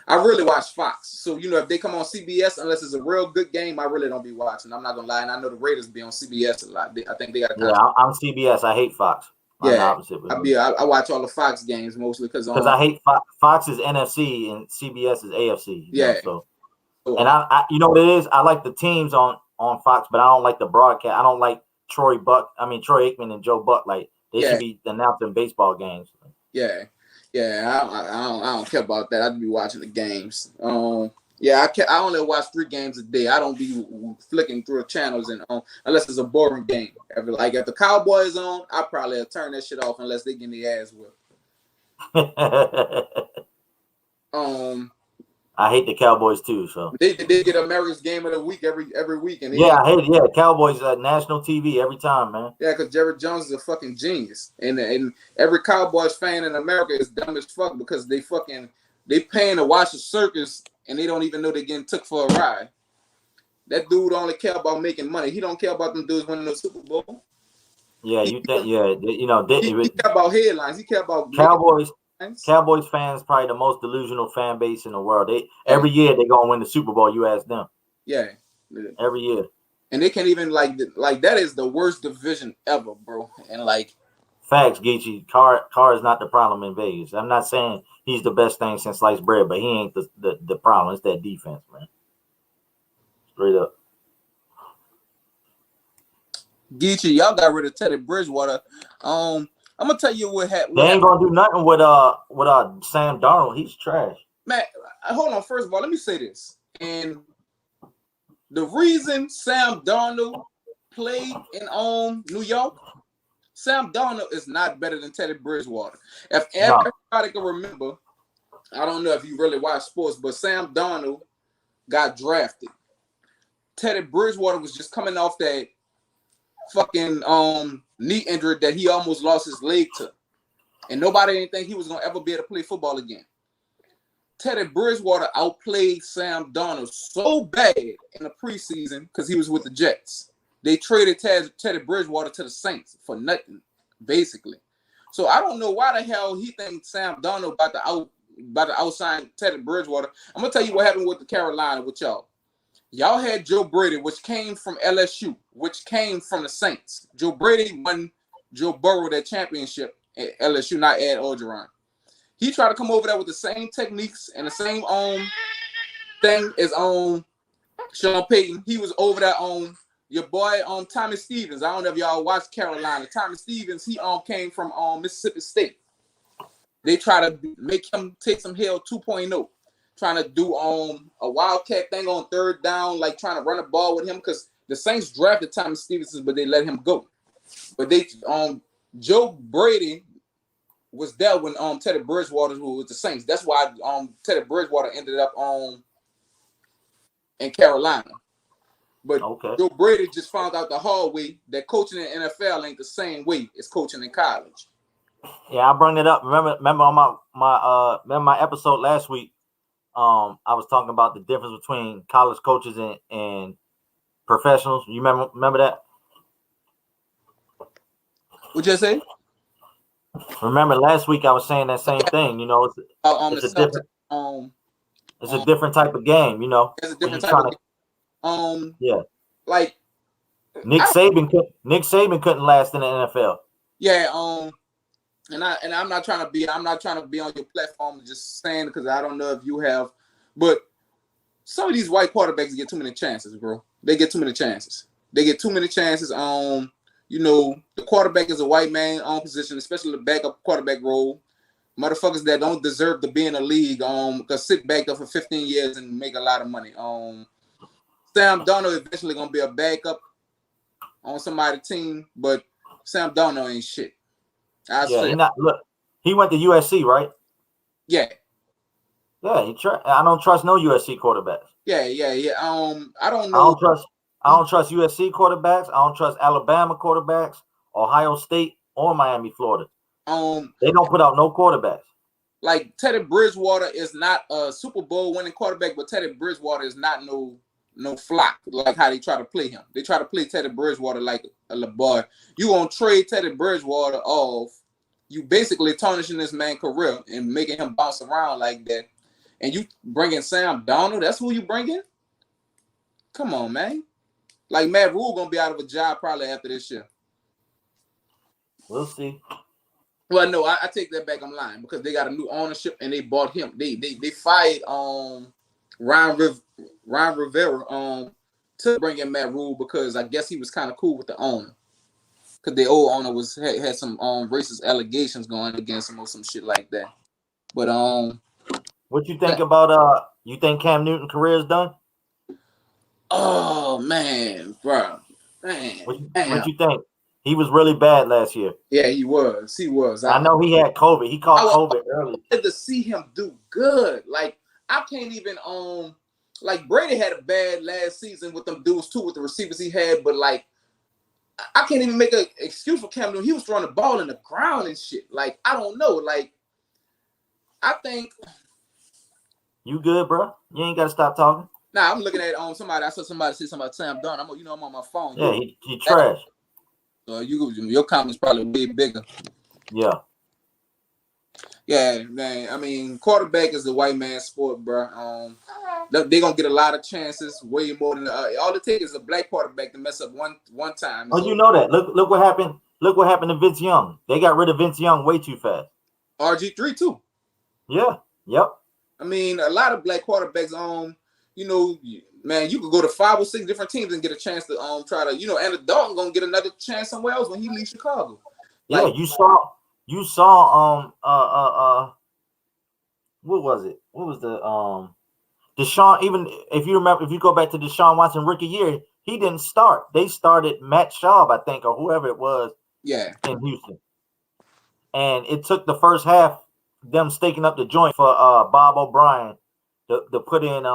I really watch Fox. So, you know, if they come on CBS, unless it's a real good game, I really don't be watching. I'm not going to lie. And I know the Raiders be on CBS a lot. I think they got a contract. Yeah, I'm CBS. I hate Fox. I'm the opposite. I watch all the Fox games mostly because I hate Fox is NFC and CBS is AFC. Yeah. So and I you know what it is? I like the teams on Fox, but I don't like the broadcast. I don't like Troy Aikman and Joe Buck. Like they should be announcing baseball games. Yeah. Yeah, I don't care about that. I'd be watching the games. I only watch 3 games a day. I don't be flicking through the channels and unless it's a boring game. If the Cowboys on, I probably turn that shit off unless they get their ass whipped. I hate the Cowboys too. So they get America's Game of the Week every week. And I hate it. Yeah, Cowboys national TV every time, man. Yeah, because Jerry Jones is a fucking genius, and every Cowboys fan in America is dumb as fuck because they paying to watch a circus and they don't even know they're getting took for a ride. That dude only care about making money. He don't care about them dudes winning the Super Bowl. Yeah, you think? Yeah, you know, he care about headlines. He care about Cowboys. Cowboys fans probably the most delusional fan base in the world. Every year they gonna win the Super Bowl. You ask them. Yeah. Every year. And they can't even like that is the worst division ever, bro. And like facts, Geechee. Carr is not the problem in Vegas. I'm not saying he's the best thing since sliced bread, but he ain't the problem. It's that defense, man. Straight up. Geechee, y'all got rid of Teddy Bridgewater. I'm gonna tell you what happened. They ain't gonna do nothing with Sam Darnold. He's trash. Man, hold on. First of all, let me say this. And the reason Sam Darnold played in New York, Sam Darnold is not better than Teddy Bridgewater. If everybody can remember, I don't know if you really watch sports, but Sam Darnold got drafted. Teddy Bridgewater was just coming off that fucking knee injury that he almost lost his leg to. And nobody didn't think he was going to ever be able to play football again. Teddy Bridgewater outplayed Sam Darnold so bad in the preseason because he was with the Jets. They traded Teddy Bridgewater to the Saints for nothing, basically. So I don't know why the hell he thinks Sam Darnold about to outsign Teddy Bridgewater. I'm going to tell you what happened with the Carolina with y'all. Y'all had Joe Brady, which came from LSU, which came from the Saints. Joe Brady won Joe Burrow that championship at LSU, not Ed Orgeron. He tried to come over there with the same techniques and the same thing as Sean Payton. He was over there on your boy Tommy Stevens. I don't know if y'all watched Carolina. Tommy Stevens, he came from Mississippi State. They try to make him take some hell 2.0. Trying to do a wildcat thing on third down, like trying to run a ball with him because the Saints drafted Tommy Stevenson, but they let him go. But they Joe Brady was there when Teddy Bridgewater was with the Saints. That's why Teddy Bridgewater ended up in Carolina. But Joe Brady just found out the hard way that coaching in the NFL ain't the same way as coaching in college. Yeah, I brought it up. Remember on my episode last week. I was talking about the difference between college coaches and professionals. You remember that? What'd you say? Remember last week I was saying that same thing. You know, it's a different type of game. You know, it's a different type of game. Yeah, like Nick Saban couldn't last in the NFL. Yeah, and I'm not trying to be on your platform just saying because I don't know if you have, but some of these white quarterbacks get too many chances, bro. They get too many chances. You know, the quarterback is a white man on position, especially the backup quarterback role. Motherfuckers that don't deserve to be in the league, because sit back up for 15 years and make a lot of money. Sam Darnold eventually gonna be a backup on somebody's team, but Sam Darnold ain't shit. I Yeah, say, he not look. He went to USC, right? yeah, Yeah, I don't trust no USC quarterbacks. yeah. I don't I know. don't trust. I don't trust USC quarterbacks. I don't trust Alabama quarterbacks, Ohio State, or Miami, Florida. They don't put out no quarterbacks. Like Teddy Bridgewater is not a Super Bowl winning quarterback, but Teddy Bridgewater is not no flop like how they try to play him. They try to play Teddy Bridgewater like a LeBar. You gonna trade Teddy Bridgewater off? You basically tarnishing this man's career and making him bounce around like that. And you bringing Sam Darnold? That's who you bringing? Come on, man. Like Matt Rule gonna be out of a job probably after this year. We'll see. Well, no, I take that back. I'm lying because they got a new ownership and they bought him. They fired Ryan Rivera to bring in Matt Rule because I guess he was kind of cool with the owner. Because the old owner had some racist allegations going against him or some shit like that. But what you think about you think Cam Newton career is done? Oh man, bro. Man. What you think? He was really bad last year. Yeah, he was. I know he had COVID. He caught COVID early. To see him do good. Like I can't even like Brady had a bad last season with them dudes too with the receivers he had, but like I can't even make an excuse for Cam Newton. He was throwing the ball in the ground and shit. Like I don't know. Like I think you good, bro. You ain't got to stop talking. Nah, I'm looking at somebody. I saw somebody say something about Sam Darnold. I'm on my phone. Yeah, he trash. So your comments probably way bigger. Yeah. Yeah, man. I mean, quarterback is the white man's sport, bro. They're gonna get a lot of chances, way more than all it takes is a black quarterback to mess up one time. Oh, you know that. Look what happened. Look what happened to Vince Young. They got rid of Vince Young way too fast. RG3 too. Yeah. Yep. I mean, a lot of black quarterbacks. You know, man, you could go to 5 or 6 different teams and get a chance to try to, Andy Dalton gonna get another chance somewhere else when he leaves Chicago. Like, yeah, you saw what was it? What was the Deshaun? Even if you remember, if you go back to Deshaun Watson rookie year, he didn't start. They started Matt Schaub, I think, or whoever it was. Yeah, in Houston, and it took the first half them staking up the joint for Bob O'Brien to put in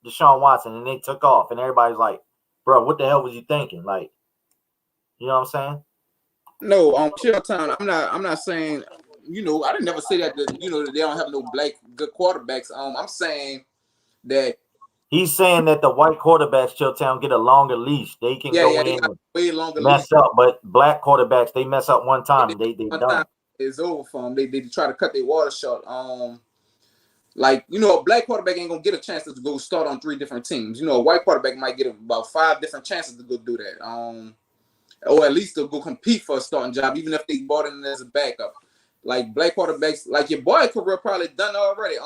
Deshaun Watson, and they took off, and everybody's like, "Bro, what the hell was you thinking?" Like, you know what I'm saying? No, Chilltown. I'm not saying. I didn't never say that. That they don't have no black good quarterbacks. I'm saying that he's saying that the white quarterbacks, Chilltown, get a longer leash. They can go in and way longer mess up, but black quarterbacks they mess up one time. They done. It's over for them. They try to cut their water short. Like, a black quarterback ain't gonna get a chance to go start on 3 different teams. A white quarterback might get about 5 different chances to go do that. Or at least to go compete for a starting job, even if they bought in as a backup. Like black quarterbacks, like your boy career probably done already.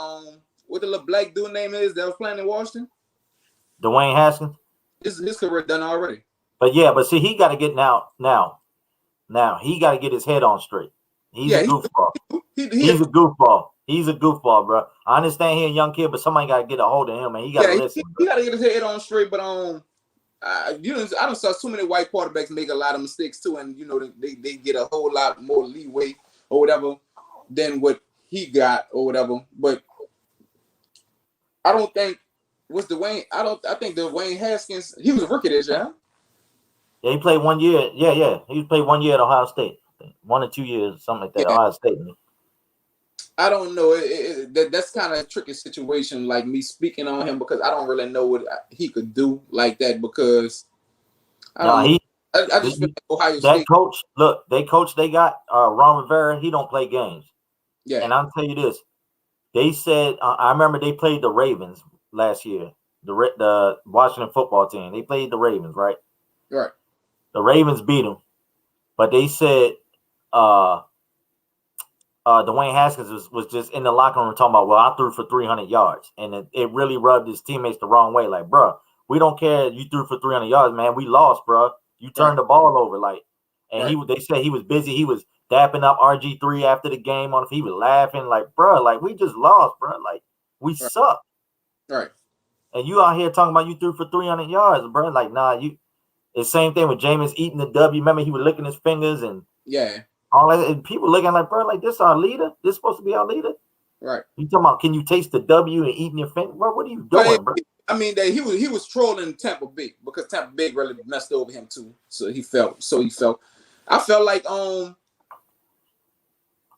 What the little black dude name is that was playing in Washington? Dwayne Haskins. His career done already. But see, he got to get now he got to get his head on straight. He's a goofball. He's a goofball. He's a goofball, bro. I understand he's a young kid, but somebody got to get a hold of him, and he got to listen. He got to get his head on straight. But I don't saw too many white quarterbacks make a lot of mistakes too, and they get a whole lot more leeway or whatever than what he got or whatever. But I don't think Dwayne. I think Dwayne Haskins. He was a rookie this year. Yeah, he played 1 year. Yeah. He played 1 year at Ohio State. 1 or 2 years, something like that. Yeah. Ohio State. I don't know. That's kind of a tricky situation, like me speaking on him, because I don't really know what he could do like that. Because I just feel like Ohio State. They got Ron Rivera. He don't play games. Yeah, and I'll tell you this. They said I remember they played the Ravens last year. The Washington football team. They played the Ravens, right? Right. The Ravens beat them, but they said Dwayne Haskins was just in the locker room talking about, well, I threw for 300 yards. And it really rubbed his teammates the wrong way. Like, bro, we don't care if you threw for 300 yards, man. We lost, bro. You turned the ball over. Like, And Right. they said he was busy. He was dapping up RG3 after the game. He was laughing like, bro, like we just lost, bro. Like we Right. suck. Right. And you out here talking about you threw for 300 yards, bro. Like, nah, you. The same thing with Jameis eating the W. Remember, he was licking his fingers and Yeah. all that. And people looking like, bro, like this our leader. This supposed to be our leader. Right. You talking about? Can you taste the W and eating your finger, bro? What are you doing, bro? I mean, that he was trolling Tampa Bay because Tampa Bay really messed over him too. So he felt. I felt like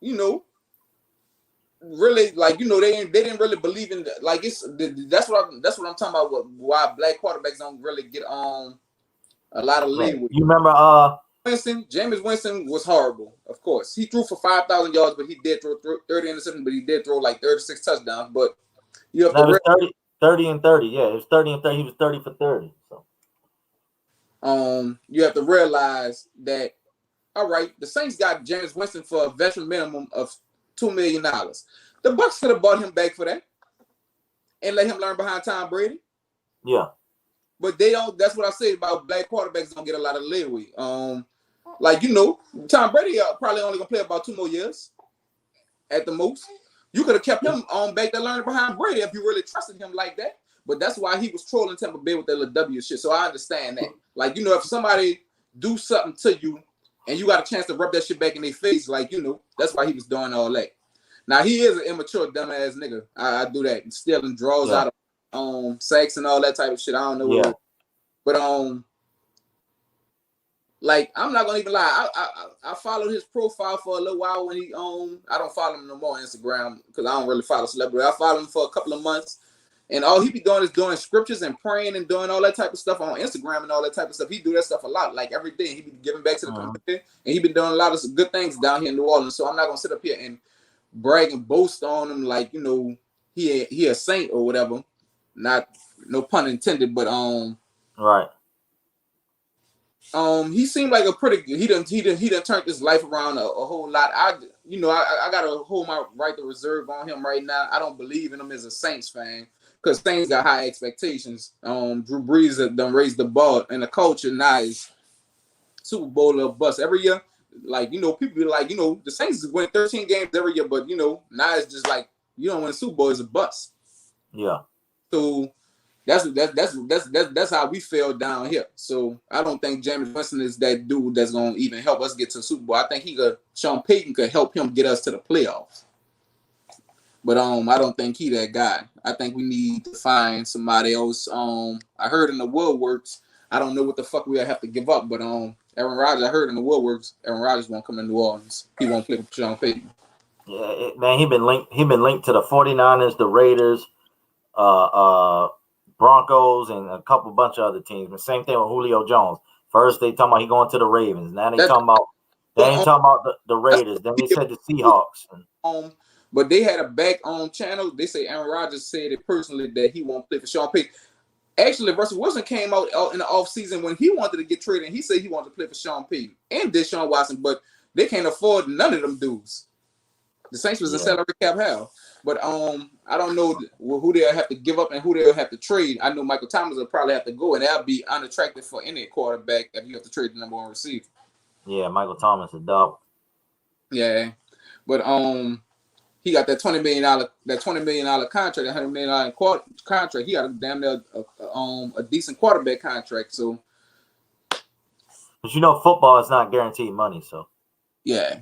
you know, really like they didn't really believe in like that's what I'm talking about. Why black quarterbacks don't really get a lot of leeway. You remember Jameis Winston was horrible. Of course, he threw for 5,000 yards, but he did throw 30 interceptions, but he did throw like 36 touchdowns. But you have to 30 and 30. Yeah, it was 30 and 30. He was 30 for 30. So you have to realize that all right, the Saints got Jameis Winston for a veteran minimum of $2 million. The Bucs could have bought him back for that and let him learn behind Tom Brady. Yeah. But they don't. That's what I say about black quarterbacks don't get a lot of leeway. Like Tom Brady probably only gonna play about 2 more years at the most. You could have kept him on back to learn behind Brady if you really trusted him like that. But that's why he was trolling Tampa Bay with that little W shit. So I understand that. Like if somebody do something to you and you got a chance to rub that shit back in their face, like that's why he was doing all that. Now he is an immature dumbass nigga. I do that. Stealing draws out of sacks and all that type of shit. I don't know what. But like I'm not gonna even lie. I followed his profile for a little while when he I don't follow him no more on Instagram because I don't really follow celebrity. I followed him for a couple of months, and all he be doing is doing scriptures and praying and doing all that type of stuff on Instagram and all that type of stuff. He do that stuff a lot, like every day. He be giving back to the community, and he been doing a lot of good things down here in New Orleans. So I'm not gonna sit up here and brag and boast on him like he a saint or whatever. Not no pun intended, but right. He seemed like a pretty good. He done turned his life around a whole lot. I gotta hold my right to reserve on him right now. I don't believe in him as a Saints fan because Saints got high expectations. Drew Brees have done raised the bar, and the culture now is Super Bowl or bust every year. Like people be like the Saints win 13 games every year, but now it's just like you don't win a Super Bowl is a bust. Yeah. So. That's how we feel down here. So I don't think Jameis Winston is that dude that's gonna even help us get to the Super Bowl. I think Sean Payton could help him get us to the playoffs. But I don't think he that guy. I think we need to find somebody else. I heard in the woodworks. I don't know what the fuck we have to give up, but Aaron Rodgers. I heard in the woodworks. Aaron Rodgers won't come to New Orleans. He won't play with Sean Payton. Yeah, man, he been linked to the 49ers, the Raiders, Broncos, and a bunch of other teams. But same thing with Julio Jones. First they talking about he going to the Ravens. Now they ain't talking about the Raiders. Then they said the Seahawks. But they had a back on channel. They say Aaron Rodgers said it personally that he won't play for Sean Payton. Actually, Russell Wilson came out in the offseason when he wanted to get traded, and he said he wanted to play for Sean Payton and Deshaun Watson, but they can't afford none of them dudes. The Saints was a salary cap hell. But I don't know who they'll have to give up and who they'll have to trade. I know Michael Thomas will probably have to go, and that'll be unattractive for any quarterback if you have to trade the number one receiver. Yeah, Michael Thomas a dog. Yeah, but he got that $20 million contract, $100 million contract. He got a damn near a decent quarterback contract. So, but football is not guaranteed money. So yeah.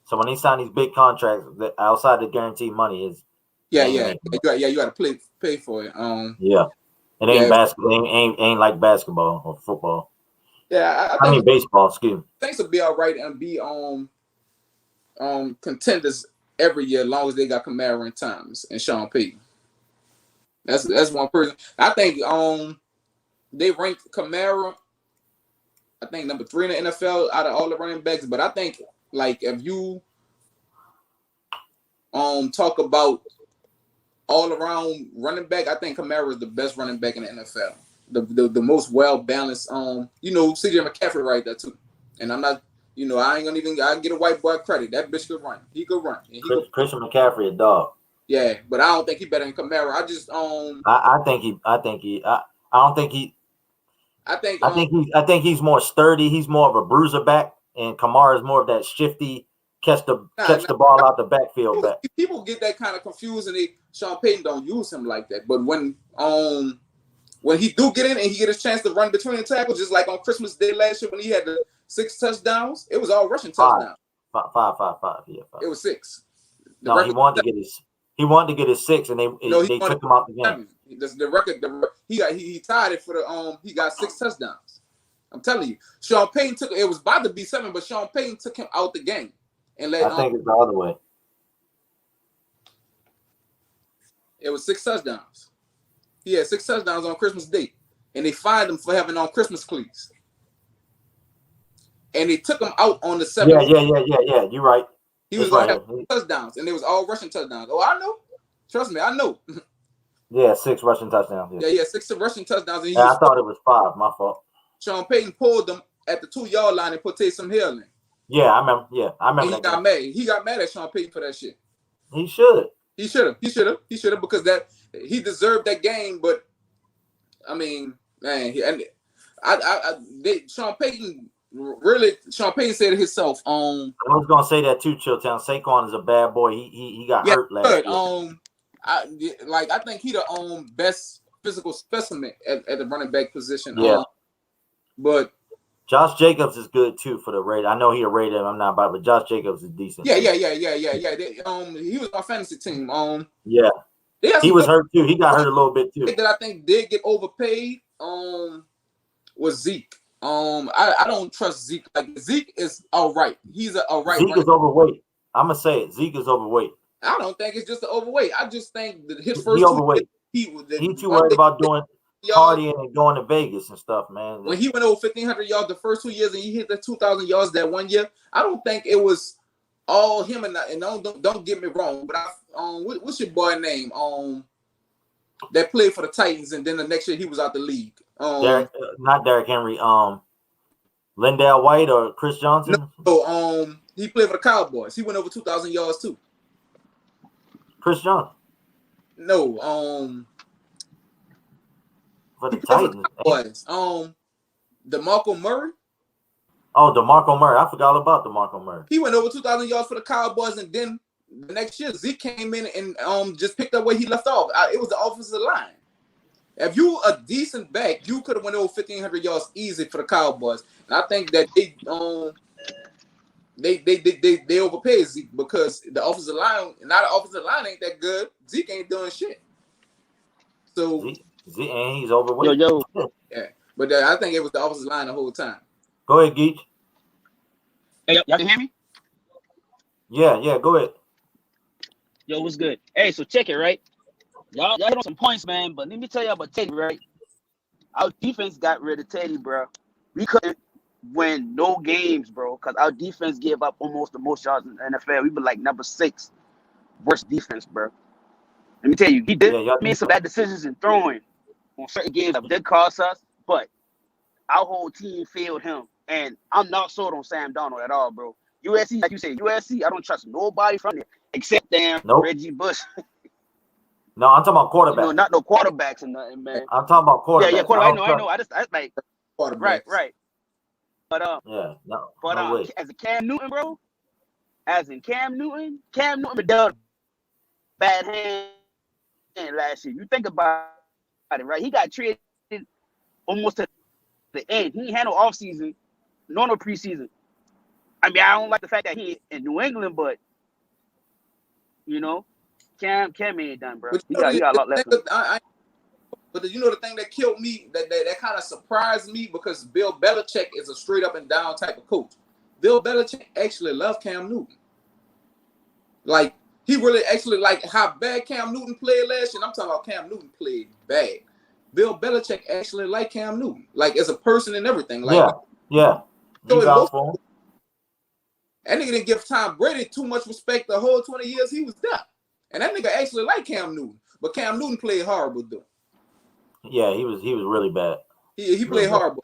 So when they sign these big contracts, outside the guaranteed money is you got to pay for it. It ain't basketball. Ain't like basketball or football. Yeah, I mean baseball. Excuse me. Things will be all right and be contenders every year as long as they got Kamara and Thomas and Sean Payton. That's one person. I think they ranked Kamara, I think number 3 in the NFL out of all the running backs. But I think like if you talk about all around running back, I think Kamara is the best running back in the NFL. The most well balanced. CJ McCaffrey right there too. And I'm not, I ain't gonna even. I get a white boy credit. That bitch could run. He could run. Christian McCaffrey a dog. Yeah, but I don't think he better than Kamara. I just I think he's more sturdy. He's more of a bruiser back. and Kamara is more of that shifty catch the ball out the backfield back. People get that kind of confused, and Sean Payton don't use him like that. But when he do get in and he get his chance to run between the tackles, just like on Christmas Day last year when he had the 6 touchdowns, it was all rushing touchdowns. Five. Yeah, 5. It was 6. No, he wanted to get his 6, and they took him out the game. The record, he tied it for the he got 6 touchdowns. I'm telling you, Sean Payton it was about to be 7, but Sean Payton took him out the game and let. I think it's the other way. It was 6 touchdowns. He had 6 touchdowns on Christmas Day, and they fined him for having on Christmas cleats. And they took him out on the 7th. Yeah. You're right. He was going to have touchdowns, and it was all rushing touchdowns. Oh, I know. Trust me, I know. Yeah, 6 rushing touchdowns. Yeah, 6 rushing touchdowns. And I thought it was 5. My fault. Sean Payton pulled them at the 2-yard line and put Taysom Hill in. Yeah, I remember. And he got mad. He got mad at Sean Payton for that shit. He should. He should have because that he deserved that game. But I mean, man, Sean Payton said it himself. I was gonna say that too, Chilltown. Saquon is a bad boy. He got hurt last year. I think he the best physical specimen at the running back position. Yeah. But Josh Jacobs is good too for the Raiders. I know he a Raider. I'm not about, but Josh Jacobs is decent. Yeah. He was on fantasy team. Yeah. He was hurt too. He got hurt a little bit too. That I think did get overpaid. Was Zeke. I don't trust Zeke. Like Zeke is all right. He's all right. Zeke is overweight. I'm gonna say it. Zeke is overweight. I don't think it's just the overweight. I just think that his first he overweight. He too worried about doing partying and going to Vegas and stuff, man. When he went over 1,500 yards the first 2 years and he hit the 2,000 yards that 1 year, I don't think it was all him. And don't get me wrong, but what's your boy name? That played for the Titans and then the next year he was out the league. Not Derrick Henry. Lindell White or Chris Johnson? No, he played for the Cowboys. He went over 2,000 yards too. Chris Johnson. No, for the Titans. DeMarco Murray. Oh, DeMarco Murray. I forgot about DeMarco Murray. He went over 2,000 yards for the Cowboys, and then the next year Zeke came in and just picked up where he left off. It was the offensive line. If you a decent back, you could have went over 1,500 yards easy for the Cowboys. And I think that they overpaid Zeke because the offensive line, ain't that good. Zeke ain't doing shit. So Zeke and he's overweight. Yo. Yeah, but I think it was the offensive line the whole time. Go ahead, Geach. Hey, y'all can hear me? Yeah, go ahead. Yo, what's good? Hey, so check it, right? Y'all hit on some points, man, but let me tell you about Teddy, right? Our defense got rid of Teddy, bro. We couldn't win no games, bro, because our defense gave up almost the most yards in the NFL. We were like number 6 worst defense, bro. Let me tell you, he did make some bad decisions in throwing on certain games that did cost us, but our whole team failed him. And I'm not sold on Sam Darnold at all, bro. USC, like you said, I don't trust nobody from there except Reggie Bush. No, I'm talking about quarterbacks. Not no quarterbacks and nothing, man. I'm talking about quarterbacks. Yeah, quarterback. I know. I like quarterbacks. Right. But as a Cam Newton, bro, Cam Newton dealt bad hand last year. You think about it, right? He got traded almost to the end. He ain't had no offseason, no preseason. I mean, I don't like the fact that he in New England, but Cam ain't done, bro. He got a lot left. But you know the thing that killed me, that kind of surprised me, because Bill Belichick is a straight up and down type of coach. Bill Belichick actually loved Cam Newton. Like, he really actually liked how bad Cam Newton played last year. And I'm talking about Cam Newton played bad. Bill Belichick actually liked Cam Newton, like as a person and everything. Like, yeah. So that nigga didn't give Tom Brady too much respect the whole 20 years he was there. And that nigga actually liked Cam Newton. But Cam Newton played horrible, though. Yeah, he was really bad. He played horrible.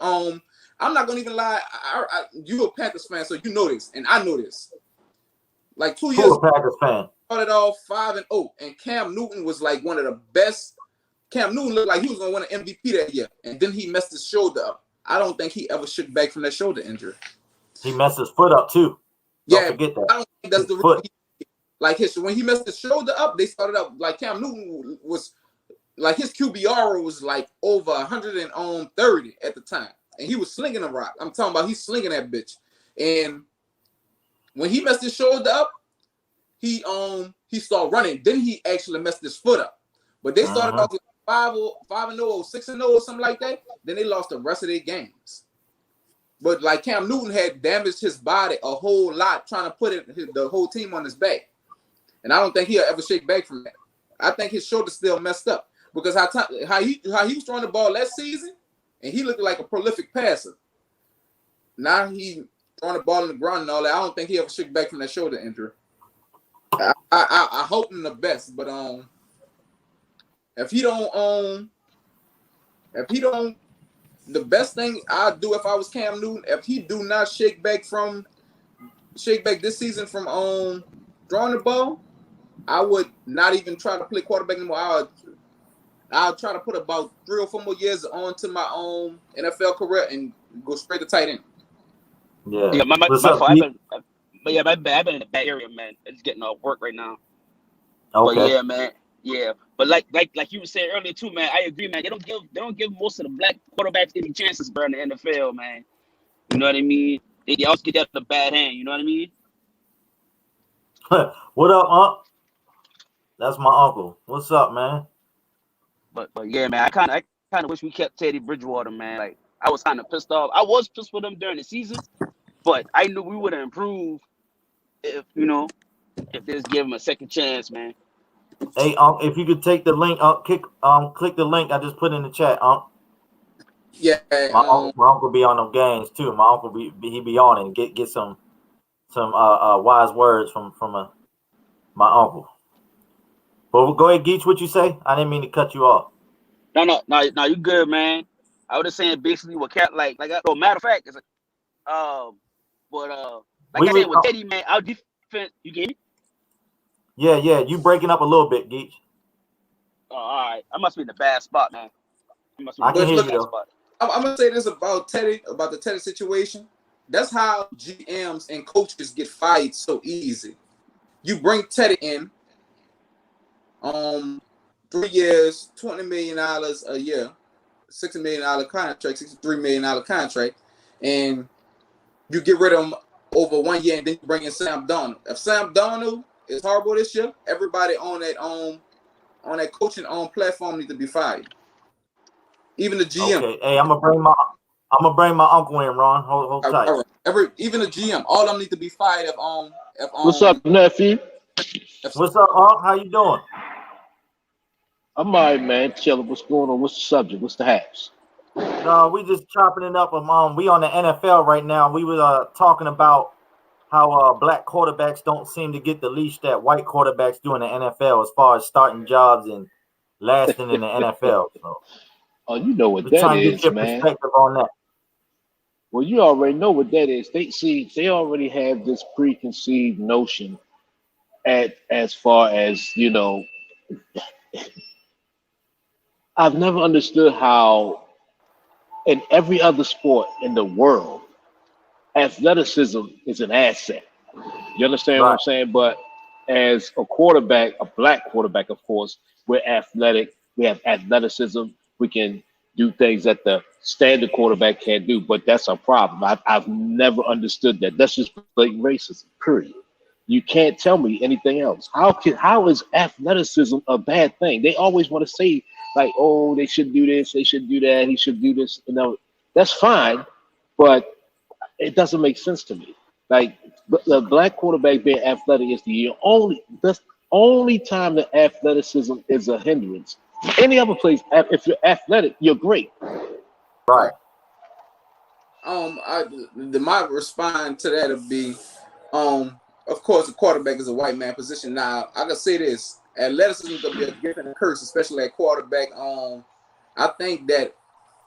I'm not gonna even lie. You're a Panthers fan, so you know this, and I know this. Like 2 years ago, Packers fan. Started off 5-0, and Cam Newton was like one of the best. Cam Newton looked like he was gonna win an MVP that year, and then he messed his shoulder up. I don't think he ever shook back from that shoulder injury. He messed his foot up too. Don't Yeah, forget that. I don't think that's His the foot. like when he messed his shoulder up, they started up like Cam Newton was like his QBR was like over 130 at the time, and he was slinging a rock. I'm talking about he's slinging that bitch. And when he messed his shoulder up, he started running. Then he actually messed his foot up. But they started off with 5-0, 6-0, or something like that. Then they lost the rest of their games. But like Cam Newton had damaged his body a whole lot trying to put the whole team on his back. And I don't think he'll ever shake back from that. I think his shoulder's still messed up because how he was throwing the ball last season, and he looked like a prolific passer. Now he throwing the ball in the ground and all that. I don't think he ever shake back from that shoulder injury. I hope him the best, but if he don't, the best thing I'd do if I was Cam Newton, if he do not shake back this season from throwing the ball, I would not even try to play quarterback anymore. I'll try to put about 3 or 4 more years onto my own NFL career and go straight to tight end. Yeah. my What's fault. up, I've Pete? been in a bad area, man. It's getting off work right now. Okay. But yeah, man. Yeah. But like you were saying earlier too, man, I agree, man. They don't give most of the black quarterbacks any chances, bro, in the NFL, man. You know what I mean? They also get that in a bad hand, you know what I mean? What up, Unc? That's my uncle. What's up, man? But yeah, man, I kind of wish we kept Teddy Bridgewater, man. Like I was kind of pissed off. I was pissed with him during the season, but I knew we would have improved if they just give him a second chance, man. Hey, Unc, if you could take the link, click the link I just put in the chat, Unc. Yeah, My uncle be on them games too. My uncle he be on and get some wise words from my uncle. But go ahead, Geach, what you say? I didn't mean to cut you off. No, you good, man. I was just saying basically what Cat like. No, matter of fact, it's like I said with Teddy, man, our defense. You get me? Yeah, you breaking up a little bit, Geach. Oh, all right. I must be in the bad spot, man. I can hear you though. I'm gonna say this about the Teddy situation. That's how GMs and coaches get fired so easy. You bring Teddy in, 3 years, $20 million a year, $60 million contract, $63 million contract, and you get rid of him over 1 year, and then you bring in Sam Darnold. If Sam Darnold is horrible this year, everybody on that coaching platform needs to be fired. Even the GM. Okay, hey, I'm gonna bring my uncle in, Ron. Hold tight. All right. Even the GM, all of them need to be fired. What's up, nephew? What's up, Unc? How you doing? I'm all right, man. Chilling. What's going on? What's the subject? What's the haps? No, we just chopping it up. We on the NFL right now. We were talking about how black quarterbacks don't seem to get the leash that white quarterbacks do in the NFL as far as starting jobs and lasting in the NFL. So, Oh, you know what we're that trying to get is, your man. perspective on that. Well, you already know what that is. They already have this preconceived notion as far as, I've never understood how in every other sport in the world, athleticism is an asset. You understand what I'm saying? But as a quarterback, a black quarterback, of course, we're athletic. We have athleticism. We can do things that the standard quarterback can't do, but that's a problem. I've never understood that. That's just blatant racism, period. You can't tell me anything else. How is athleticism a bad thing? They always want to say, like, oh, they should do this, they should do that, he should do this. That's fine, but it doesn't make sense to me. Like, the black quarterback being athletic is the only time that athleticism is a hindrance. Any other place, if you're athletic, you're great. Right. My response to that would be, of course, the quarterback is a white man position. Now, I can say this: athleticism is gonna be a gift and a curse, especially at quarterback. I think that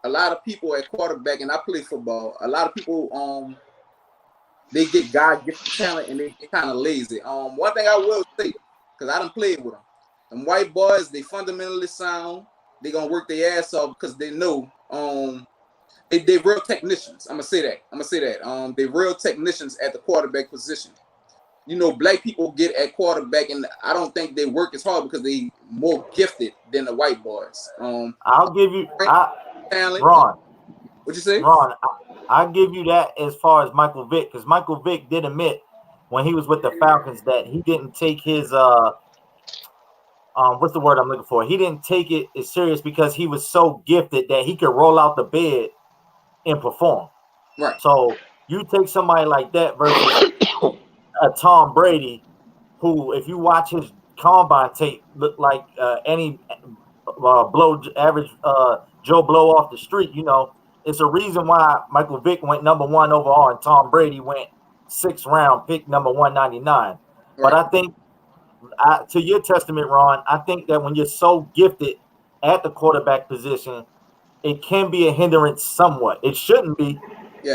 a lot of people at quarterback, and I play football. A lot of people, they get God-gifted talent and they kind of lazy. One thing I will say, because I done played with them. Them white boys, they fundamentally sound. They gonna work their ass off because they know They real technicians. I'm gonna say that. They real technicians at the quarterback position. You know, black people get at quarterback, and I don't think they work as hard because they more gifted than the white boys. I'll give you, talent. Ron. What'd you say? Ron, I'll give you that as far as Michael Vick, because Michael Vick did admit when he was with the Falcons that he didn't take his what's the word I'm looking for? He didn't take it as serious because he was so gifted that he could roll out the bed and perform. Right. So you take somebody like that versus a Tom Brady, who, if you watch his combine tape, look like any average Joe Blow off the street. You know, it's a reason why Michael Vick went number 1 overall and Tom Brady went 6th round, pick number 199. Right. But I think, to your testament, Ron, I think that when you're so gifted at the quarterback position, it can be a hindrance somewhat. It shouldn't be,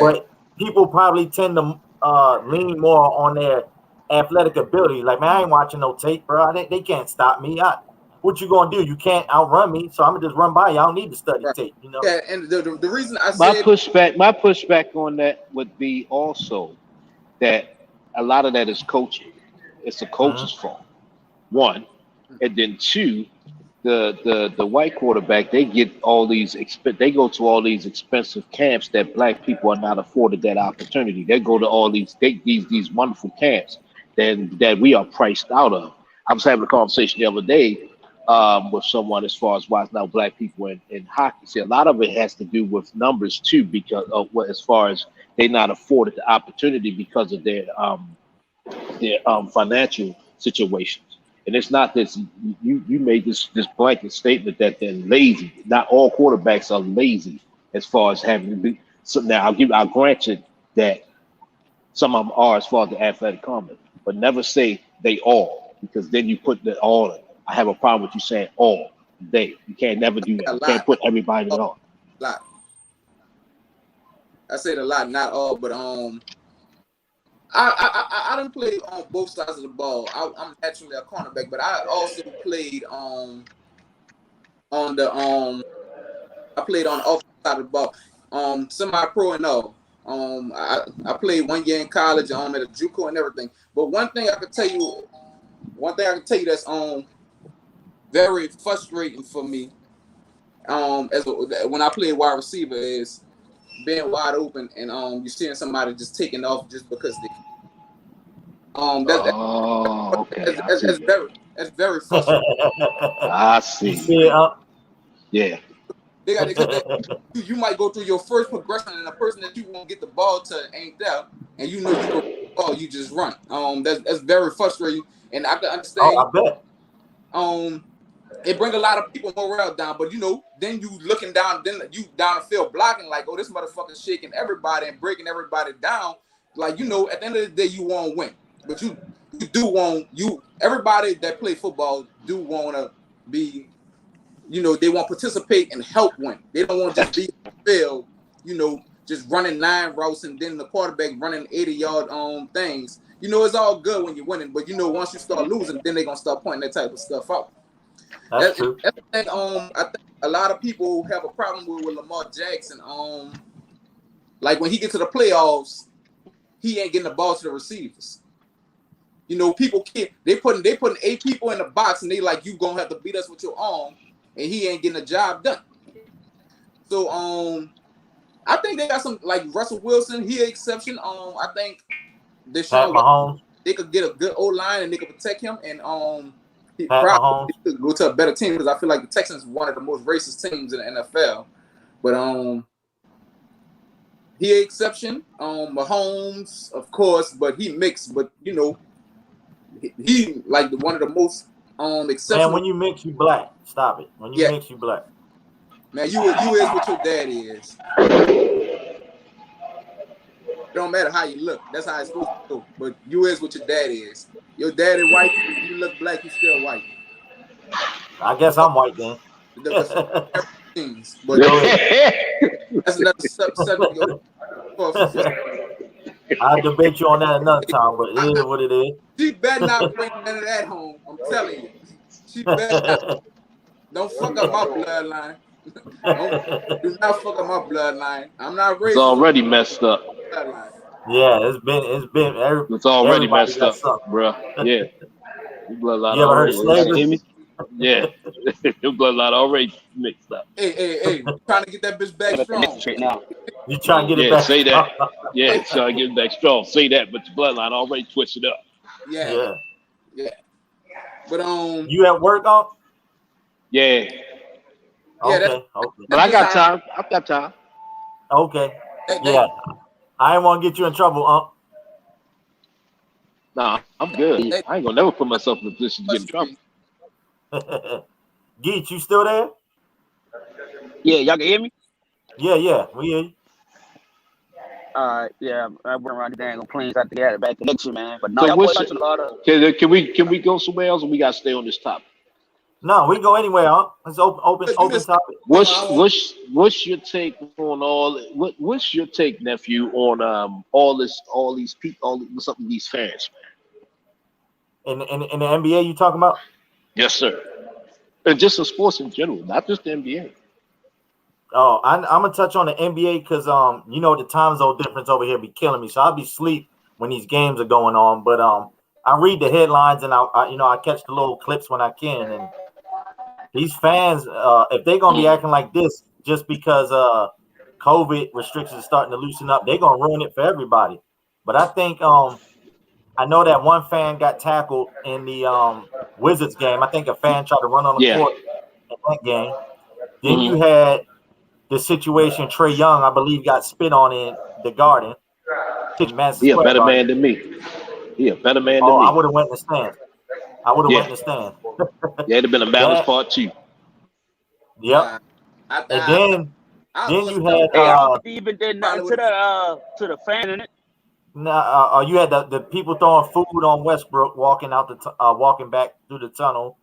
but people probably tend to lean more on their athletic ability. Like, man, I ain't watching no tape, bro. They can't stop me. What you gonna do? You can't outrun me, so I'm gonna just run by you. I don't need to study tape, you know. Yeah, and the reason I said my pushback on that would be also that a lot of that is coaching. It's the coach's fault. 1, and then 2, the white quarterback, they get all these they go to all these expensive camps that black people are not afforded that opportunity. They go to all these wonderful camps that we are priced out of. I was having a conversation the other day with someone as far as why it's not black people in hockey. See, a lot of it has to do with numbers too, because of as far as they're not afforded the opportunity because of their financial situations. And it's not this, you made this blanket statement that they're lazy. Not all quarterbacks are lazy as far as having to be. So now I'll grant you that some of them are as far as the athletic comment, but never say they all, because then you put the all in. I have a problem with you saying all. You can't never do that. You can't put everybody in all. Lot. I said a lot, not all, but I done played on both sides of the ball. I'm actually a cornerback, but I also played I played on the offensive side of the ball. Semi-pro and all. I played 1 year in college, at a JUCO and everything. But one thing I can tell you that's very frustrating for me, when I play wide receiver, is being wide open and you're seeing somebody just taking off just because they that's very frustrating. I see. Yeah. You might go through your first progression and the person that you won't get the ball to ain't there, and you know you go ball, you just run. That's very frustrating, and I can understand. I bet. It bring a lot of people morale down, but you know, then you looking down, then you down the field blocking like, oh, this motherfucker's shaking everybody and breaking everybody down. Like, you know, at the end of the day, you won't win, but you do want everybody that play football do want to be, you know, they want to participate and help win. They don't want to just be in the field, you know, just running 9 routes and then the quarterback running 80-yard things. You know, it's all good when you're winning, but you know, once you start losing, then they're gonna start pointing that type of stuff out. That's true. I think a lot of people have a problem with Lamar Jackson. Like when he gets to the playoffs, he ain't getting the ball to the receivers. You know, people can't. They putting 8 people in the box, and they like, you gonna have to beat us with your arm, and he ain't getting the job done. So I think they got some, like Russell Wilson, he an exception. I think they could get a good O-line and they could protect him, and he probably could go to a better team, because I feel like the Texans are one of the most racist teams in the NFL. But he an exception. Mahomes, of course, but he mixed. But you know, he like one of the most exceptional. Man, when you mix, you black. Stop it. When you mix, you black. Man, you is what your dad is. It don't matter how you look. That's how it's supposed to go. But you is what your dad is. Your dad is white. You look black. You still white. I guess I'm white then. But that's another subject. I'll debate you on that another time, but it is what it is. She better not bring none of that home. I'm telling you. She better not. Don't fuck up my bloodline. Do not fuck up my bloodline. I'm not It's racist. already messed up. Bloodline. Yeah, it's been It's already everybody messed got up, something. bro. Yeah. Your bloodline You ever heard of already. slavery? Hear me? Yeah. Your bloodline already mixed up. Hey, trying to get that bitch back I'm at the strong. next straight now. You trying to get it Yeah, back? say that. Yeah, trying to get it back strong. Say that, but your bloodline already twisted up. Yeah. But You at work on? Yeah. Okay, that's- okay, But I got time. I've got time. okay. that- Yeah, I didn't want to get you in trouble, Nah, I'm good. I ain't gonna never put myself in a position to get in trouble. Geet, you still there? Yeah, y'all can hear me? Yeah, we hear you. Yeah, I went around the dang planes. I think I had a bad connection, man. But no, So y'all what's boys touching a lot of. Can we go somewhere else, or we gotta stay on this topic? No, we can go anywhere, It's open topic. What's your take on all? What's your take, nephew, on all these people, what's up with these fans, man? In the NBA, you talking about? Yes, sir. And just in sports in general, not just the NBA. Oh, I'm gonna touch on the NBA because you know the time zone difference over here be killing me. So I'll be asleep when these games are going on. But I read the headlines and I catch the little clips when I can. And these fans, if they're gonna be acting like this just because COVID restrictions are starting to loosen up, they're gonna ruin it for everybody. But I think I know that one fan got tackled in the Wizards game. I think a fan tried to run on the court in that game. Then you had the situation Trae Young, I believe, got spit on in the Garden. He a better man than me. He a better man than me. I would have went in the stands. Went in the stands. Yeah, it'd have been a balance part too. Yep. And then you had Hey, I don't think he even did nothing to the fan in it. You had the people throwing food on Westbrook walking walking back through the tunnel.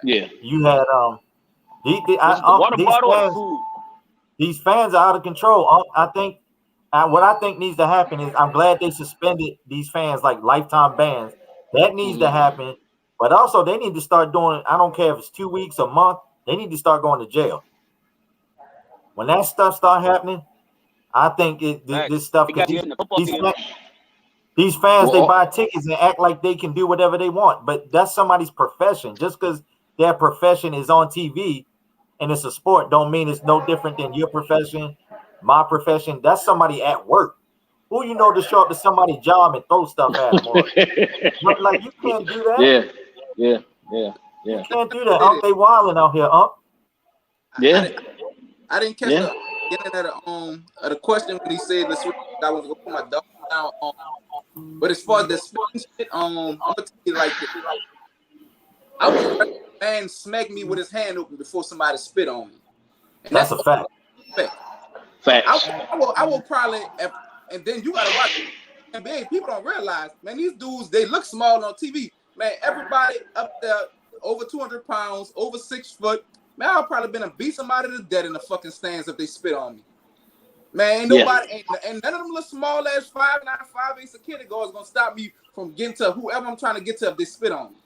Yeah. You had water bottle or food. These fans are out of control. I think what I think needs to happen is I'm glad they suspended these fans like lifetime bans. That needs to happen. But also they need to start doing, I don't care if it's 2 weeks, a month, they need to start going to jail. When that stuff start happening, I think this stuff, these fans, they buy tickets and act like they can do whatever they want, but that's somebody's profession. Just because their profession is on TV and it's a sport don't mean it's no different than your profession, my profession. That's somebody at work. Who you know to show up to somebody's job and throw stuff at them? But like you can't do that. Yeah. You can't do that. They wilding out here, Yeah. I didn't catch the beginning of the question when he said, "Let's." I was gonna put my dog down. But as far as the spitting shit, I'm gonna tell you like this. I would rather a man smack me with his hand open before somebody spit on me. And that's a fact. Facts. I will probably, and then you gotta watch it. NBA. People don't realize, man, these dudes, they look small on TV. Man, everybody up there over 200 pounds, over 6 foot. Man, I've probably been to beat somebody to death in the fucking stands if they spit on me. Man, ain't nobody, and none of them little small ass 5'9", 5'8" security guards gonna stop me from getting to whoever I'm trying to get to if they spit on me.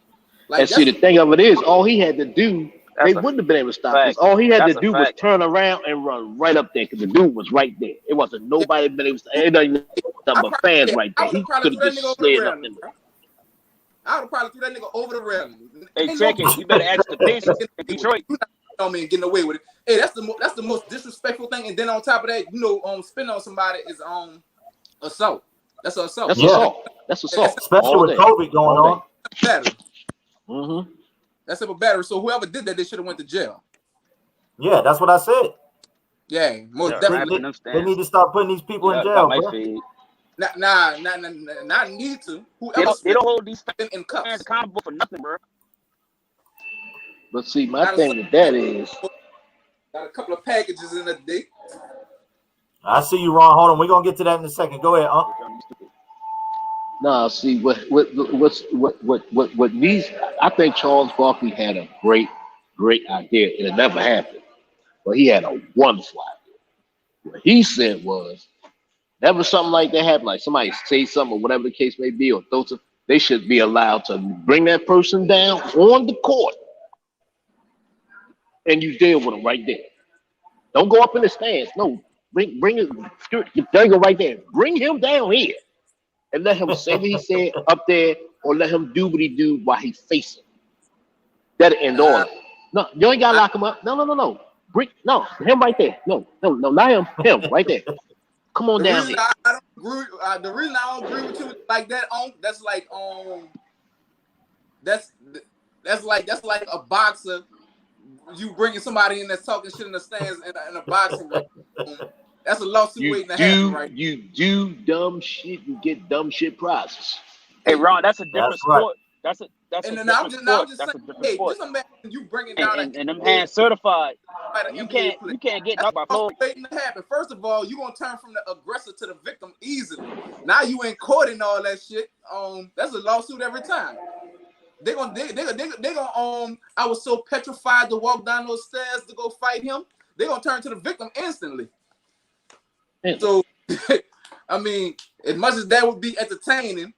Like, and see, the thing of it is, all he had to do, they wouldn't have been able to stop this. All he had to do was turn around and run right up there because the dude was right there. It wasn't nobody been able to. It doesn't even but fans right there. He could have just slid up in there. I would have probably threw that nigga over the railing. Hey, check it. You better ask the Pacers in Detroit. On me and getting away with it. Hey, that's the most disrespectful thing. And then on top of that, spitting on somebody is assault. That's an assault. That's assault. Especially with COVID going on. Battery. That's a battery. So whoever did that, they should have went to jail. Yeah, that's what I said. Yeah, most definitely. They need to start putting these people in jail, bro. Nah, need to. Whoever they don't hold these fans in cuffs accountable for nothing, bro. But see, my thing with that is, got a couple of packages in the day. I see you, Ron. Hold on, we're gonna get to that in a second. Go ahead, Nah, see what these. I think Charles Barkley had a great idea, and it never happened. But he had a wonderful idea. What he said was, never something like that happened, like somebody say something or whatever the case may be, or those, they should be allowed to bring that person down on the court. And you deal with them right there. Don't go up in the stands. No, bring it. There you go, right there. Bring him down here and let him say what he said up there, or let him do what he do while he's facing. That'll end all. No, you ain't gotta lock him up. No. Bring him right there. No, not him right there. Come on The down reason here. I don't agree, the reason I don't agree with you like that, that's like that's like a boxer. You bringing somebody in that's talking shit in the stands in a boxing ring. That's a lawsuit waiting to happen, right? You do dumb shit, you get dumb shit prizes. Hey, Ron, that's a different That's right. sport. That's a And then different sport. I'm just That's a saying, different hey, sport. just imagine you bringing down And them hands certified. an You NBA player. can't get That's knocked by what's Floyd. waiting to happen. First of all, you're gonna turn from the aggressor to the victim easily. Now you in court and all that shit. That's a lawsuit every time. They gonna I was so petrified to walk down those stairs to go fight him. They're gonna turn to the victim instantly. Yeah. So I mean, as much as that would be entertaining,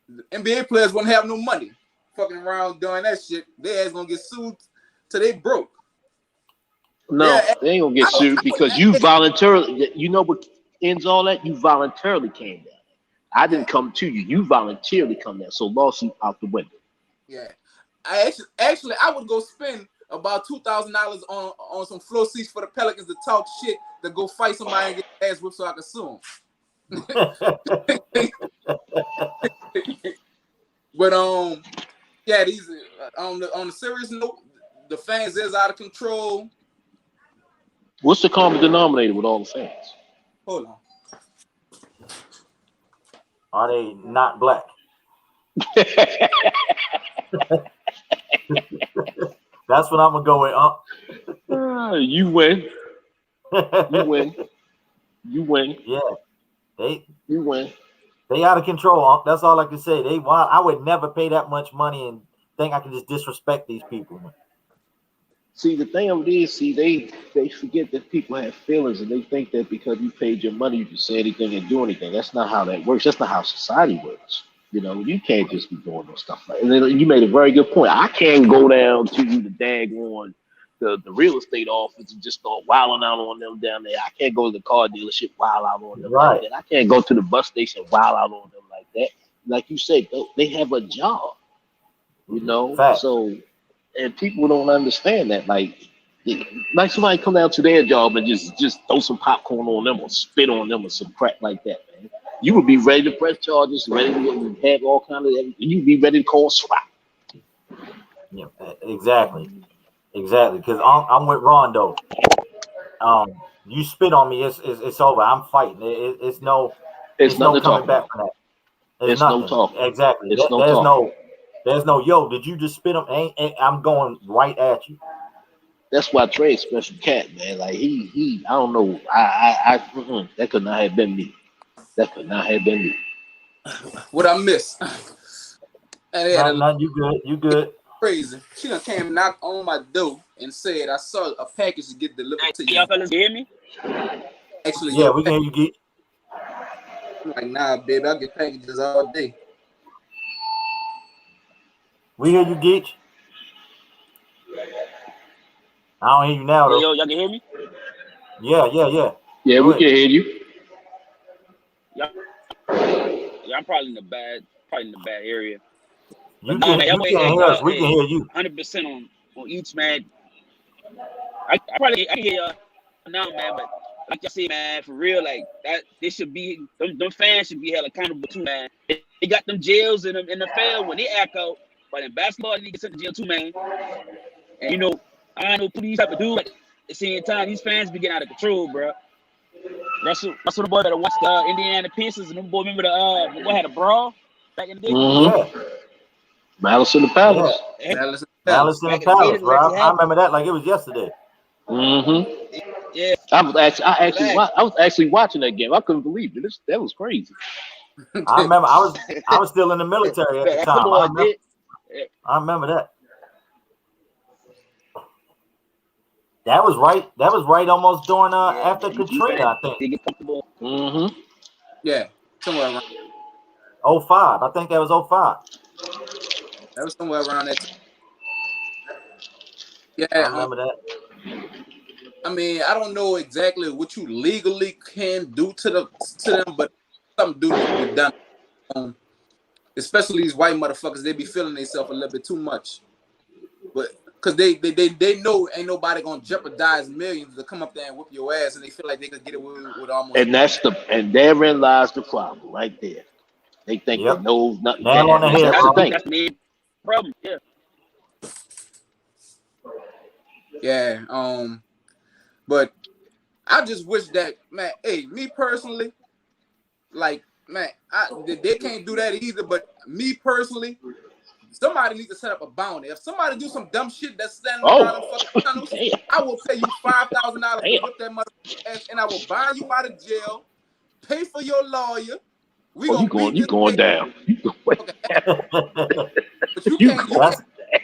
the NBA players won't have no money fucking around doing that shit. They ass gonna get sued till they broke. No, Yeah, they ain't gonna get sued because you voluntarily. You know what ends all that? You voluntarily came down. I didn't come to you. You voluntarily come down. So lawsuit out the window. Yeah, I would go spend about $2,000 on some floor seats for the Pelicans to talk shit, to go fight somebody and get their ass whipped so I can sue them. But yeah, these on the serious note, the fans is out of control. What's the common denominator with all the fans? Hold on. Are they not black? That's what I'm gonna go with. You win. You win. You win. Yeah, You win. they out of control. That's all I can say. They wild. I would never pay that much money and think I can just disrespect these people. See, the thing of it is, they forget that people have feelings, and they think that because you paid your money, you can say anything and do anything. That's not how that works. That's not how society works. You know, you can't just be doing no stuff like that. And then you made a very good point. I can't go down to the daggone the real estate office and just start wilding out on them down there. I can't go to the car dealership wild out on them like that. I can't go to the bus station wild out on them like that. Like you said, they have a job. You know, Fact. so. And people don't understand that. Like somebody come down to their job and just throw some popcorn on them or spit on them or some crap like that, man. You would be ready to press charges, ready to have all kind of everything. You'd be ready to call SWAT. Yeah, exactly. Because I'm with Rondo. You spit on me, it's over. I'm fighting. It's no coming back from that. It's no talk. Exactly. There's no, yo, did you just spit on? I'm going right at you. That's why Trey's special cat, man. Like he I don't know. That could not have been me. That could not have been me. What I miss? And No, you good. Crazy. She done came knock on my door and said, I saw a package to get delivered to you. Y'all fellas hear me? Actually, Yeah, we can hear you, Geek. I'm like, nah, baby, I get packages all day. We hear you, Geek. I don't hear you now, though. Yo, y'all can hear me? Yeah. Yeah, we can hear you. Yeah, I'm probably in the bad area. You But can't hear us. We can hear you. 100% on each man. I can hear y'all now, man. But like I say, man, for real, like that, they should be them fans should be held accountable too, man. They got them jails in the NFL when they act out, but in basketball, they get sent to jail too, man. And you know, I know police have to do, but at the same time, these fans be getting out of control, bro. Russell the boy that watched the Indiana Pacers, and them boy remember the boy had a brawl back in the day. Mm-hmm. Yeah. Malice in the Palace. Malice in the Palace, bro. I remember that like it was yesterday. Mm-hmm. Yeah. I was actually watching that game. I couldn't believe it. That was crazy. I remember I was still in the military at the time. I remember that. That was right almost during after Katrina, I think. They get comfortable. Mm-hmm. Yeah, somewhere around. 05. I think that was 05. That was somewhere around that time. Yeah, I remember that. I mean, I don't know exactly what you legally can do to them, but something do need to be done. Especially these white motherfuckers, they be feeling themselves a little bit too much. But because they know ain't nobody gonna jeopardize millions to come up there and whoop your ass, and they feel like they could get away with almost. And therein lies the problem, right there. They think they know nothing. Nail on the head, That's bro. the thing. That's the main problem. Yeah. Yeah. But I just wish that, man. Hey, me personally, like, man, they can't do that either. But me personally, somebody needs to set up a bounty. If somebody do some dumb shit that's standing around in fucking tunnels, I will pay you $5,000 to whip that motherfucker ass, and I will buy you out of jail, pay for your lawyer. You going down. You going down. But you can't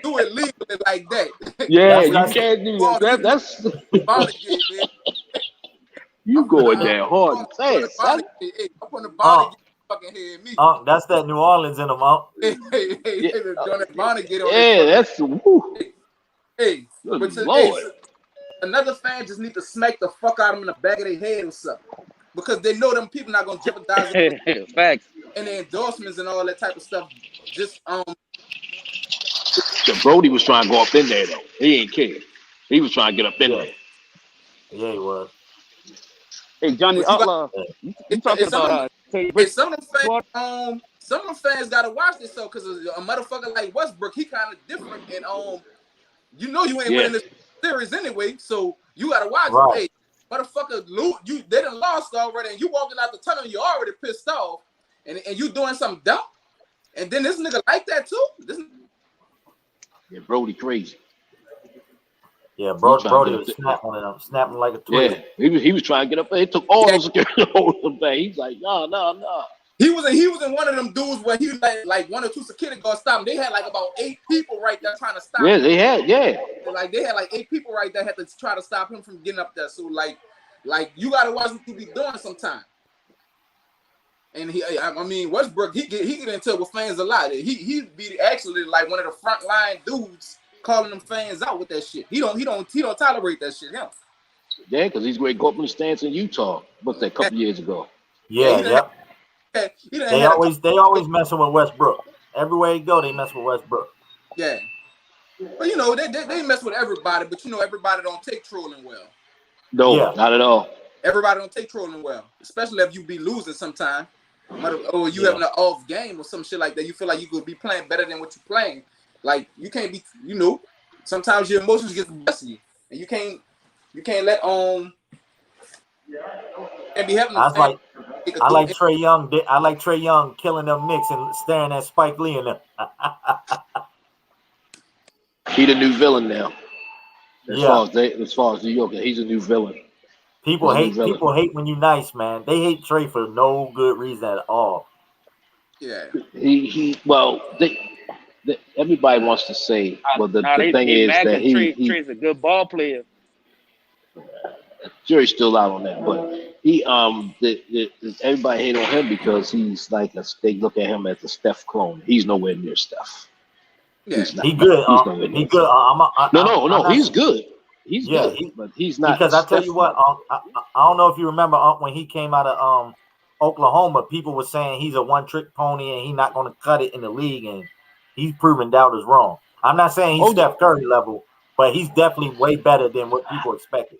do it legally like that. Yeah, you can't do that. That's you going down hard and fast. I'm putting a bounty fucking head me. That's that New Orleans in them, Hey, that's woo. Hey, Lord. Another fan just need to smack the fuck out of them in the back of their head or something. Because they know them people not gonna jeopardize it. Facts. And the endorsements and all that type of stuff. Just The Brody was trying to go up in there though. He ain't care. He was trying to get up in there. Yeah, he was. Hey, Johnny Outlaw, you talking about some of them fans gotta watch this though, because a motherfucker like Westbrook, he kind of different, and you know you ain't winning this series anyway, so you gotta watch it. Hey, motherfucker, they done lost already, and you walking out the tunnel, you already pissed off, and you doing something dumb, and then this nigga like that too. Yeah, Brody crazy. Yeah, Brody was snapping like a twig. Yeah, he was trying to get up there. He took all those security hold him back. He's like, no. He was in one of them dudes where he like one or two security guards stop him. They had like about 8 people right there trying to stop him. Yeah, they had, Like they had like 8 people right there had to try to stop him from getting up there. So like you gotta watch what you be doing sometime. And Westbrook, he get into it with fans a lot. He be actually like one of the front line dudes calling them fans out with that shit. He don't tolerate that shit. Yeah, because he's going to go up in the stands in Utah, a couple years ago. Yeah. They always messing with Westbrook. Everywhere you go, they mess with Westbrook. Yeah. But they mess with everybody, but everybody don't take trolling well. No, not at all. Everybody don't take trolling well, especially if you be losing sometime, or you having an off game or some shit like that. You feel like you could be playing better than what you're playing. Like you can't be, sometimes your emotions get the best of you, and you can't let and be having. I like Trae Young. I like Trae Young killing them Knicks and staring at Spike Lee and them. He the new villain now. As far as New York, he's a new villain. People hate when you nice, man. They hate Trae for no good reason at all. Yeah. Everybody wants to say, the thing is that Trae's a good ball player. Jury's still out on that, but everybody hate on him because he's like they look at him as a Steph clone. He's nowhere near Steph. Yeah, he good. He good. No, he's good. He's good, but he's not. Because I tell you what, I don't know if you remember when he came out of Oklahoma, people were saying he's a one-trick pony and he's not going to cut it in the league, and he's proven doubters wrong. I'm not saying he's Steph Curry level, but he's definitely way better than what people expected.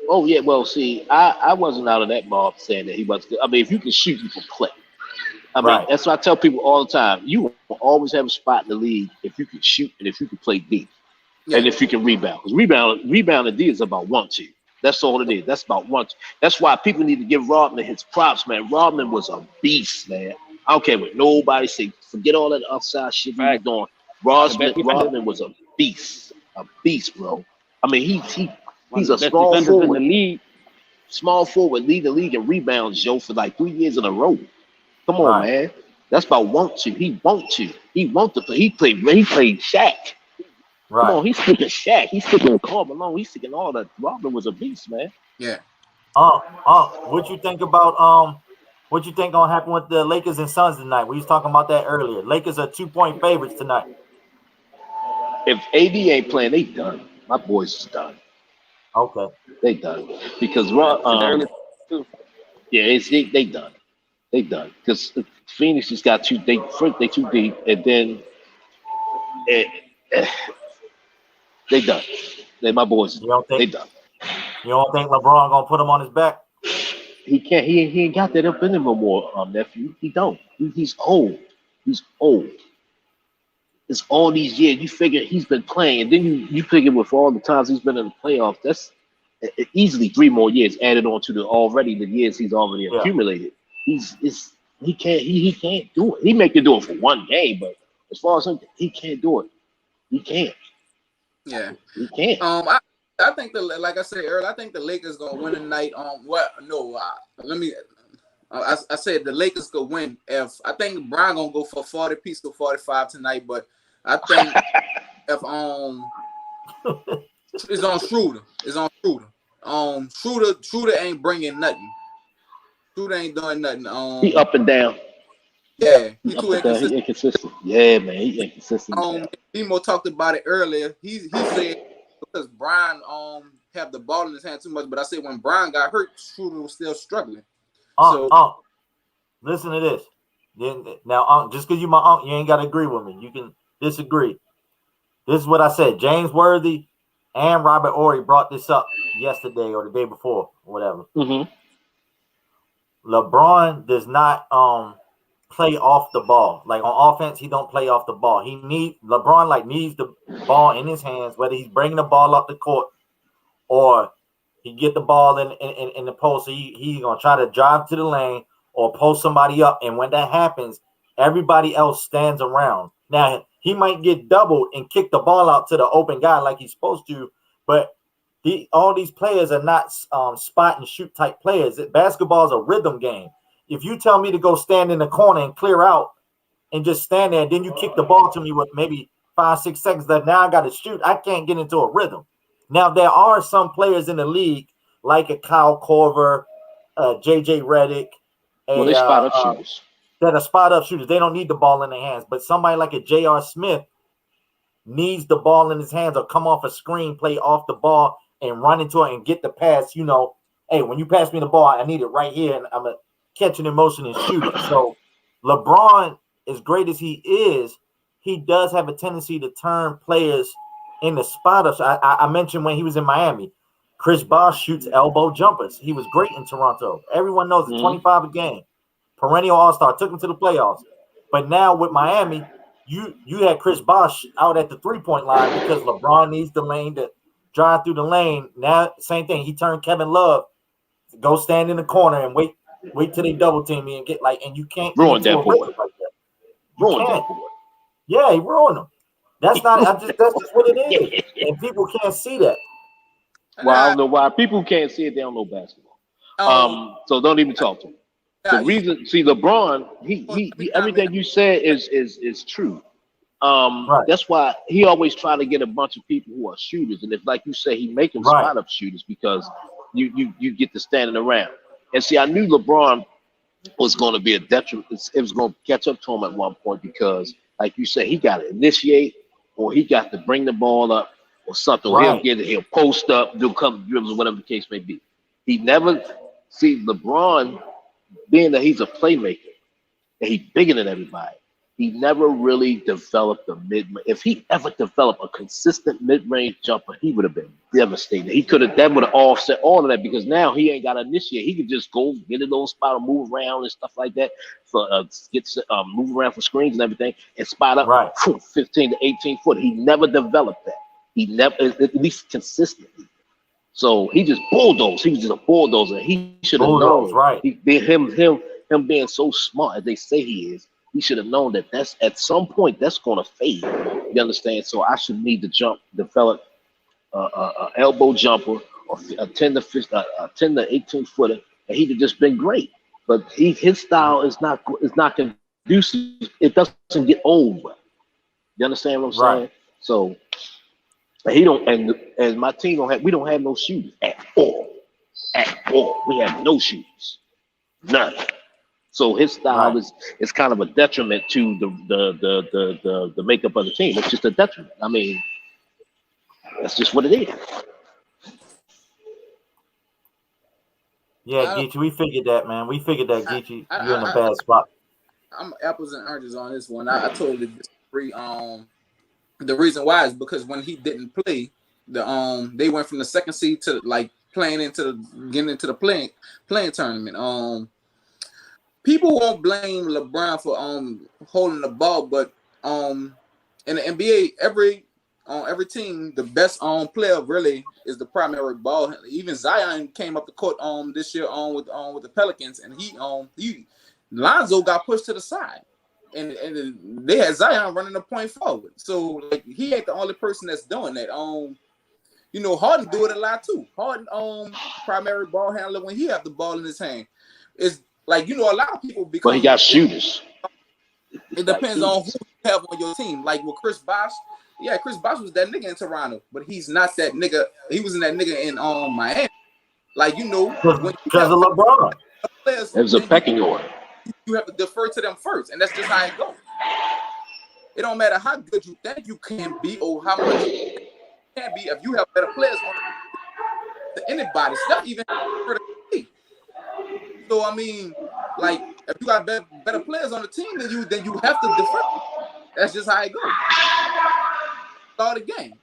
Oh yeah, well, see, I wasn't out of that mob saying that he was good. I mean, if you can shoot, you can play. I mean, that's what I tell people all the time. You will always have a spot in the league if you can shoot and if you can play deep. Yeah. And if you can rebound. Because rebound D is about 1-2. That's all it is. That's about 1-2. That's why people need to give Rodman his props, man. Rodman was a beast, man. I don't care what nobody say. Forget all that outside shit he was doing. Rodman was a beast. A beast, bro. I mean, he's a small forward. In the league. Small forward, lead the league in rebounds, Joe, for like 3 years in a row. Come on, man. That's about want to. He want to. He want to play. He played Shaq. Right. Come on, he's sticking Shaq. He's sticking Karl Malone. He's sticking all that. Rodman was a beast, man. Yeah. What you think about what you think gonna happen with the Lakers and Suns tonight? We was talking about that earlier. Lakers are 2-point favorites tonight. If AD ain't playing, they done. My boys is done. Okay. They done because Early too. yeah, they done. They done because Phoenix just got too they too deep, and then it, they done. They my boys. You don't They think done. LeBron gonna put him on his back? He can't. He ain't got that up in him no more, nephew. He don't. He's old. He's old. It's all these years. You figure he's been playing, and then you figure with all the times he's been in the playoffs, that's easily 3 more years added on to the years he's already Yeah. accumulated. He can't do it. He may can do it for one game, but as far as him, he can't do it. He can't. Yeah. He can't. I think like I said earlier, I think the Lakers gonna win tonight. I said the Lakers could win if I think Brian gonna go for 40 piece to 45 tonight, but I think if it's on Schroeder. It's on Schroeder. Schroeder ain't bringing nothing. Schroeder ain't doing nothing. He up and down. Yeah, he He up too and down. inconsistent. He inconsistent. Yeah, man. He inconsistent. Demo talked about it earlier. He said because Brian have the ball in his hand too much, but I said when Brian got hurt, Schroeder was still struggling. Listen to this. Now, just because you my uncle, you ain't got to agree with me. You can disagree. This is what I said. James Worthy and Robert Horry brought this up yesterday or the day before, whatever. Mm-hmm. LeBron does not play off the ball. Like on offense, he don't play off the ball. LeBron needs the ball in his hands, whether he's bringing the ball up the court or he get the ball in the post. So he's gonna try to drive to the lane or post somebody up. And when that happens, everybody else stands around. Now he might get doubled and kick the ball out to the open guy like he's supposed to, but all these players are not spot and shoot type players. Basketball is a rhythm game. If you tell me to go stand in the corner and clear out and just stand there, and then you kick the ball to me with maybe 5-6 seconds left, now I got to shoot. I can't get into a rhythm. Now there are some players in the league like a Kyle Korver, JJ Redick. Well, they spot up shooters. That are spot up shooters. They don't need the ball in their hands. But somebody like a J.R. Smith needs the ball in his hands or come off a screen, play off the ball, and run into it and get the pass. Hey, when you pass me the ball, I need it right here, and I'm going to catch it in motion and shoot it. So LeBron, as great as he is, he does have a tendency to turn players in the spot up. I mentioned when he was in Miami, Chris Bosh shoots elbow jumpers. He was great in Toronto. Everyone knows it's 25 a game. Perennial all-star, took him to the playoffs. But now with Miami, you had Chris Bosh out at the three-point line because LeBron needs the lane to drive through the lane. Now, same thing. He turned Kevin Love to go stand in the corner and wait till they double team me and get and you can't ruin that boy. Like that. Ruin that boy. Yeah, he ruined him. That's just what it is. And people can't see that. Well, I don't know why people can't see it. They don't know basketball. So don't even talk to him. The reason, LeBron, he everything you said is true. Right. That's why he always try to get a bunch of people who are shooters, and if, like you say, he make them spot up shooters because you get to standing around. And see, I knew LeBron was going to be a detriment. It was going to catch up to him at one point because, like you said, he got to initiate or he got to bring the ball up or something. Right. He'll post up, do a couple dribbles, or whatever the case may be. He never LeBron. Being that he's a playmaker and he's bigger than everybody, he never really developed a mid-range. If he ever developed a consistent mid-range jumper, he would have been devastated. That would have offset all of that because now he ain't got to initiate. He could just go get a little spot and move around and stuff like that for move around for screens and everything and spot up 15 to 18 foot. He never developed that. He never, at least consistently. So he just bulldozed. He was just a bulldozer. He should have known. Right. Him being so smart as they say he is, he should have known that that's at some point that's going to fade. You understand? So I should need to develop a elbow jumper or a 10 to 18 footer, and he'd have just been great. But his style is not conducive. It doesn't get old. You understand what I'm saying? So. He don't, and my team we don't have no shooters at all. At all. We have no shooters. None. So his style is kind of a detriment to the makeup of the team. It's just a detriment. I mean, that's just what it is. Yeah, Geechee, we figured that, man. We figured that, Geechee. You're in a bad spot. I'm apples and oranges on this one. I totally disagree. The reason why is because when he didn't play, they went from the second seed to like getting into the playing tournament. People won't blame LeBron for holding the ball, but in the NBA, every team, the best player really is the primary ball. Even Zion came up the court this year with the Pelicans, and he Lonzo got pushed to the side, and they had Zion running the point forward. So like he ain't the only person that's doing that. Harden do it a lot too. Harden primary ball handler when he have the ball in his hand. It's like a lot of people because he got shooters. It depends on who you have on your team. Like with Chris Bosh, yeah, Chris Bosh was that nigga in Toronto, but he's not that nigga. He was in that nigga in Miami. Like because of LeBron. It was a pecking order. You have to defer to them first, and that's just how it goes. It don't matter how good you think you can be or how much you can be. If you have better players on anybody, it's not even for the team. So I mean, like if you got better players on the team than you have to defer. That's just how it goes. Start the game.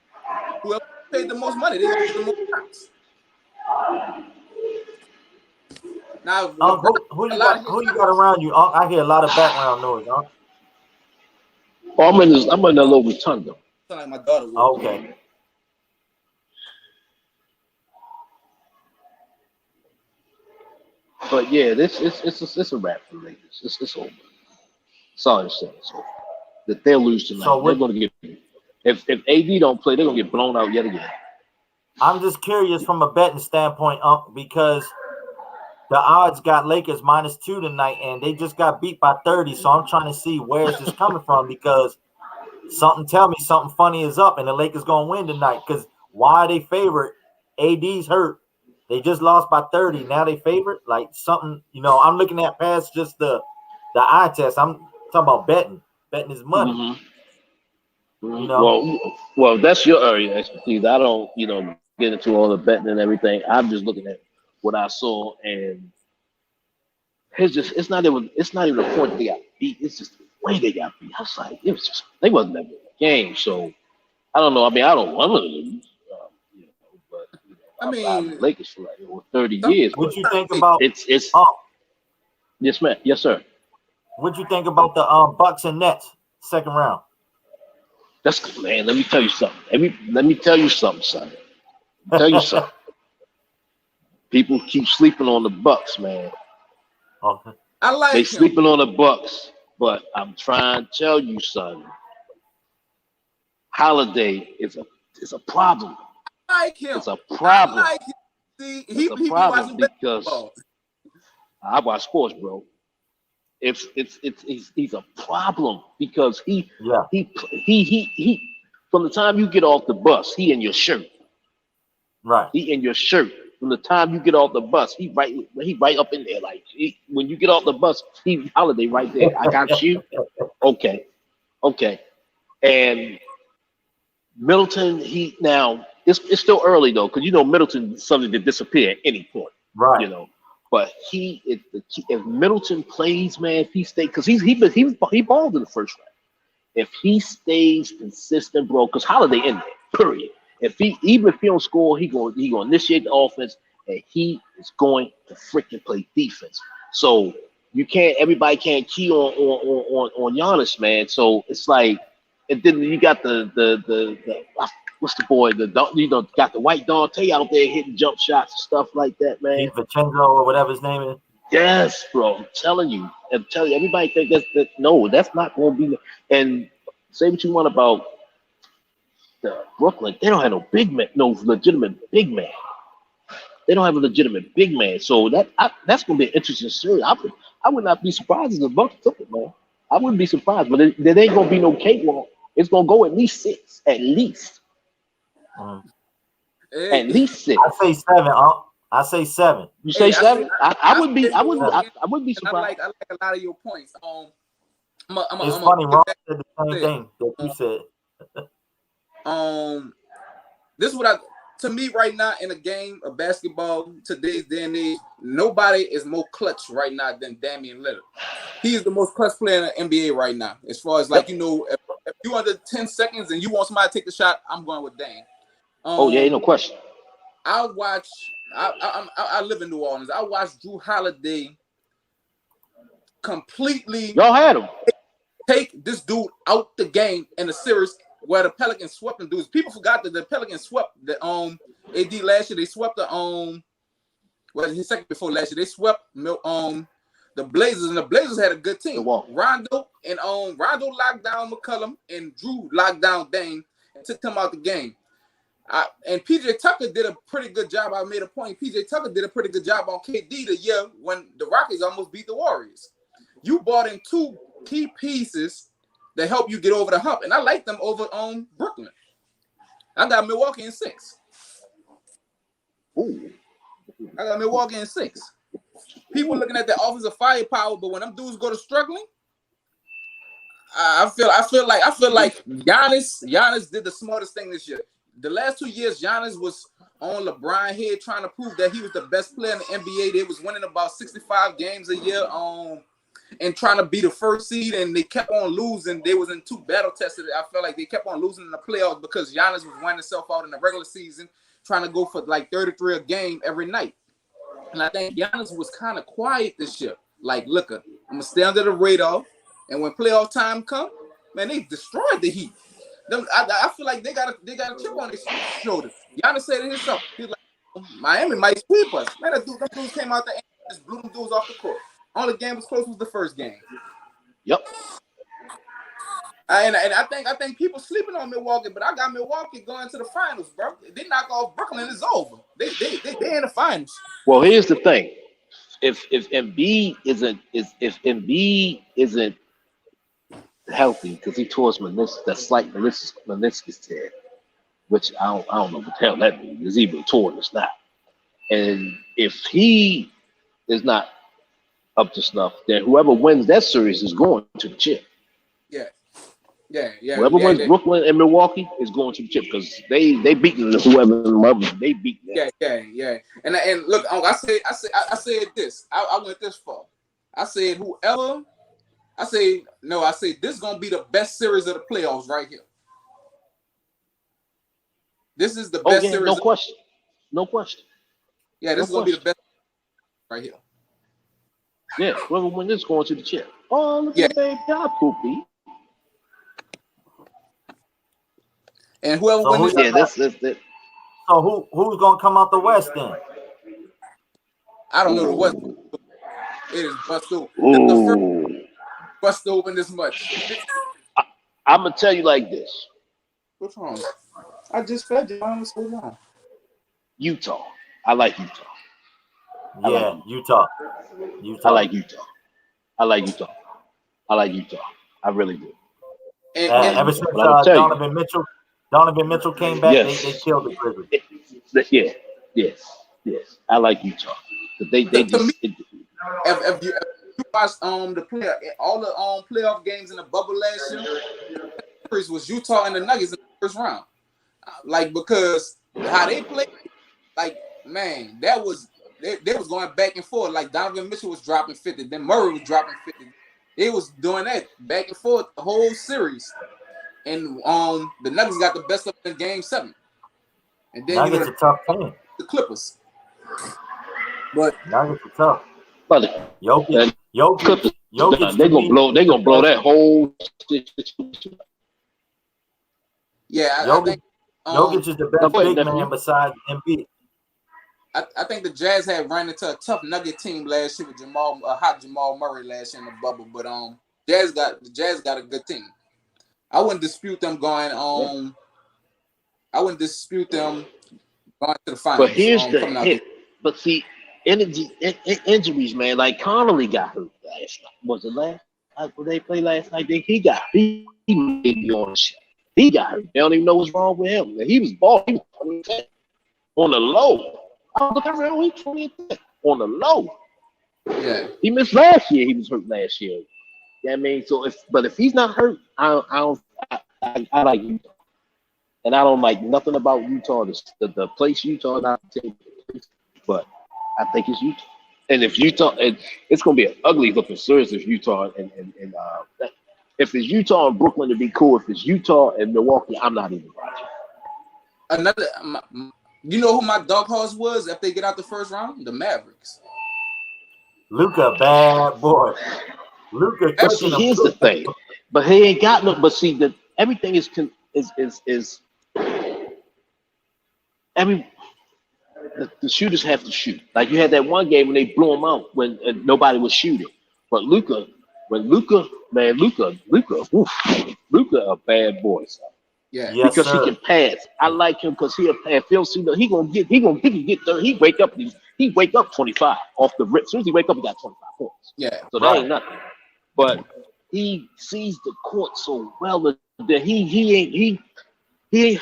Whoever paid the most money, they gonna get the most points. Now, who you got around you? I hear a lot of background noise. Huh? Oh, I'm in a little rotunda. Sound like my daughter. Okay. But yeah, it's a wrap for the Lakers. It's over. That's all I'm saying. It's over. That they'll lose tonight. So they're going to get. If AD don't play, they're going to get blown out yet again. I'm just curious from a betting standpoint, because the odds got Lakers -2 tonight, and they just got beat by 30. So I'm trying to see where is this coming from, because something tell me something funny is up, and the Lakers gonna win tonight. Because why are they favorite? AD's hurt. They just lost by 30. Now they favorite. Like something, I'm looking at past just the eye test. I'm talking about betting. Betting is money. Mm-hmm. Well, that's your area of expertise. I don't, get into all the betting and everything. I'm just looking at what I saw, and it's not even the point they got beat. It's just the way they got beat. I was like, they wasn't that good a game. So I don't know. I mean, I don't want to lose, but I mean, the Lakers for like 30 years. What you think about it's? Yes, man. Yes, sir. What you think about the Bucks and Nets second round? That's man. Let me tell you something. Let me tell you something, son. Tell you something. People keep sleeping on the Bucks, man. Okay. They sleeping on the Bucks, but I'm trying to tell you, son. Holiday is a problem. I like him. It's a problem. I like him. See, it's a problem because I watch sports, bro. He's a problem because he from the time you get off the bus, he in your shirt. Right. He in your shirt. From the time you get off the bus, he right up in there. Like when you get off the bus, he Holiday right there. I got you. Okay. And Middleton, it's still early though, because Middleton is something to disappear at any point. Right. But if Middleton plays, man, if he stays, because he balled in the first round. If he stays consistent, bro, because Holiday in there, period. Even if he don't score, he gonna initiate the offense, and he is going to freaking play defense. So everybody can't key on Giannis, man. So it's like, and then you got the what's the boy? Got the white Dante out there hitting jump shots and stuff like that, man. Vincenzo or whatever his name is. Yes, bro. I'm telling you, everybody think that's not going to be. And say what you want about Brooklyn, they don't have no legitimate big man. They don't have a legitimate big man. So that's going to be an interesting series. I would not be surprised if the Bucks took it, man. I wouldn't be surprised, but there ain't going to be no cakewalk. It's going to go at least 6, at least. At least 6. I say 7. I say 7. You say 7? I wouldn't be surprised. I like a lot of your points. It's funny, Ron said the same thing that you said. This is what to me right now in a game of basketball, today's day and age, nobody is more clutch right now than Damian Lillard. He is the most clutch player in the NBA right now. As far as like, you know, if you under 10 seconds and you want somebody to take the shot, I'm going with Dame. Oh yeah, ain't no question. I live in New Orleans. I watched Drew Holiday completely Y'all had him. take this dude out the game in a series where the Pelicans swept them dudes. People forgot that the Pelicans swept the AD last year. They swept the his second before last year. They swept the Blazers, and the Blazers had a good team. Rondo locked down McCollum, and Drew locked down Dame and took him out the game. And PJ Tucker did a pretty good job. I made a point. PJ Tucker did a pretty good job on KD the year when the Rockets almost beat the Warriors. You brought in two key pieces that help you get over the hump, and I like them over Brooklyn. I got Milwaukee in 6. Ooh. I got Milwaukee in 6. People looking at the offensive firepower, but when them dudes go to struggling, I feel like Giannis did the smartest thing this year. The last 2 years, Giannis was on LeBron head trying to prove that he was the best player in the NBA. They was winning about 65 games a year and trying to be the first seed, and they kept on losing. They was in 2 battle tested. I felt like they kept on losing in the playoffs because Giannis was wearing himself out in the regular season, trying to go for like 33 a game every night. And I think Giannis was kind of quiet this year. Like, look, I'm gonna stay under the radar, and when playoff time come, man, they destroyed the Heat. I feel like they got a chip on their shoulder. Giannis said it himself. He's like, Miami might sweep us. Man, them dudes came out there and just blew them dudes off the court. Only game was close was the first game. Yep. And I think people sleeping on Milwaukee, but I got Milwaukee going to the finals, bro. They knock off Brooklyn, it's over. They in the finals. Well, here's the thing: if Embiid isn't healthy because he tore that slight meniscus tear, which I don't know what the hell that means. It's either torn or not. And if he is not up to snuff, then whoever wins that series is going to the chip. Yeah. Whoever wins Brooklyn and Milwaukee is going to the chip because they beating whoever they beat them. Yeah. And look, I said this. I went this far. I said this is gonna be the best series of the playoffs right here. This is the best series. No question. Yeah, this is gonna be the best right here. Yeah, whoever wins this is going to the chip. Oh, look at that poopy. And whoever wins that's So who's gonna come out the West then? I don't know the West. It is bust open. It's the first bust open this much. I'm gonna tell you like this. What's wrong? I just fed you. What's going on? Utah. I like Utah. Yeah, Utah. I like Utah. I like Utah. I really do. And ever since Donovan Mitchell came back, they killed the Grizzlies. Yes. I like Utah. They just. If you watched all the playoff games in the bubble last year, was Utah and the Nuggets in the first round. Like, because how they played, like, man, that was they was going back and forth. Like, Donovan Mitchell was dropping 50, then Murray was dropping 50. They was doing that back and forth the whole series. And the Nuggets got the best of them in Game 7. And then Nuggets a tough team. The Clippers. But Nuggets are tough. But Jokic, they gonna blow that whole situation. Yeah, Jokic, I think Jokic is the best big man besides Embiid. I think the Jazz had ran into a tough Nugget team last year with hot Jamal Murray last year in the bubble, but the Jazz got a good team. I wouldn't dispute them going I wouldn't dispute them going to the finals. But here's the hit. But see, injuries, man. Like Connolly got hurt last night. Was it last night when they played last night? He may be on the shot. He got hurt. They don't even know what's wrong with him. He was balling on the low. I look around, he's 20 on the low. Yeah. He missed last year. He was hurt last year. Yeah, I mean, so if he's not hurt, I like Utah. and I don't like nothing about Utah. The place Utah, not the team, but I think it's Utah. And if Utah, it's going to be an ugly looking series if Utah and if it's Utah and Brooklyn, it'd be cool. If it's Utah and Milwaukee, I'm not even watching. Another, you know who my dog horse was if they get out the first round? The Mavericks. Luka, bad boy. Luka. But see, here's the thing. But he ain't got no. But see, that everything is the shooters have to shoot. Like you had that one game when they blew him out when nobody was shooting. But Luka, Luka, a bad boy. Son. Yeah, Yes, because sir. he can pass. I like him because he can get 30. He wake up 25 off the rip. As soon as he wake up, he got 25 points. yeah. So that ain't nothing. But he sees the court so well that he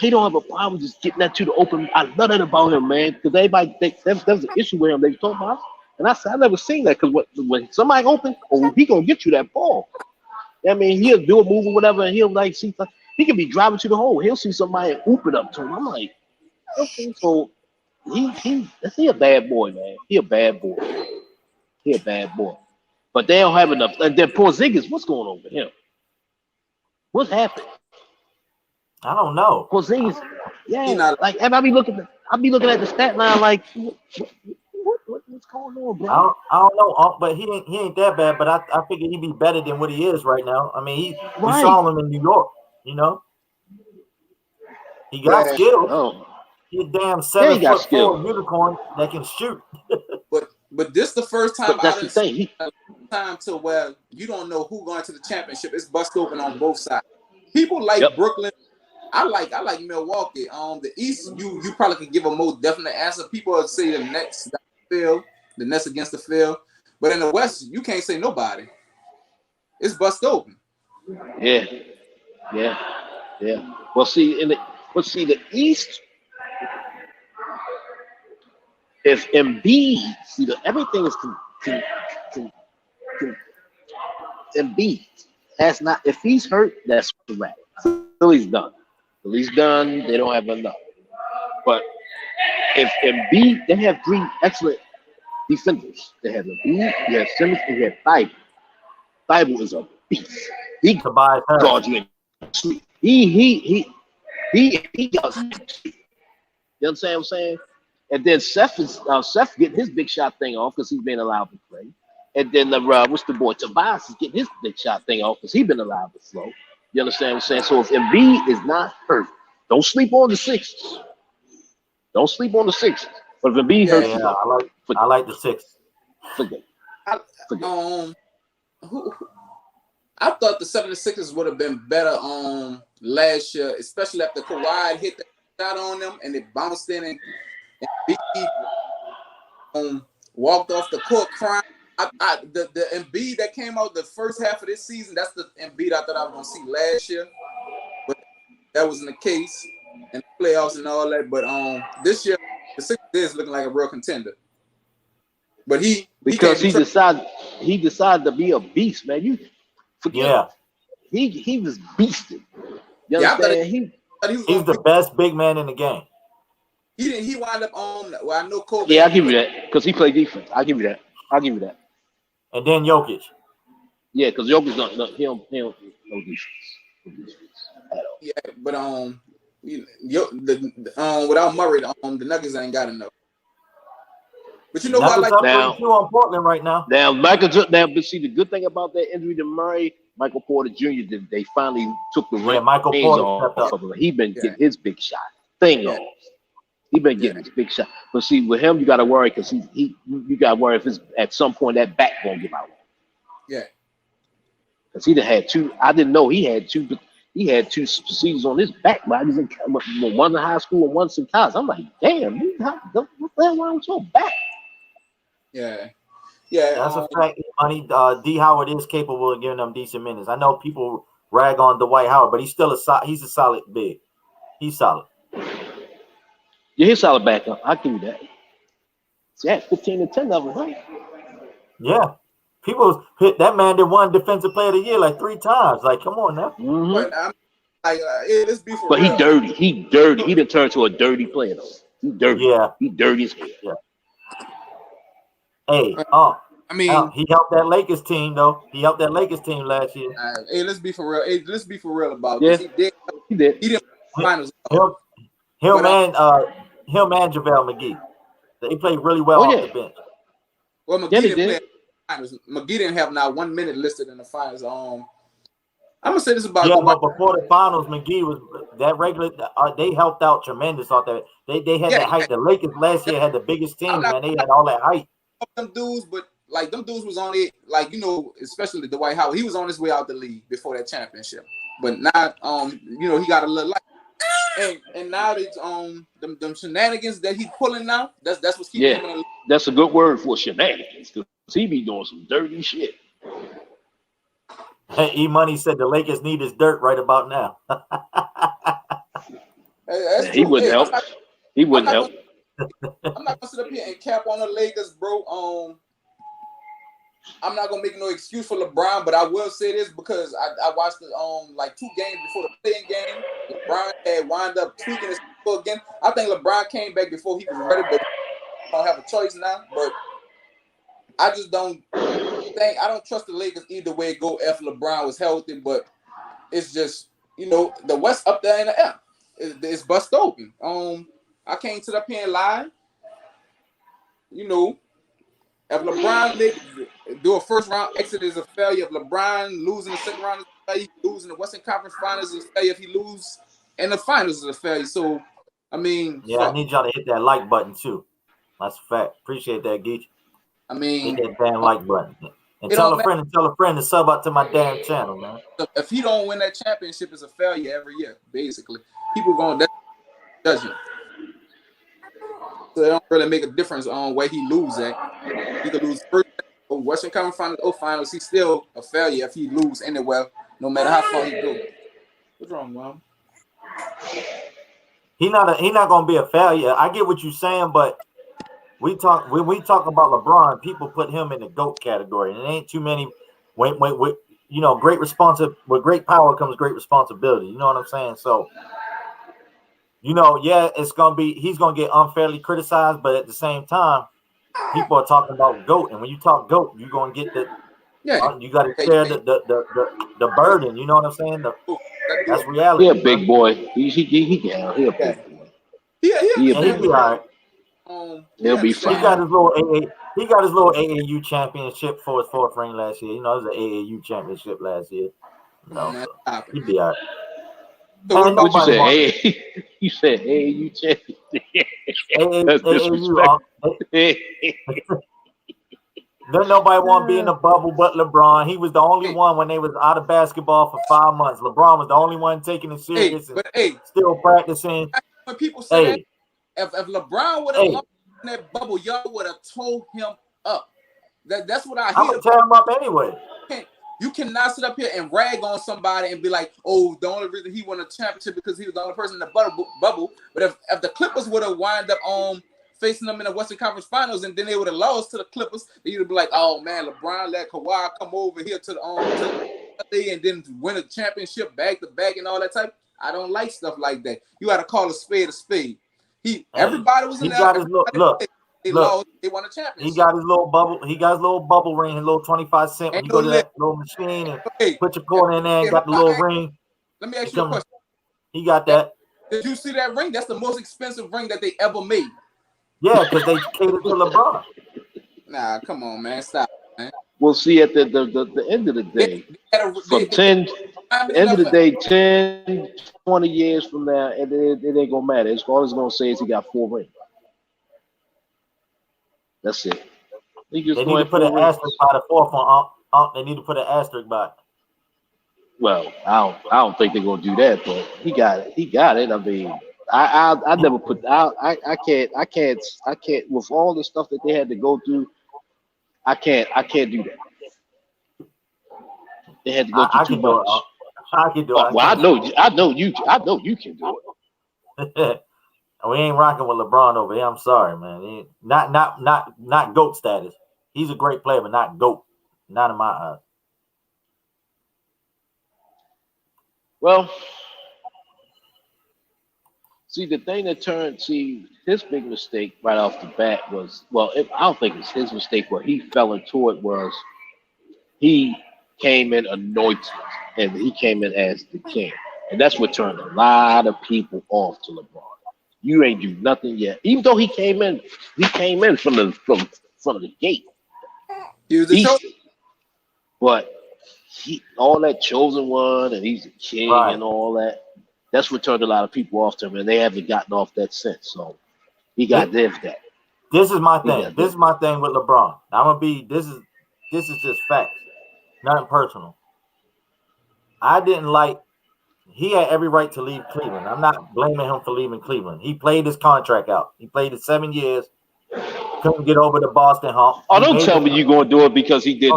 don't have a problem just getting that to the open. I love that about him, man. Because everybody there's an issue with him. They talk about, and I said I never seen that because when somebody open, he gonna get you that ball. I mean, he'll do a move or whatever, and he'll like see. He can be driving to the hole. He'll see somebody hoop it up to him. I'm like, okay, so he a bad boy, man. He a bad boy. But they don't have enough. And then Porzingis, what's going on with him? What's happened? I don't know. Porzingis, yeah. Not, like I be looking at the stat line like, what's going on, bro? I don't know, but he ain't that bad. But I figured he'd be better than what he is right now. I mean, we saw him in New York. You know, he got skills. Oh. He a damn 7'4" unicorn that can shoot. but this the first time But that's the thing. Time to where you don't know who going to the championship. It's bust open on both sides. People like Brooklyn. I like Milwaukee. The East, you probably can give a more definite answer. People say the Nets field, the Nets against the field, but in the West, you can't say nobody. It's bust open. Yeah. Well, see, the East. If Embiid, everything is Embiid has not. If he's hurt, that's the wrap. Philly's done. They don't have enough. But if Embiid, they have three excellent defenders. They have Embiid, you have Simmons, and you have Thibault. Thibault is a beast. He guards you in sleep. He does. You understand what I'm saying? And then Seth getting his big shot thing off because he's been allowed to play. And then what's the boy Tobias is getting his big shot thing off because he's been allowed to flow. You understand what I'm saying? So if Embiid is not hurt, don't sleep on the Sixers. But if Embiid hurt, I like the Sixers. Forget. I thought the 76ers would have been better last year, especially after Kawhi hit that shot on them and it bounced in and Embiid walked off the court crying. The Embiid that came out the first half of this season, that's the Embiid I thought I was going to see last year. But that wasn't the case in the playoffs and all that. But this year, the Sixers is looking like a real contender. But he decided to be a beast, man. You forget. Yeah. He was beasted. You understand? He's the best big man in the game. He wound up on. Well, I know Kobe. Yeah, I'll give you that because he played defense. I'll give you that. And then Jokic. Yeah, because Jokic don't no defense at all. Yeah, but without Murray, the Nuggets ain't got enough. But you know what I like now on Portland right now. But see the good thing about that injury to Murray, Michael Porter Jr. They finally took the ring off of him. He been getting his big shot off. He been getting his big shot. But see, with him, you got to worry because you got to worry if it's at some point that back won't give out. Yeah. Because he had two. I didn't know he had two. He had two procedures on his back, but one in high school and one in college. I'm like, damn, what the hell wrong with your back? Yeah. That's a fact. Money. D. Howard is capable of giving them decent minutes. I know people rag on Dwight Howard, but he's still he's a solid big. He's solid. Yeah, he's solid backup. I'll give you that. Yeah, 15 and 10 of them, right? Yeah. People hit that man that won Defensive Player of the Year like 3 times. Like, come on now. Mm-hmm. let's be for But he real. dirty. He dirty. He done turned to a dirty player though. He dirty. Yeah. He dirty as hell. Yeah. Hey, I mean, he helped that Lakers team though. He helped that Lakers team last year. hey, let's be for real. Hey, let's be for real about Yeah. this. He did. He didn't finals. Him and JaVale McGee. They played really well off the bench. Well, McGee Yeah, they didn't play did. in the finals. McGee didn't have not 1 minute listed in the finals. I'm gonna say this about Yeah, Dwight. but before the finals, McGee was that regular. They helped out tremendous out there. They had that height. The Lakers last year had the biggest team, man. They had all that height. Them dudes, but like them dudes was on it, like especially Dwight Howard. He was on his way out the league before that championship. But now, he got a little light. And now it's them shenanigans that he's pulling now. That's what's keeping him in the league. That's a good word for shenanigans because he be doing some dirty shit. Hey, E-Money said the Lakers need his dirt right about now. He wouldn't help. He wouldn't help. I'm not gonna sit up here and cap on the Lakers, bro. I'm not gonna make no excuse for LeBron, but I will say this because I watched the like 2 games before the playing game. LeBron had wound up tweaking his foot again. I think LeBron came back before he was ready, but don't have a choice now. But I just don't I don't trust the Lakers either way it go if LeBron was healthy, but it's just the West up there in the air. It's bust open. I can't sit up here and lie. If LeBron do a first round exit is a failure. If LeBron losing the second round is a failure, losing the Western Conference Finals is a failure. If he lose in the finals is a failure. So, I mean, yeah, I need y'all to hit that like button too. That's a fact. Appreciate that, Geach. I mean, hit that damn like button. And tell a friend to sub up to my damn channel, man. If he don't win that championship, it's a failure every year, basically. People going to judge him. So it don't really make a difference on where he lose at. He could lose first or Western Conference Finals or Finals. He's still a failure if he lose anywhere, no matter how far he go. What's wrong, Mom? He not gonna be a failure. I get what you're saying, but when we talk about LeBron, people put him in the GOAT category, and it ain't too many. With great power comes great responsibility. You know what I'm saying? So, it's gonna be he's gonna get unfairly criticized, but at the same time, people are talking about GOAT, and when you talk GOAT, you're gonna get the you got to share the burden. You know what I'm saying? That's reality. He a big boy. He a big boy. He'll be all right. He'll be fine. He got his little AAU championship for his 4th ring last year. It was an AAU championship last year. He'd be all right. What you said? You said AAU champion. That's disrespectful. Then nobody want to be in the bubble but LeBron. He was the only one when they was out of basketball for 5 months. LeBron was the only one taking it serious and still practicing. When people say that, if LeBron would have lost in that bubble, y'all would have told him up. That's what I hear. I'm gonna tear him up anyway. You cannot sit up here and rag on somebody and be like, "Oh, the only reason he won a championship because he was the only person in the bubble." But if the Clippers would have wind up facing them in the Western Conference Finals and then they would have lost to the Clippers, they would be like, "Oh man, LeBron let Kawhi come over here to the and then win a championship back to back and all that type." I don't like stuff like that. You got to call a spade a spade. Everybody was in there. They lost. They won a championship. He got his little bubble. He got his little bubble ring, his little 25 cent. When you go to that little machine and put your quarter in there and got the little ring. Let me ask you a question. He got that. Did you see that ring? That's the most expensive ring that they ever made. Yeah, because they catered to LeBron. Nah, come on, man. Stop, man. We'll see at the end of the day. End of the day, 10, 20 years from now, it ain't gonna matter. All it's gonna say is he got 4 rings. That's it. They need to put an asterisk by the 4th one. They need to put an asterisk by it. Well, I don't think they're gonna do that, but he got it. He got it. I mean, I never put out. I can't with all the stuff that they had to go through. I can't do that. They had to go through too much. I can do it. Well, I know you can do it. We ain't rocking with LeBron over here. I'm sorry, man. Not GOAT status. He's a great player, but not GOAT. Not in my eyes. Well, See, the thing that his big mistake right off the bat was, I don't think it's his mistake. Where he fell into it was he came in anointed and he came in as the king, and that's what turned a lot of people off to LeBron. You ain't do nothing yet, even though he came in from the gate. He was the chosen. But all that chosen one, and he's a king and all that. That's what turned a lot of people off to him, and they haven't gotten off that since. So he got that. This is my thing. This is my thing with LeBron. This is just facts, nothing personal. I didn't like. He had every right to leave Cleveland. I'm not blaming him for leaving Cleveland. He played his contract out. He played it 7 years. Couldn't get over the Boston hump. Oh, don't tell me you're gonna do it because he did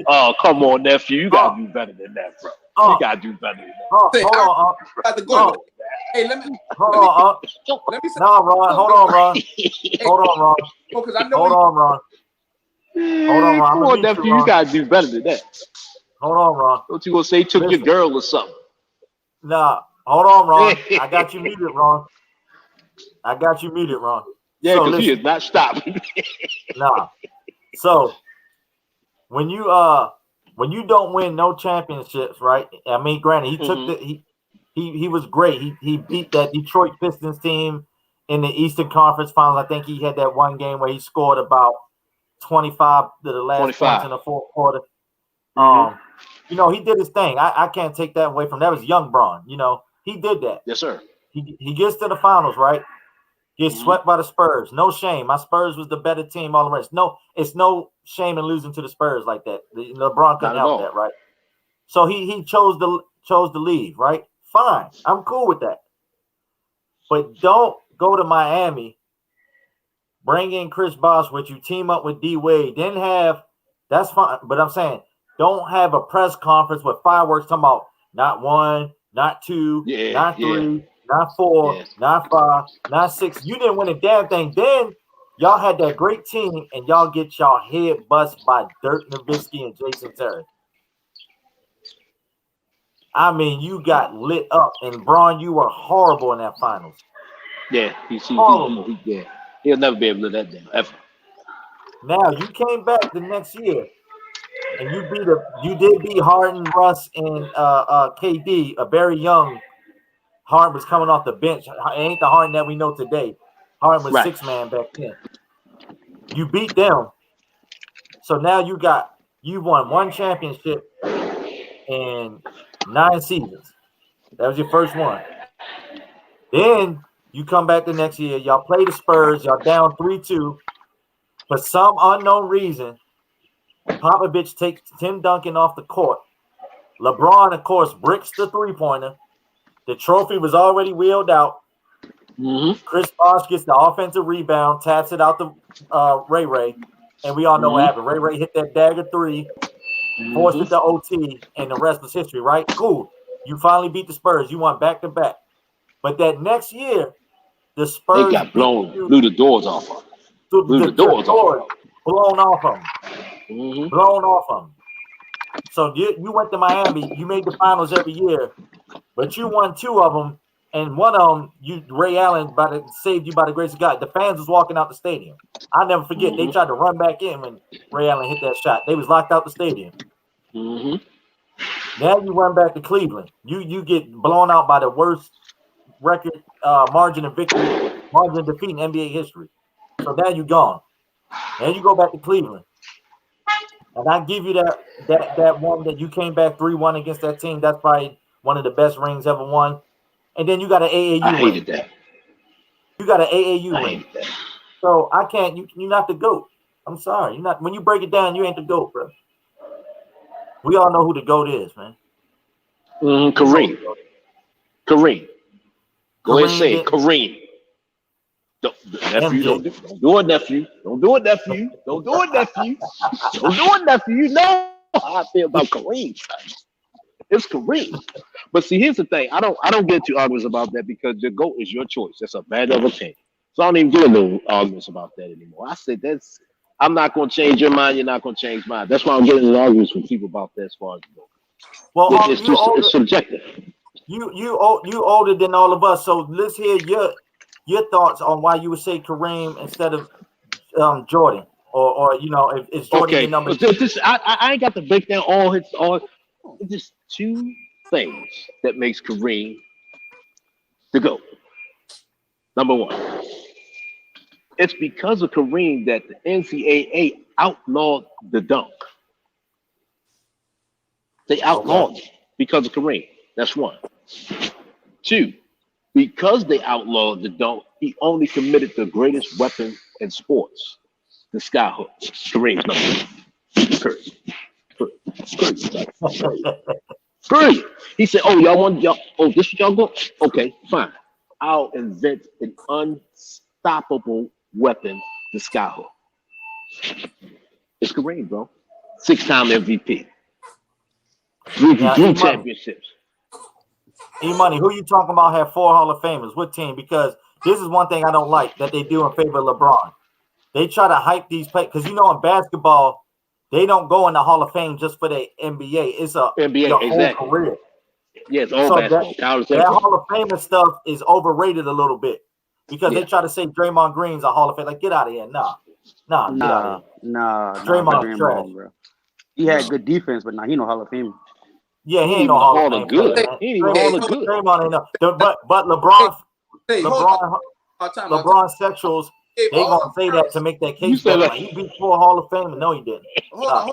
oh, come on, nephew. You gotta do better than that, bro. You gotta do better than that. Hold on. Hey, let me. Ron. Hold on, Ron. Because I know. Hold on, Ron. Come on, nephew. You gotta do better than that. Hold on, Ron. Don't you gonna say he took your girl or something? Nah. Hold on, Ron. I got you muted, Ron. Yeah, because he is not stopping. Nah. So when you don't win no championships, right? I mean, granted, he took he was great. He beat that Detroit Pistons team in the Eastern Conference Finals. I think he had that one game where he scored about 25 to the last points in the fourth quarter. He did his thing. I can't take that away from that. Was young Bron. He did that. Yes, sir. He gets to the finals, right? Gets swept by the Spurs. No shame. My Spurs was the better team all the rest. No, it's no shame in losing to the Spurs like that. LeBron couldn't help that, right? So he chose to leave, right? Fine. I'm cool with that. But don't go to Miami, bring in Chris Bosh with you, team up with D Wade, that's fine. But I'm saying don't have a press conference with fireworks talking about not one, not two, not three, not four, not five, not six. You didn't win a damn thing. Then y'all had that great team, and y'all get y'all head bust by Dirk Nowitzki and Jason Terry. I mean, you got lit up, and Bron, you were horrible in that finals. Yeah, he'll never be able to do that down ever. Now you came back the next year, and you did beat Harden, Russ, and KD. A very young Harden was coming off the bench. It ain't the Harden that we know today. Harden was 6-man back then. You beat them, so now you won one championship in 9 seasons. That was your first one. Then you come back the next year. Y'all play the Spurs. Y'all down 3-2. For some unknown reason, Popovich takes Tim Duncan off the court. LeBron, of course, bricks the three-pointer. The trophy was already wheeled out. Chris Bosh gets the offensive rebound, taps it out to Ray, and we all know what happened. Ray hit that dagger three, forced it to OT, and the rest was history, right? Cool. You finally beat the Spurs. You won back-to-back. But that next year, the Spurs they got blew the doors off of them. Blew the doors off. Blown off them. Blown off them. So you went to Miami. You made the finals every year, but you won 2 of them, and one of them, Ray Allen, saved you by the grace of God. The fans was walking out the stadium. I'll never forget. They tried to run back in when Ray Allen hit that shot. They was locked out the stadium. Now you run back to Cleveland. You get blown out by the worst record margin of defeat in NBA history. So now you're gone. Now you go back to Cleveland. And I give you that one that you came back 3-1 against that team. That's probably one of the best rings ever won. And then you got an AAU I hated ring. that. You got an AAU I ring. hated that. So I can't. You're not the GOAT. I'm sorry. You're not. When you break it down, you ain't the GOAT, bro. We all know who the GOAT is, man. Kareem. Go ahead and say it. Kareem. Nephew, don't do it, nephew. Don't do it, nephew. Don't do it, nephew. Don't do it, nephew. You know how I feel about Kareem. It's Kareem. But see, here's the thing. I don't get into arguments about that because the GOAT is your choice. That's a matter of opinion. So I don't even get into arguments about that anymore. I said I'm not going to change your mind. You're not going to change mine. That's why I'm getting into arguments with people about that as far as the GOAT. Well, it's subjective. you older than all of us, so let's hear your thoughts on why you would say Kareem instead of Jordan, or if it's Jordan Okay, your number. I ain't got to break down all his It's just two things that makes Kareem the GOAT. Number one, it's because of Kareem that the NCAA outlawed the dunk. They outlawed it because of Kareem. That's one. Two, because they outlawed the dunk, he only committed the greatest weapon in sports, the skyhook. Kareem's number one. Curry. He said, "Oh, y'all want y'all? Oh, this what y'all go? Okay, fine. I'll invent an unstoppable weapon, the skyhook. It's Kareem, bro. 6-time MVP, three championships. E-Money, who you talking about have 4 Hall of Famers? What team? Because this is one thing I don't like that they do in favor of LeBron. They try to hype these players because in basketball, they don't go in the Hall of Fame just for the NBA. It's a NBA, your exactly. whole career. Yeah, it's all basketball. That Hall of Famer stuff is overrated a little bit because they try to say Draymond Green's a Hall of Fame. Like, get out of here. Nah, get out of here. Draymond trash. Bro. He had good defense, but he no Hall of Fame. Yeah, he ain't no Hall of Fame. He ain't even Hall of Good. Draymond ain't no. But LeBron sexuals, they gonna say that to make that case. Like, he beat 4 Hall of Fame, and no, he didn't. Hold on.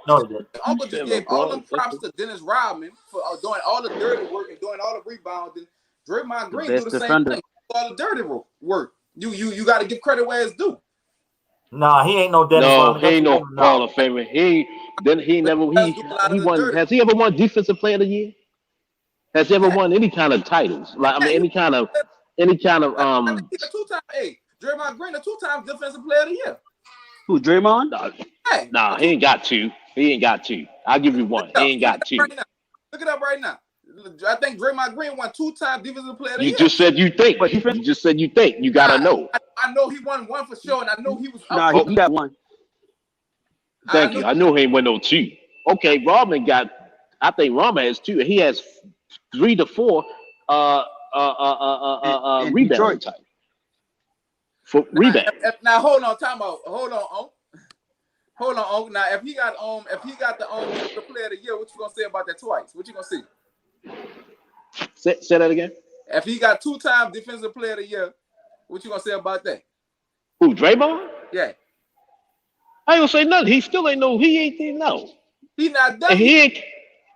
No, he didn't. Uncle just gave all them props to Dennis Rodman for doing all the dirty work and doing all the rebounding. Draymond Green do the same thing. All the dirty work. You got to give credit where it's due. Nah, he ain't no Dennis Rodman. He ain't no Hall of Famer. He won. Has he ever won Defensive Player of the Year? Has he ever won any kind of titles? Like, I mean, any kind of Draymond Green, a 2-time Defensive Player of the Year. Who, Draymond? Nah, he ain't got 2. He ain't got 2. I'll give you 1. He ain't got 2. Look it up right now. I think Draymond Green won 2-time Defensive Player of the Year. You just said you think. You just said you think. You gotta know. I know he won 1 for sure, and I know he was. He got 1. Thank you. I know he ain't won no 2. Okay, Rodman got. I think Rodman has 2. He has 3 to 4 rebound type. For rebound. Now hold on, time out. Hold on. Now if he got the Defensive Player of the Year, what you gonna say about that twice? What you gonna say? Say that again. If he got 2-time Defensive Player of the Year, what you gonna say about that? Who, Draymond? Yeah. I ain't gonna say nothing. He still ain't no. He ain't no. He not done. He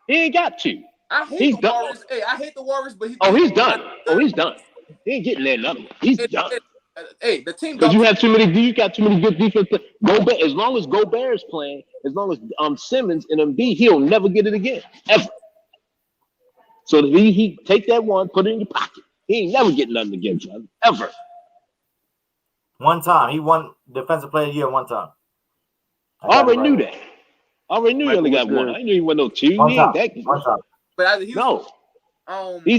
ain't got 2. I hate the Warriors. Hey, I hate the Warriors, but he's done. He's done. He ain't getting there nothing. He's done. Hey, the team. Because you got too many good defense. Gobert, as long as Gobert is playing, as long as Simmons and Embiid, he'll never get it again ever. So he take that 1, put it in your pocket. He ain't never getting nothing again, John, ever. 1 time, he won Defensive Player of the Year 1 time. I already knew that. I already knew he only got 1. I knew he wasn't no 2. He ain't that good. 1 time. But he's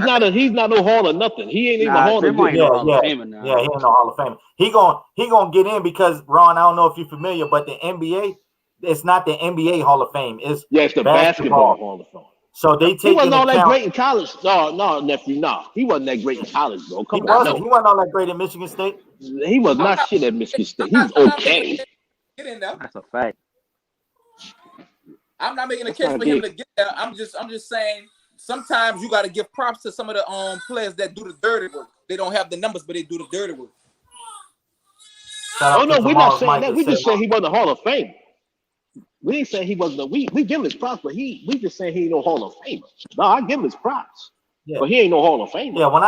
not no Hall of nothing. He ain't even Hall of Good. He ain't no Hall of Fame. He gonna get in because Ron, I don't know if you're familiar, but the NBA, it's not the NBA Hall of Fame. It's the basketball Hall of Fame. So they take. He wasn't all that great in college. No, nephew, no. He wasn't that great in college, bro. He wasn't all that great at Michigan State. He was not shit at Michigan State. He was okay. Get in there. That's a fact. I'm not making a case for him to get there. I'm just saying sometimes you got to give props to some of the players that do the dirty work. They don't have the numbers, but they do the dirty work. Oh no, we're not saying that. We just saying he wasn't a Hall of Fame. We ain't saying he wasn't. We give him his props, but we just saying he ain't no Hall of Famer. No, I give him his props, but he ain't no Hall of Famer. When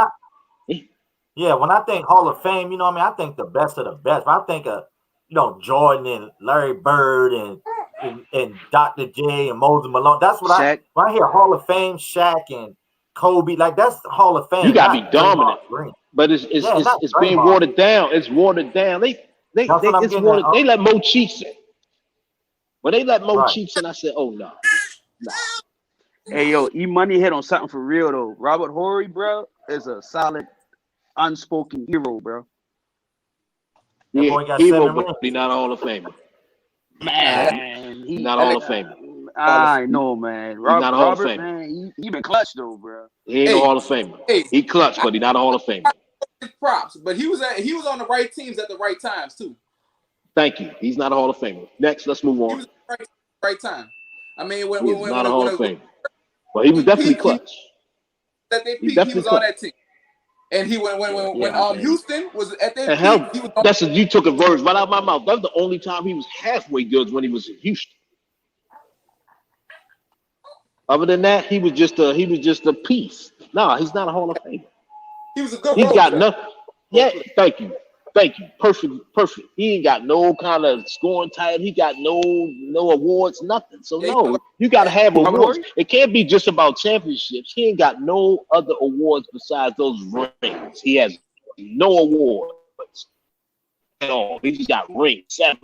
I think Hall of Fame, you know what I mean, I think the best of the best. When I think of Jordan and Larry Bird and Dr. J and Moses Malone. That's what when I hear Hall of Fame, Shaq and Kobe, like that's Hall of Fame. You gotta be dominant, but it's being watered down. It's watered down. They let Mo Cheeks in. When they let Mo Cheeks in, I said, oh no. Hey yo, E-Money hit on something for real though. Robert Horry, bro, is a solid unspoken hero, bro. Yeah, hero, but he's not Hall of Famer. Man, not Hall of Famer. I know, man. not a Hall of Robert, Famer. man, he been clutch though, bro. He ain't no Hall of Famer. Hey, He clutch, but he not a Hall of Famer. props, but he was on the right teams at the right times too. Thank you. He's not a Hall of Famer. Next, let's move He on. was at the right time. I mean, when He's when not a when, Hall when, of when Famer. But he was definitely he- clutch. that they He peak, he definitely was on that team. And he when Yeah, Houston was at their And peak, hell, he was on. that's you took a verse right out of my mouth. That's the only time he was halfway good when he was in Houston. Other than that, he was just a piece. No, he's not a Hall of Famer. He was a good. He's role got player. no. Yeah, thank you. Perfect. He ain't got no kind of scoring title. He got no awards, nothing. So Yeah, no, you got to have Robert awards. Horry? It can't be just about championships. He ain't got no other awards besides those rings. He has no awards at all. He just got rings. 7.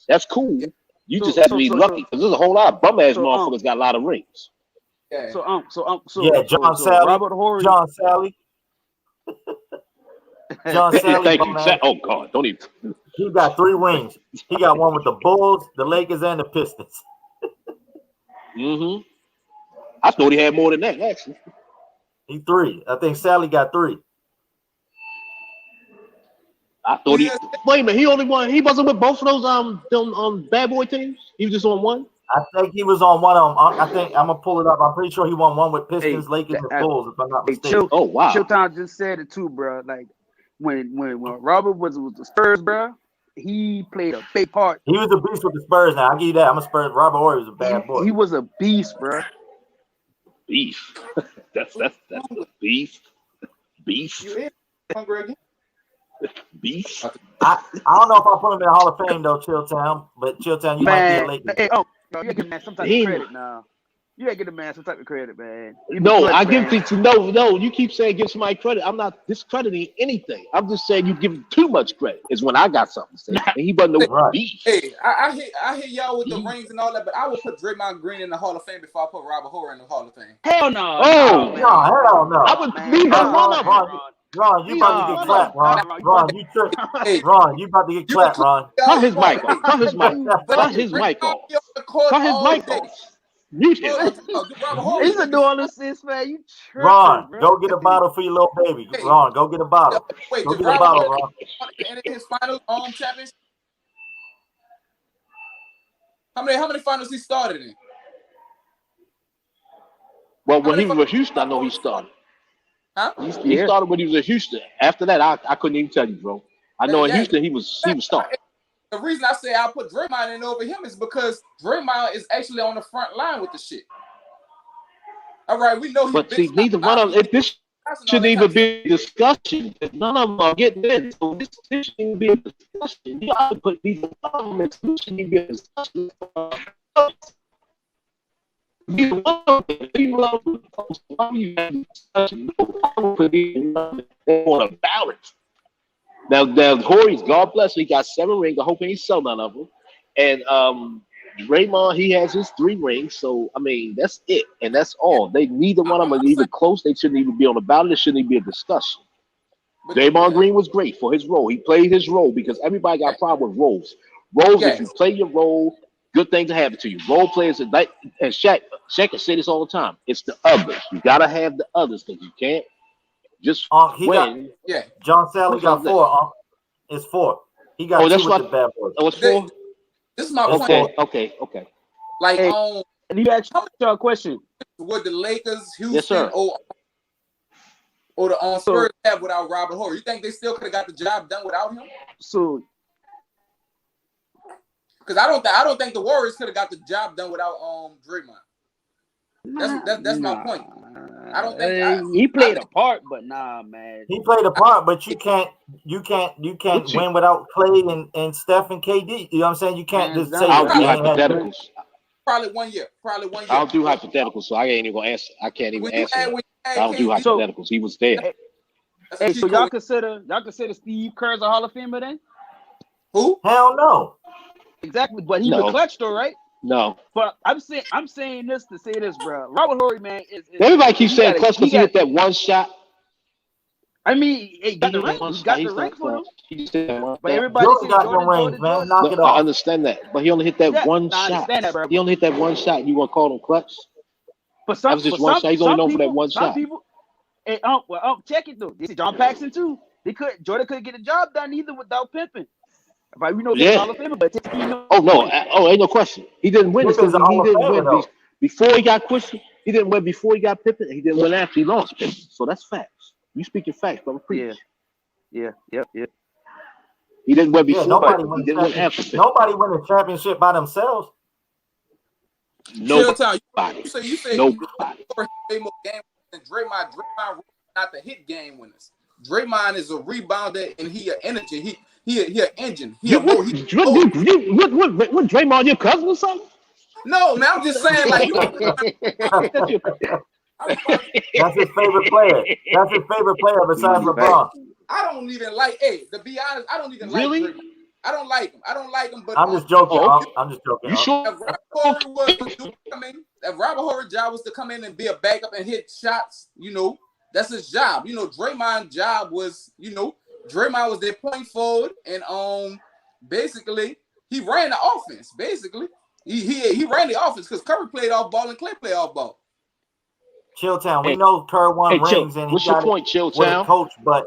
That's cool. You just have to be lucky because there's a whole lot of bum ass motherfuckers got a lot of rings. Yeah. Yeah, John Sally. Robert Horry. John Sally. John Sally. Thank bum you. ass. Oh God, don't even. He got 3 rings. He got one with the Bulls, the Lakers, and the Pistons. Mm-hmm. I thought he had more than that actually. He 3. I think Sally got 3. I thought he. Wait a minute. He wasn't with both of those them bad boy teams. He was just on one. I think he was on one of them. I think I'm gonna pull it up. I'm pretty sure he won one with Pistons, Lakers, and Bulls, if I'm not mistaken. Oh wow. Showtime just said it too, bro. Like when Robert was with the Spurs, bro, he played a big part. He was a beast with the Spurs. Now I give you that. I'm a Spurs. Robert Horry was a bad boy. He was a beast, bro. Beef. that's beef. Beef. You in, hungry again? Beef. I don't know if I put him in the Hall of Fame though, Chilltown. But Chilltown, you might be a Man, Lakers. hey, no, you gotta give the man some type He- of credit now. You gotta give the man some type of credit, man. No, I give people no. You keep saying give somebody credit. I'm not discrediting anything. I'm just saying you give him too much credit. Is when I got something to say. And he wasn't no Right. beef. Hey, I hear y'all with the rings and all that, but I would put Draymond Green in the Hall of Fame before I put Robert Horry in the Hall of Fame. Hell no. Oh, No, hell no. I would Man, leave no, one of them. Ron, you about to get clapped, Ron. Ron, you tripped. Hey, Ron, you about to get clapped, Ron. Cut his mic off. Cut his mic. Cut his mic off. Cut his mic off. Mute him. He's a New Orleans assist, man. You tripping, Ron, bro. go get a bottle for your little baby. Ron, go get a bottle. Wait, Go did get a bottle, Robert Ron. in his final championship? How many finals he started in? Well, when he was with Houston, I know he started. Huh? He started when he was at Houston. After that, I couldn't even tell you, bro. I know in Yeah. Houston he was starting. The reason I say I put Draymond in over him is because Draymond is actually on the front line with the shit. All right, we know he's But see, neither one of them. This shouldn't even be a discussion. None of them are getting in. So this shouldn't even be a discussion. You have to put these one of them in. This shouldn't even be a discussion. Neither one of them. Why you have a discussion? I would put these on a balance. Now Horry's, God bless him, he got 7 rings. I hope he ain't sell none of them. And Draymond, he has his 3 rings. So I mean, that's it, and that's all. They neither one of them are even close. They shouldn't even be on the ballot. It shouldn't even be a discussion. Draymond Green was great for his role. He played his role because everybody got a problem with roles. Roles, if you play your role, good things happen to you. Role players, and Shaq can say this all the time. It's the others. You gotta have the others because you can't just He win. John Sally got 4. It's 4. He got 2 with the bad boys. Oh, it's 4. This is my point. Okay. Like, Hey, and you asked y'all a question. would the Lakers, Houston, Yes, sir. or the Spurs have without Robert Horry? You think they still could have got the job done without him? So, Because I don't think the Warriors could have got the job done without Draymond. That's my point. I don't think he played a part, but nah, man. He played a part, but you can't win without Clay and Steph and KD. You know what I'm saying? You can't just say I'll do he ain't had hypotheticals. Probably one year. I'll do hypotheticals, so I ain't even gonna answer. I can't even answer. I don't do KD, hypotheticals. He was there. that's Hey, what so you y'all call consider Steve Kerr's a Hall of Famer then? who? Hell no. Exactly, but he No. was clutch though, right? No. But I'm saying this to say this, bro. Robert Horry, man, is Everybody keeps saying gotta- clutch because he gotta- hit that one shot. I mean, he got the ring. He got the He's ring not for him. He said one But shot. everybody Jordan said got no Jordan, rings, Jordan, man. Jordan. Knock it I off. understand that, but he only hit that Yeah, one nah, I shot. understand that, bro. He only hit that one shot. You want to call him clutch? For That some, was just one shot. He's only known for that one some shot. people, and check it though. This is John Paxson too. Jordan couldn't get the job done either without pimping. Right, we know he's Yeah. Hall of Famer, but you know, Oh no! Ain't no question. He didn't win. Pippin's a He Hall of didn't Famer, win though. before he got Christian. He didn't win before he got Pippen. He didn't win after he lost Pippen. So that's facts. You speaking facts, brother. Preach. yeah. He didn't win Yeah, before. nobody Pippen. win He didn't win after Pippen. Nobody win a championship by themselves. Nobody. You say Nobody. more game than Draymond not the hit game winners. Draymond is a rebounder and he an energy. He an engine. What Draymond, your cousin or something? No, man, I'm just saying like That's his favorite player. That's his favorite player besides LeBron. I don't even like. Hey, to be honest, I don't even like Draymond. I don't like him. But I'm just joking. I'm just joking. You sure? If Robert Horry's job was to come in and be a backup and hit shots, that's his job. Draymond's job was, Draymond was their point forward, and basically he ran the offense. Basically, he ran the offense because Curry played off ball and Clay played off ball. Chilltown, we know Kerr won rings and he what's got your point, it with a Chilltown? coach, but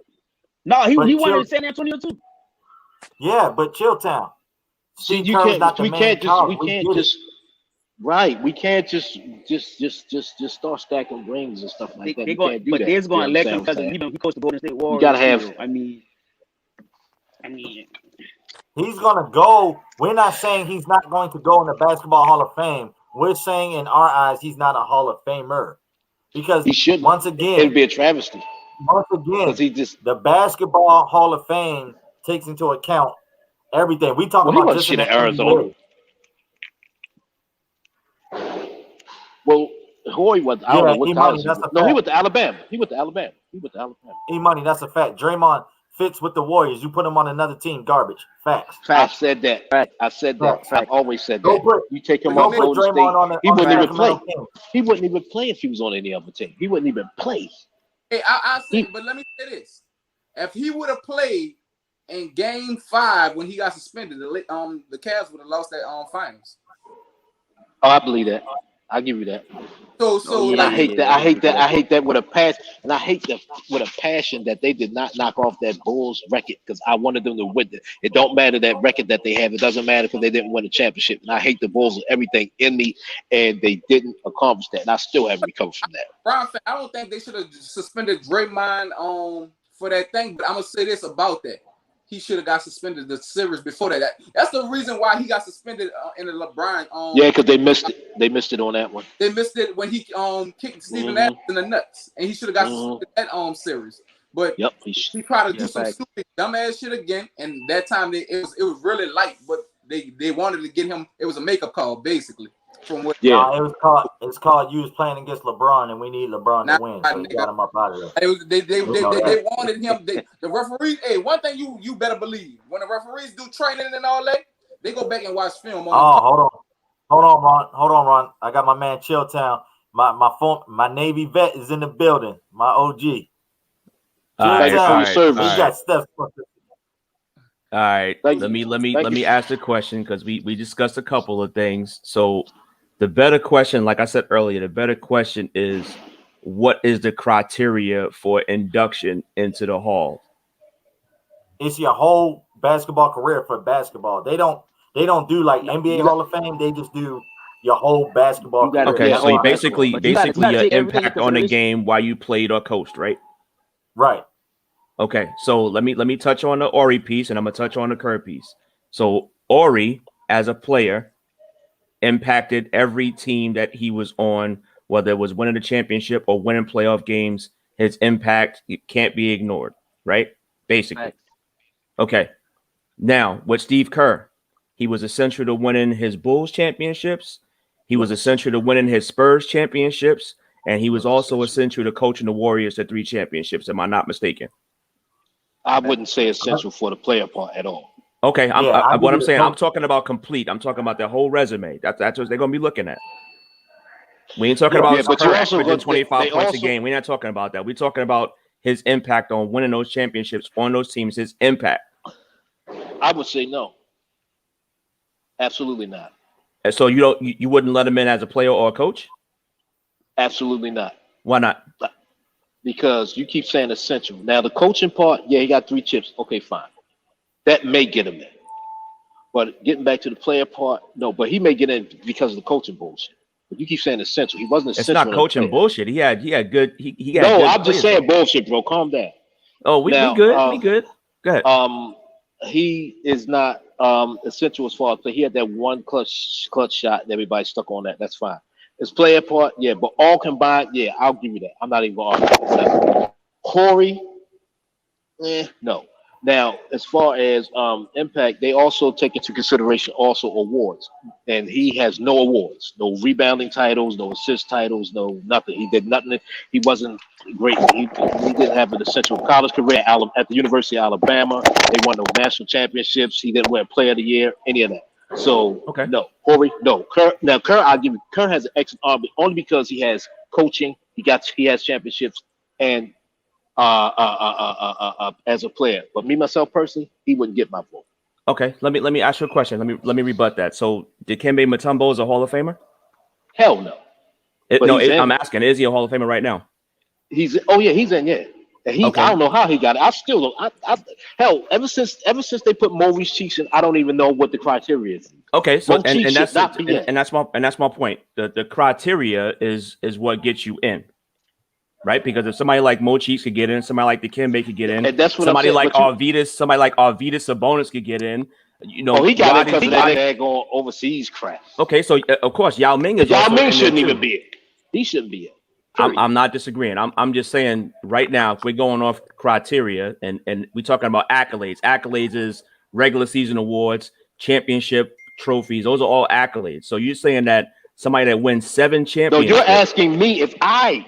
no, he But won in San Antonio too. yeah, but Chilltown. See, Steve Kerr's not the we main can't cog. just, we can't just, right? We can't just start stacking rings and stuff like that. They're going to elect him because he coached the Golden State Warriors. You gotta have. I mean, He's gonna go. We're not saying he's not going to go in the Basketball Hall of Fame. We're saying in our eyes he's not a Hall of Famer because He should. once again, It'd be a travesty. once again, He just. the Basketball Hall of Fame takes into account everything. We talk Well, he about wasn't just in shit the at Arizona. NBA. Well, Hoy was. I don't know what college. that's a No, he fact. went to Alabama. E-Money, that's a fact. Draymond fits with the Warriors. You put him on another team, garbage. Facts. I said that. I said that. Fact. I've always said Go that. put- You take him Go off put Golden State. Draymond on the He wouldn't even play. Sacramento Kings. He wouldn't even play if he was on any other team. He wouldn't even play. Hey, I say, but let me say this: if he would have played in Game 5 when he got suspended, the Cavs would have lost that finals. Oh, I believe that. I'll give you that. So And I hate that. I hate that with a passion. And I hate that with a passion that they did not knock off that Bulls record because I wanted them to win. It don't matter that record that they have. It doesn't matter because they didn't win a championship. And I hate the Bulls with everything in me, and they didn't accomplish that. And I still haven't recovered from that. Brian, I don't think they should have suspended Draymond for that thing. But I'm gonna say this about that: he should have got suspended the series before that. That's the reason why he got suspended in the LeBron. Yeah, because they missed it. They missed it on that one. They missed it when he kicked Stephen Adams in the nuts, and he should have got suspended that series. But Yep, he tried to do some stupid dumbass shit again, and that time it was really light, but they wanted to get him. It was a makeup call basically. From what? Yeah, It's called you was playing against LeBron, and we need LeBron to win, so he got him up out of there. They wanted him. The referees. Hey, one thing you better believe: when the referees do training and all that, they go back and watch film. Hold on, Ron. I got my man Chilltown. My Navy vet is in the building. My OG. All right. Got Steph. All right. Thank Let you. me ask the question because we discussed a couple of things. So the better question, like I said earlier, the better question is what is the criteria for induction into the hall? It's your whole basketball career for basketball. They don't do like NBA Hall of Fame. They just do your whole basketball career. Okay, so basically your take everything impact on the game while you played or coached, right? Right. Okay, so let me touch on the Ori piece, and I'm gonna touch on the Kerr piece. So Ori, as a player, impacted every team that he was on, whether it was winning the championship or winning playoff games. His impact can't be ignored, right? Basically. Right. Okay. Now, with Steve Kerr, he was essential to winning his Bulls championships. He was essential to winning his Spurs championships, and he was also essential to coaching the Warriors to 3 championships. Am I not mistaken? I wouldn't say essential for the player part at all. Okay, what I'm saying, no. I'm talking about complete. I'm talking about the whole resume. That's what they're gonna be looking at. We ain't talking about but you also averaging 25 they points also- a game. We're not talking about that. We're talking about his impact on winning those championships on those teams, his impact? I would say no. Absolutely not. And so you wouldn't let him in as a player or a coach? Absolutely not. Why not? Because you keep saying essential. Now the coaching part, yeah, he got 3 chips. Okay, fine. That may get him in. But getting back to the player part, no. But he may get in because of the coaching bullshit. But you keep saying essential. He wasn't essential. It's not coaching bullshit. He had good. He had no, good I'm just saying bro. bullshit, bro. Calm down. Oh, we good. We good. Go ahead. He is not essential as far as play. He had that one clutch shot and everybody stuck on that. That's fine. His player part, yeah, but all combined, yeah, I'll give you that. I'm not even gonna argue that. Corey, no. Now, as far as impact, they also take into consideration also awards, and he has no awards, no rebounding titles, no assist titles, no nothing. He did nothing. He wasn't great. He didn't have an essential college career at the University of Alabama. They won no national championships. He didn't win Player of the Year, any of that. So okay, no, Corey, no. Kerr, I'll give you. Kerr has an excellent arm only because he has coaching. He has championships and as a player. But me myself personally, he wouldn't get my vote. Okay, let me ask you a question. Let me rebut that. So Dikembe Mutombo is a Hall of Famer? Hell no. I'm asking, is he a Hall of Famer right now? He's in, yeah. And okay. I don't know how he got it. I still don't. Hell, ever since they put Maurice Cheeks in, I don't even know what the criteria is. Okay, so and that's my point. The criteria is what gets you in, right? Because if somebody like Mo Cheeks could get in, somebody like Dikembe could get in, and that's what somebody like Arvydas Sabonis could get in. You know, he got it because of that going overseas crap. Okay, so of course Yao Ming is. Yao Ming shouldn't even be it. He shouldn't be it. I'm not disagreeing. I'm just saying right now, if we're going off criteria and we're talking about accolades. Accolades is regular season awards, championship trophies. Those are all accolades. So you're saying that somebody that wins 7 championships. No, you're asking me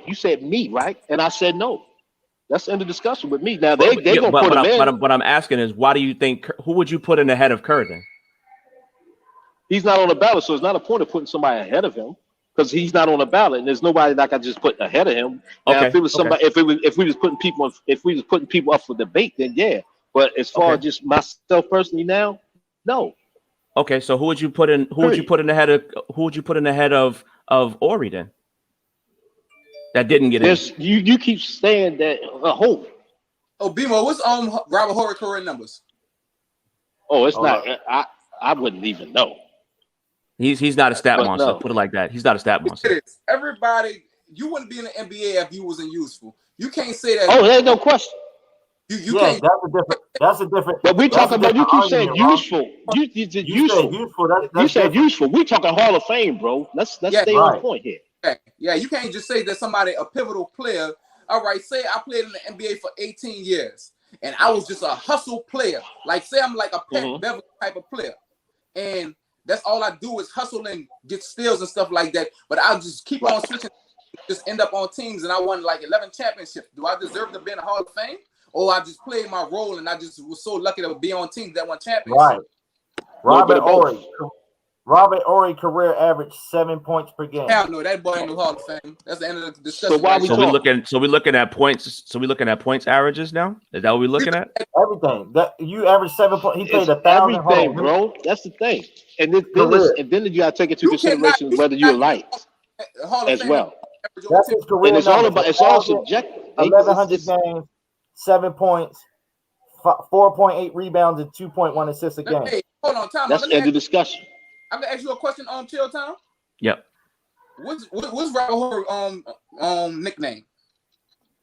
you said me, right? And I said no. That's the end of discussion with me. Now they're gonna put him in. What I'm asking is, why do you think who would you put in ahead of Kerr then? He's not on the ballot, so it's not a point of putting somebody ahead of him. Because he's not on the ballot, and there's nobody that I just put ahead of him. Now, if it was somebody, if we was putting people up for debate, then yeah. But as far as just myself personally now, no. Okay, so who would you put in? Who would you put in ahead of Ori then? That didn't get in. You keep saying that. Hope. Oh, BMO, what's Robert Horry career numbers? Oh, it's not. I wouldn't even know. He's not a stat monster. No. Put it like that. He's not a stat monster. Everybody, you wouldn't be in the NBA if you wasn't useful. You can't say that. Oh, there's no question. You can't. That's a different. But we talking about. You keep saying useful. You said useful. You said useful. We talking Hall of Fame, bro. Let's stay on point here. Yeah, you can't just say that somebody a pivotal player. All right, say I played in the NBA for 18 years, and I was just a hustle player. Like say I'm like a Pat Beverly type of player, and that's all I do is hustle and get steals and stuff like that. But I'll just keep on switching, just end up on teams, and I won like 11 championships. Do I deserve to be in the Hall of Fame? Or I just played my role and I just was so lucky to be on teams that won championships? Right. Robert Horry career average 7 points per game. Hell no, that boy in the Hall of Fame. That's the end of the discussion. So we're looking at points. So we're looking at points averages now. Is that what we're looking at? Everything that you average 7 points. He played 1,000. Everything, bro. That's the thing. And then you got to take into consideration whether you're light as well. That's his career. And it's all subjective. 1,100 games, 7 points, 4.8 rebounds, and 2.1 assists a game. Hey, hold on, Tom. That's the end of discussion. I'm gonna ask you a question on Chill Town. Yep. What's Robert Horry nickname?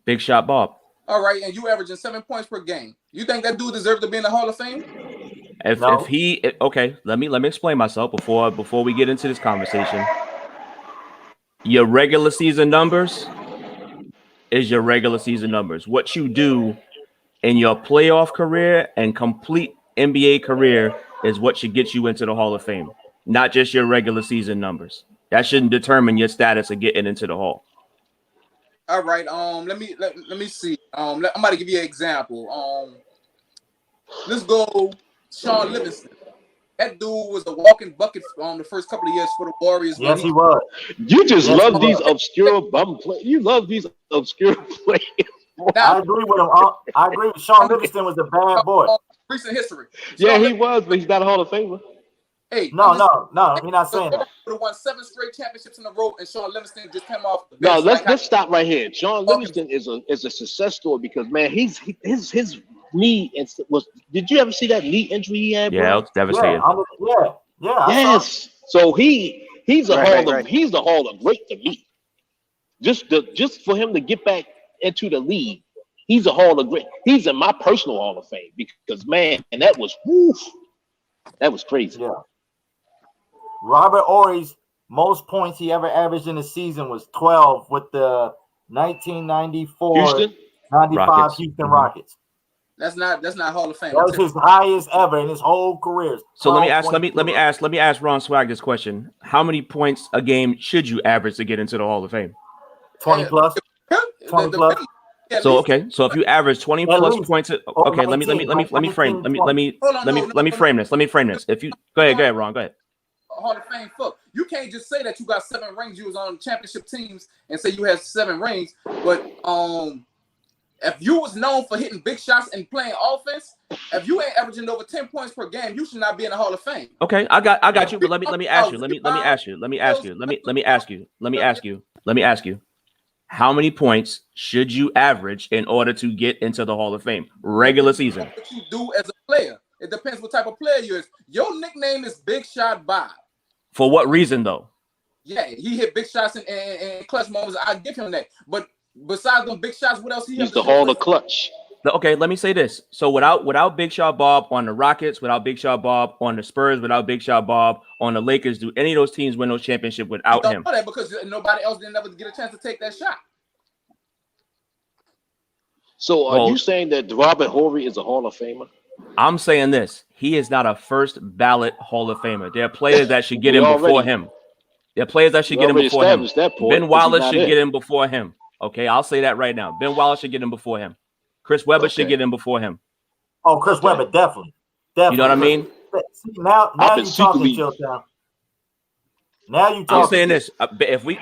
Big Shot Bob. All right, and you averaging 7 points per game. You think that dude deserves to be in the Hall of Fame? Let me explain myself before we get into this conversation. Your regular season numbers is your regular season numbers. What you do in your playoff career and complete NBA career is what should get you into the Hall of Fame, not just your regular season numbers. That shouldn't determine your status of getting into the Hall. All right. Let me see. I'm about to give you an example. Let's go, Sean Livingston. That dude was a walking bucket the first couple of years for the Warriors. Yes, he was. You just love these obscure bum players. You love these obscure players. I agree with him. I agree with Sean Livingston was a bad boy. Recent history. Yeah, Sean he was, but he's not a Hall of Famer. Hey, No, you're not saying that. Would have won 7 straight championships in a row, and Sean Livingston just came off the No, bench. let's stop right here. Sean Livingston is a success story because man, his knee was. Did you ever see that knee injury he had? Yeah, bro? it's devastating. Yeah. I saw Yes. So he's a Right. he's the Hall of Great to me. Just for him to get back into the league, he's a Hall of Great. He's in my personal Hall of Fame because man, and that was crazy. Yeah. Robert Ory's most points he ever averaged in a season was 12 with the 1994-95 Houston? Rockets. Houston Rockets. That's not Hall of Fame. That was his highest ever in his whole career. So let me 12, ask Ron Swag this question: how many points a game should you average to get into the Hall of Fame? 20 plus. 20 plus. So okay, so if you average 20 plus points, okay, let me frame this. If you go ahead, Ron, go ahead. Hall of Fame, fuck. You can't just say that you got 7 rings. You was on championship teams and say you had 7 rings. But if you was known for hitting big shots and playing offense, if you ain't averaging over 10 points per game, you should not be in the Hall of Fame. Okay, I got you. But let me ask you. How many points should you average in order to get into the Hall of Fame? Regular season. What you do as a player. It depends what type of player you is. Your nickname is Big Shot Bob. For what reason, though? Yeah, he hit big shots in clutch moments. I give him that. But besides them big shots, what else he? He's the Hall of Clutch. Okay, let me say this. So without Big Shot Bob on the Rockets, without Big Shot Bob on the Spurs, without Big Shot Bob on the Lakers, do any of those teams win those championships without him? Know that because nobody else didn't ever get a chance to take that shot. So are you saying that Robert Horry is a Hall of Famer? I'm saying this. He is not a first ballot Hall of Famer. There are players that should get in before him. There are players that should get in before him. Ben Wallace should get in before him. Okay, I'll say that right now. Ben Wallace should get in before him. Chris Webber should get in before him. Oh, Chris Webber, definitely. You know what I mean? See, now you're talking, Chilltown. Now you talking. I'm saying this. If we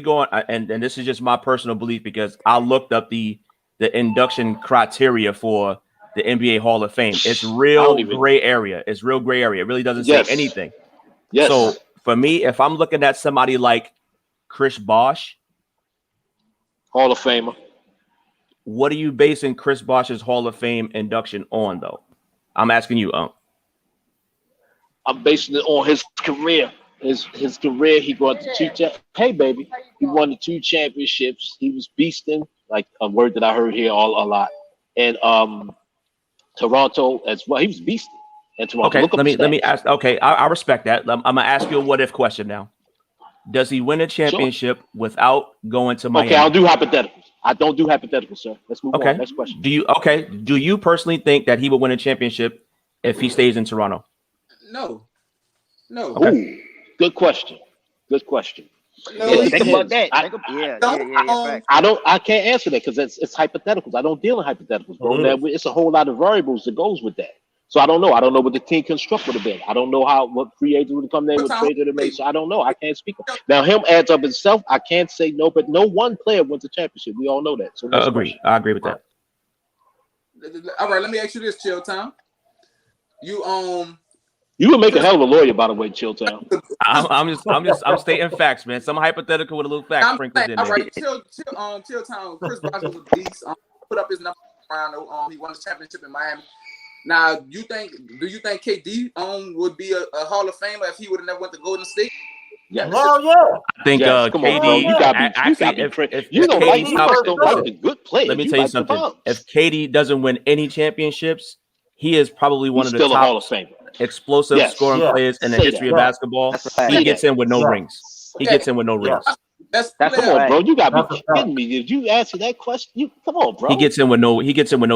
go on, and this is just my personal belief because I looked up the induction criteria for the NBA Hall of Fame. It's real gray area. It really doesn't say anything. Yes. So for me, if I'm looking at somebody like Chris Bosh, Hall of Famer. What are you basing Chris Bosh's Hall of Fame induction on, though? I'm asking you, I'm basing it on his career. His career, he got the 2 Hey, baby. He won the 2 championships. He was beasting, like a word that I heard here a lot. And Toronto as well. He was beasting. And Toronto. Okay, let me ask. Okay, I respect that. I'm gonna ask you a what if question now. Does he win a championship without going to Miami? Okay, I'll do hypotheticals. I don't do hypotheticals, sir. Let's move on. Next question. Do you personally think that he would win a championship if he stays in Toronto? No. Okay. Ooh, good question. No, think about that. I can't answer that because it's hypotheticals. I don't deal in hypotheticals, bro. It's a whole lot of variables that goes with that. So I don't know. I don't know what the team construct would have been. I don't know what free agents would have come there, what trades would have made. So I don't know. I can't speak. Now him adds up himself. I can't say no, but no one player wins a championship. We all know that. So I agree with that. All right, let me ask you this, Chilltown. You would make a hell of a lawyer, by the way, Chilltown. I'm stating facts, man. Some hypothetical with a little fact sprinkled in there. All right, Chilltown. Chris Bosh was a beast. Put up his number around. He won the championship in Miami. Now, do you think KD would be a Hall of Famer if he would have never went to Golden State? Yes. Hell yeah. I think KD. You don't like the good players. Let me tell you something. If KD doesn't win any championships, he is probably one of the top Hall of Famer. Explosive scoring players in the history of basketball. He gets in with no rings. He gets in with no rings. Come on, bro. You gotta be kidding me. Did you answer that question? Come on, bro. He gets in with no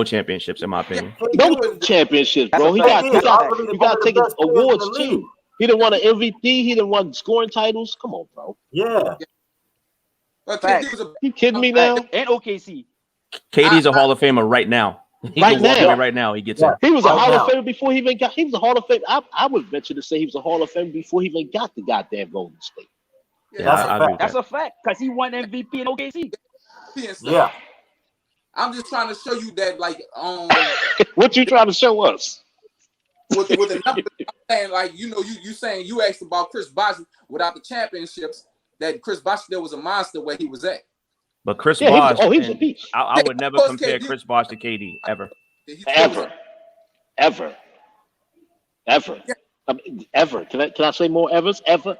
championships, in my opinion. No championships, bro. He got to take awards too. He didn't won an MVP. He didn't won scoring titles. Come on, bro. Yeah. You kidding me now? And OKC. KD's a Hall of Famer right now. Right now, he gets in. He was a Hall of Famer before he even got. He was a Hall of Famer. I would venture to say he was a Hall of Famer before he even got the goddamn Golden State. That's a fact because he won MVP in OKC. Yeah. I'm just trying to show you that, like, What you trying to show us? with the numbers, I'm saying, like, you know, you saying you asked about Chris Bosh without the championships, that Chris Bosh there was a monster where he was at. But Chris Yeah, Bosh, he was a beast. I would never Post compare KD. Chris Bosh to KD ever. Ever. Ever. Can I say more evers? Ever.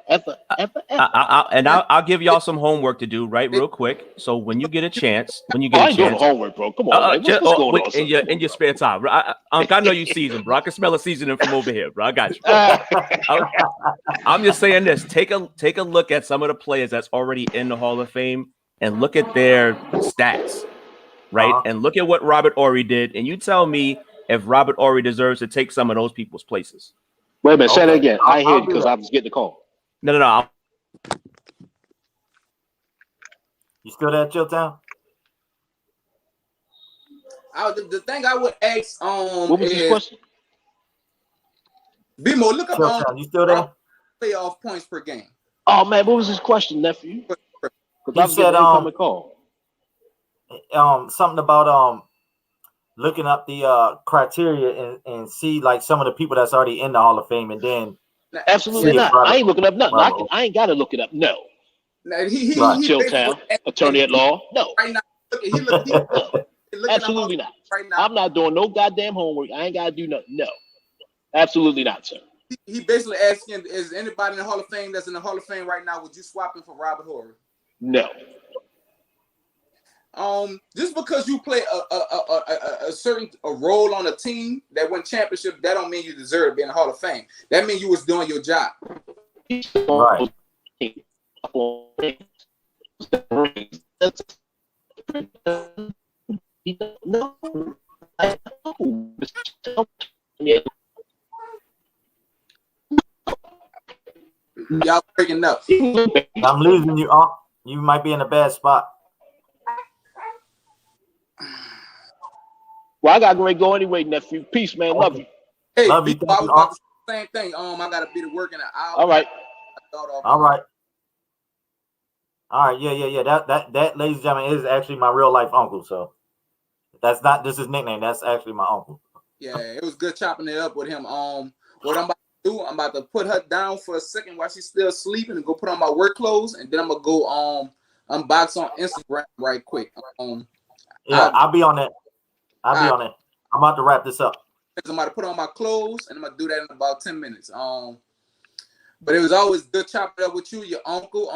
I'll give y'all some homework to do real quick. So when you get a chance, I ain't doing homework, bro. Come on, man. What's going on? in your spare time, bro. I know you seasoned, bro. I can smell a seasoning from over here, bro. I got you. I'm just saying this. Take a look at some of the players that's already in the Hall of Fame and look at their stats, right? And look at what Robert Horry did, and you tell me if Robert Horry deserves to take some of those people's places. Wait a minute, say that again. I hear it because I was getting the call. No. You still there, Chilltown? The thing I would ask What was his question? BMO, look up Chilltown, you still there? playoff points per game. Oh man, what was his question, nephew? Because I was said, getting an incoming call. Something about looking up the criteria and see like some of the people that's already in the Hall of Fame, and then Absolutely not. I ain't looking up nothing. I ain't got to look it up. No. He Chilltown, attorney at law. No. Right now, looking Absolutely not. Right now, I'm not doing no goddamn homework. I ain't got to do nothing. No. Absolutely not, sir. he basically asking, is anybody in the Hall of Fame that's in the Hall of Fame right now, would you swap him for Robert Horry? No. Just because you play a certain role on a team that won championship, that don't mean you deserve to be in the Hall of Fame. That means you was doing your job. Right. Y'all breaking up. I'm losing you. You might be in a bad spot. Well, I gotta go anyway, nephew. Peace, man. Love you. Hey, Love you. I was about to say the same thing. I gotta be to work in an hour. All right. All right. Yeah. That, ladies and gentlemen, is actually my real life uncle. So that's not just his nickname. That's actually my uncle. Yeah, it was good chopping it up with him. What I'm about to do, I'm about to put her down for a second while she's still sleeping and go put on my work clothes, and then I'm gonna go unbox on Instagram right quick. I'll be on it. I'll be on it. I'm about to wrap this up. I'm about to put on my clothes, and I'm gonna do that in about 10 minutes. But it was always good chopping up with you, your uncle.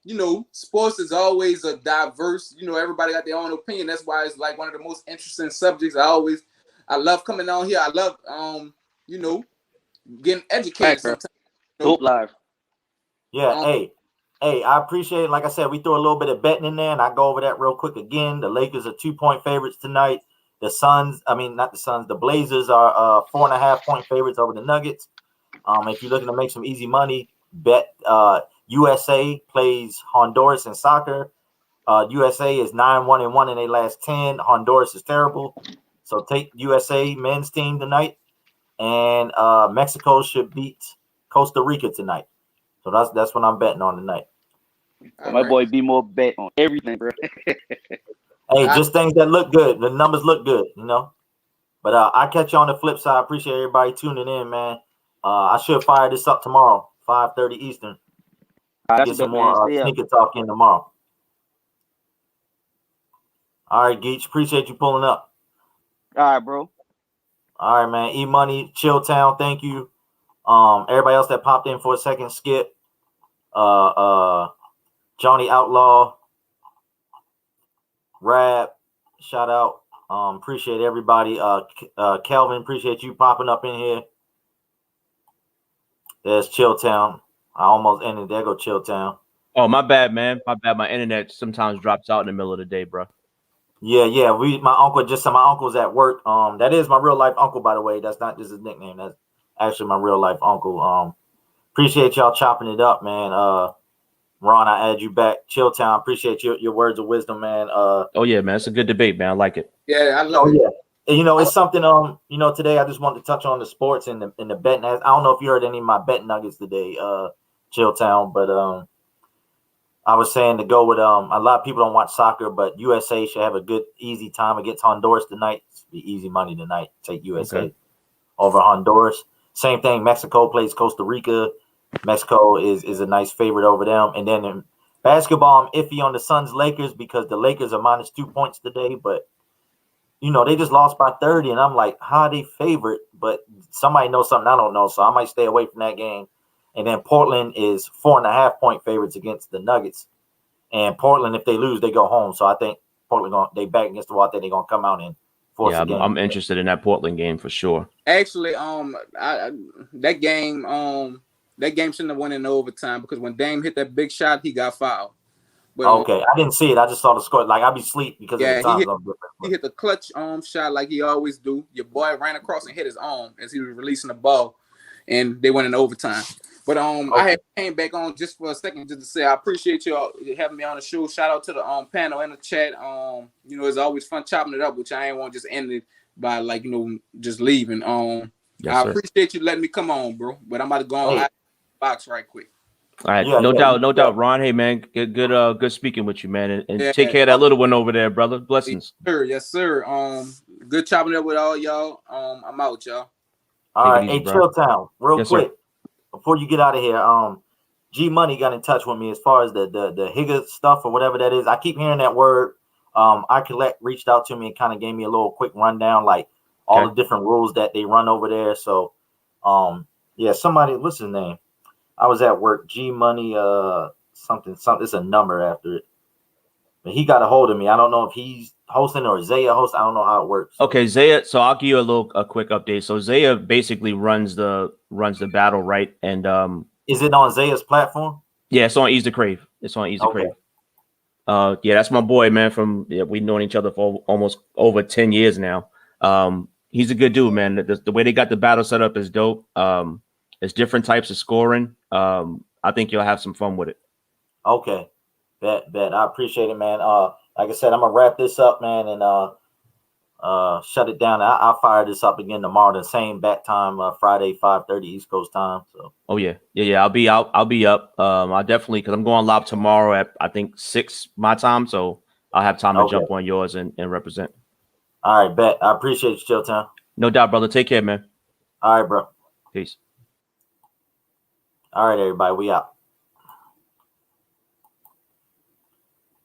You know, sports is always a diverse. You know, everybody got their own opinion. That's why it's like one of the most interesting subjects. I love coming on here. I love, you know, getting educated sometimes. Hope live. Yeah, hey, I appreciate it. Like I said, we threw a little bit of betting in there, and I go over that real quick again. The Lakers are 2-point favorites tonight. The Blazers are 4.5-point favorites over the Nuggets. If you're looking to make some easy money, bet USA plays Honduras in soccer. USA is 9-1-1 in their last 10. Honduras is terrible. So take USA men's team tonight. And Mexico should beat Costa Rica tonight. So that's what I'm betting on tonight. My boy B more bet on everything, bro. Hey, just things that look good. The numbers look good, you know. But I'll catch you on the flip side. Appreciate everybody tuning in, man. I should fire this up tomorrow, 5:30 Eastern. Get some more sneaker talk in tomorrow. All right, Geach. Appreciate you pulling up. All right, bro. All right, man. E-Money, Chilltown, thank you. Everybody else that popped in for a second, Skip, Johnny Outlaw, Rab, shout out. Appreciate everybody. Kelvin, appreciate you popping up in here. There's Chilltown. I almost ended. There go Chilltown. Oh, my bad, man. My bad. My internet sometimes drops out in the middle of the day, bro. Yeah. My uncle's at work. That is my real life uncle, by the way. That's not just his nickname. That's actually my real life uncle. Appreciate y'all chopping it up, man. Ron, I add you back. Chilltown, appreciate your words of wisdom, man. Oh yeah, man. It's a good debate, man. I like it. Yeah, I love it. Yeah. And, you know, it's something. Today I just wanted to touch on the sports and the betting. I don't know if you heard any of my bet nuggets today, Chilltown, but I was saying to go with a lot of people don't watch soccer, but USA should have a good easy time against Honduras tonight. It's be easy money tonight. Take USA over Honduras. Same thing. Mexico plays Costa Rica. Mexico is a nice favorite over them. And then in basketball, I'm iffy on the Suns Lakers because the Lakers are minus 2 points today, but they just lost by 30, and I'm like, how are they favorite? But somebody knows something I don't know, so I might stay away from that game. And then Portland is 4.5-point favorites against the Nuggets. And Portland, if they lose, they go home. So I think Portland they back against the wall. I think they're gonna come out and force the game. I'm interested in that Portland game for sure. Actually, that game shouldn't have went in overtime because when Dame hit that big shot, he got fouled. But, okay, I didn't see it. I just saw the score. Like I'll be asleep because of the time zone difference. He hit the clutch shot like he always do. Your boy ran across and hit his arm as he was releasing the ball, and they went in overtime. But I had came back on just for a second just to say I appreciate you all having me on the show. Shout out to the panel and the chat. It's always fun chopping it up, which I ain't want to just end it by just leaving. Yes, I appreciate you letting me come on, bro. But I'm about to go on the box right quick. All right, no doubt, Ron. Hey, man, good speaking with you, man, and take care of that little one over there, brother. Blessings. Yes, sir. Good chopping up with all y'all. I'm out, y'all. All right, hey, Chill Town, real quick, sir. Before you get out of here. G Money got in touch with me as far as the Higa stuff or whatever that is. I keep hearing that word. Arcolette reached out to me and kind of gave me a little quick rundown, like all the different rules that they run over there. So, somebody, what's his name? I was at work. G Money, something. It's a number after it. But he got a hold of me. I don't know if he's hosting or Zaya host. I don't know how it works. Okay, Zaya. So I'll give you a quick update. So Zaya basically runs the battle, right? And is it on Zaya's platform? Yeah, it's on Ease the Crave. Crave. That's my boy, man. We've known each other for almost over 10 years now. He's a good dude, man. The way they got the battle set up is dope. It's different types of scoring. I think you'll have some fun with it. Okay. Bet. I appreciate it, man. Like I said, I'm gonna wrap this up, man, and shut it down. I'll fire this up again tomorrow, the same bat time, Friday, 5:30 East Coast time. So. Oh yeah. I'll be out. I'll be up. I'll definitely because I'm going live tomorrow at I think 6 my time, so I'll have time to jump on yours and represent. All right, bet. I appreciate you, Chill Town. No doubt, brother. Take care, man. All right, bro. Peace. All right, everybody. We out.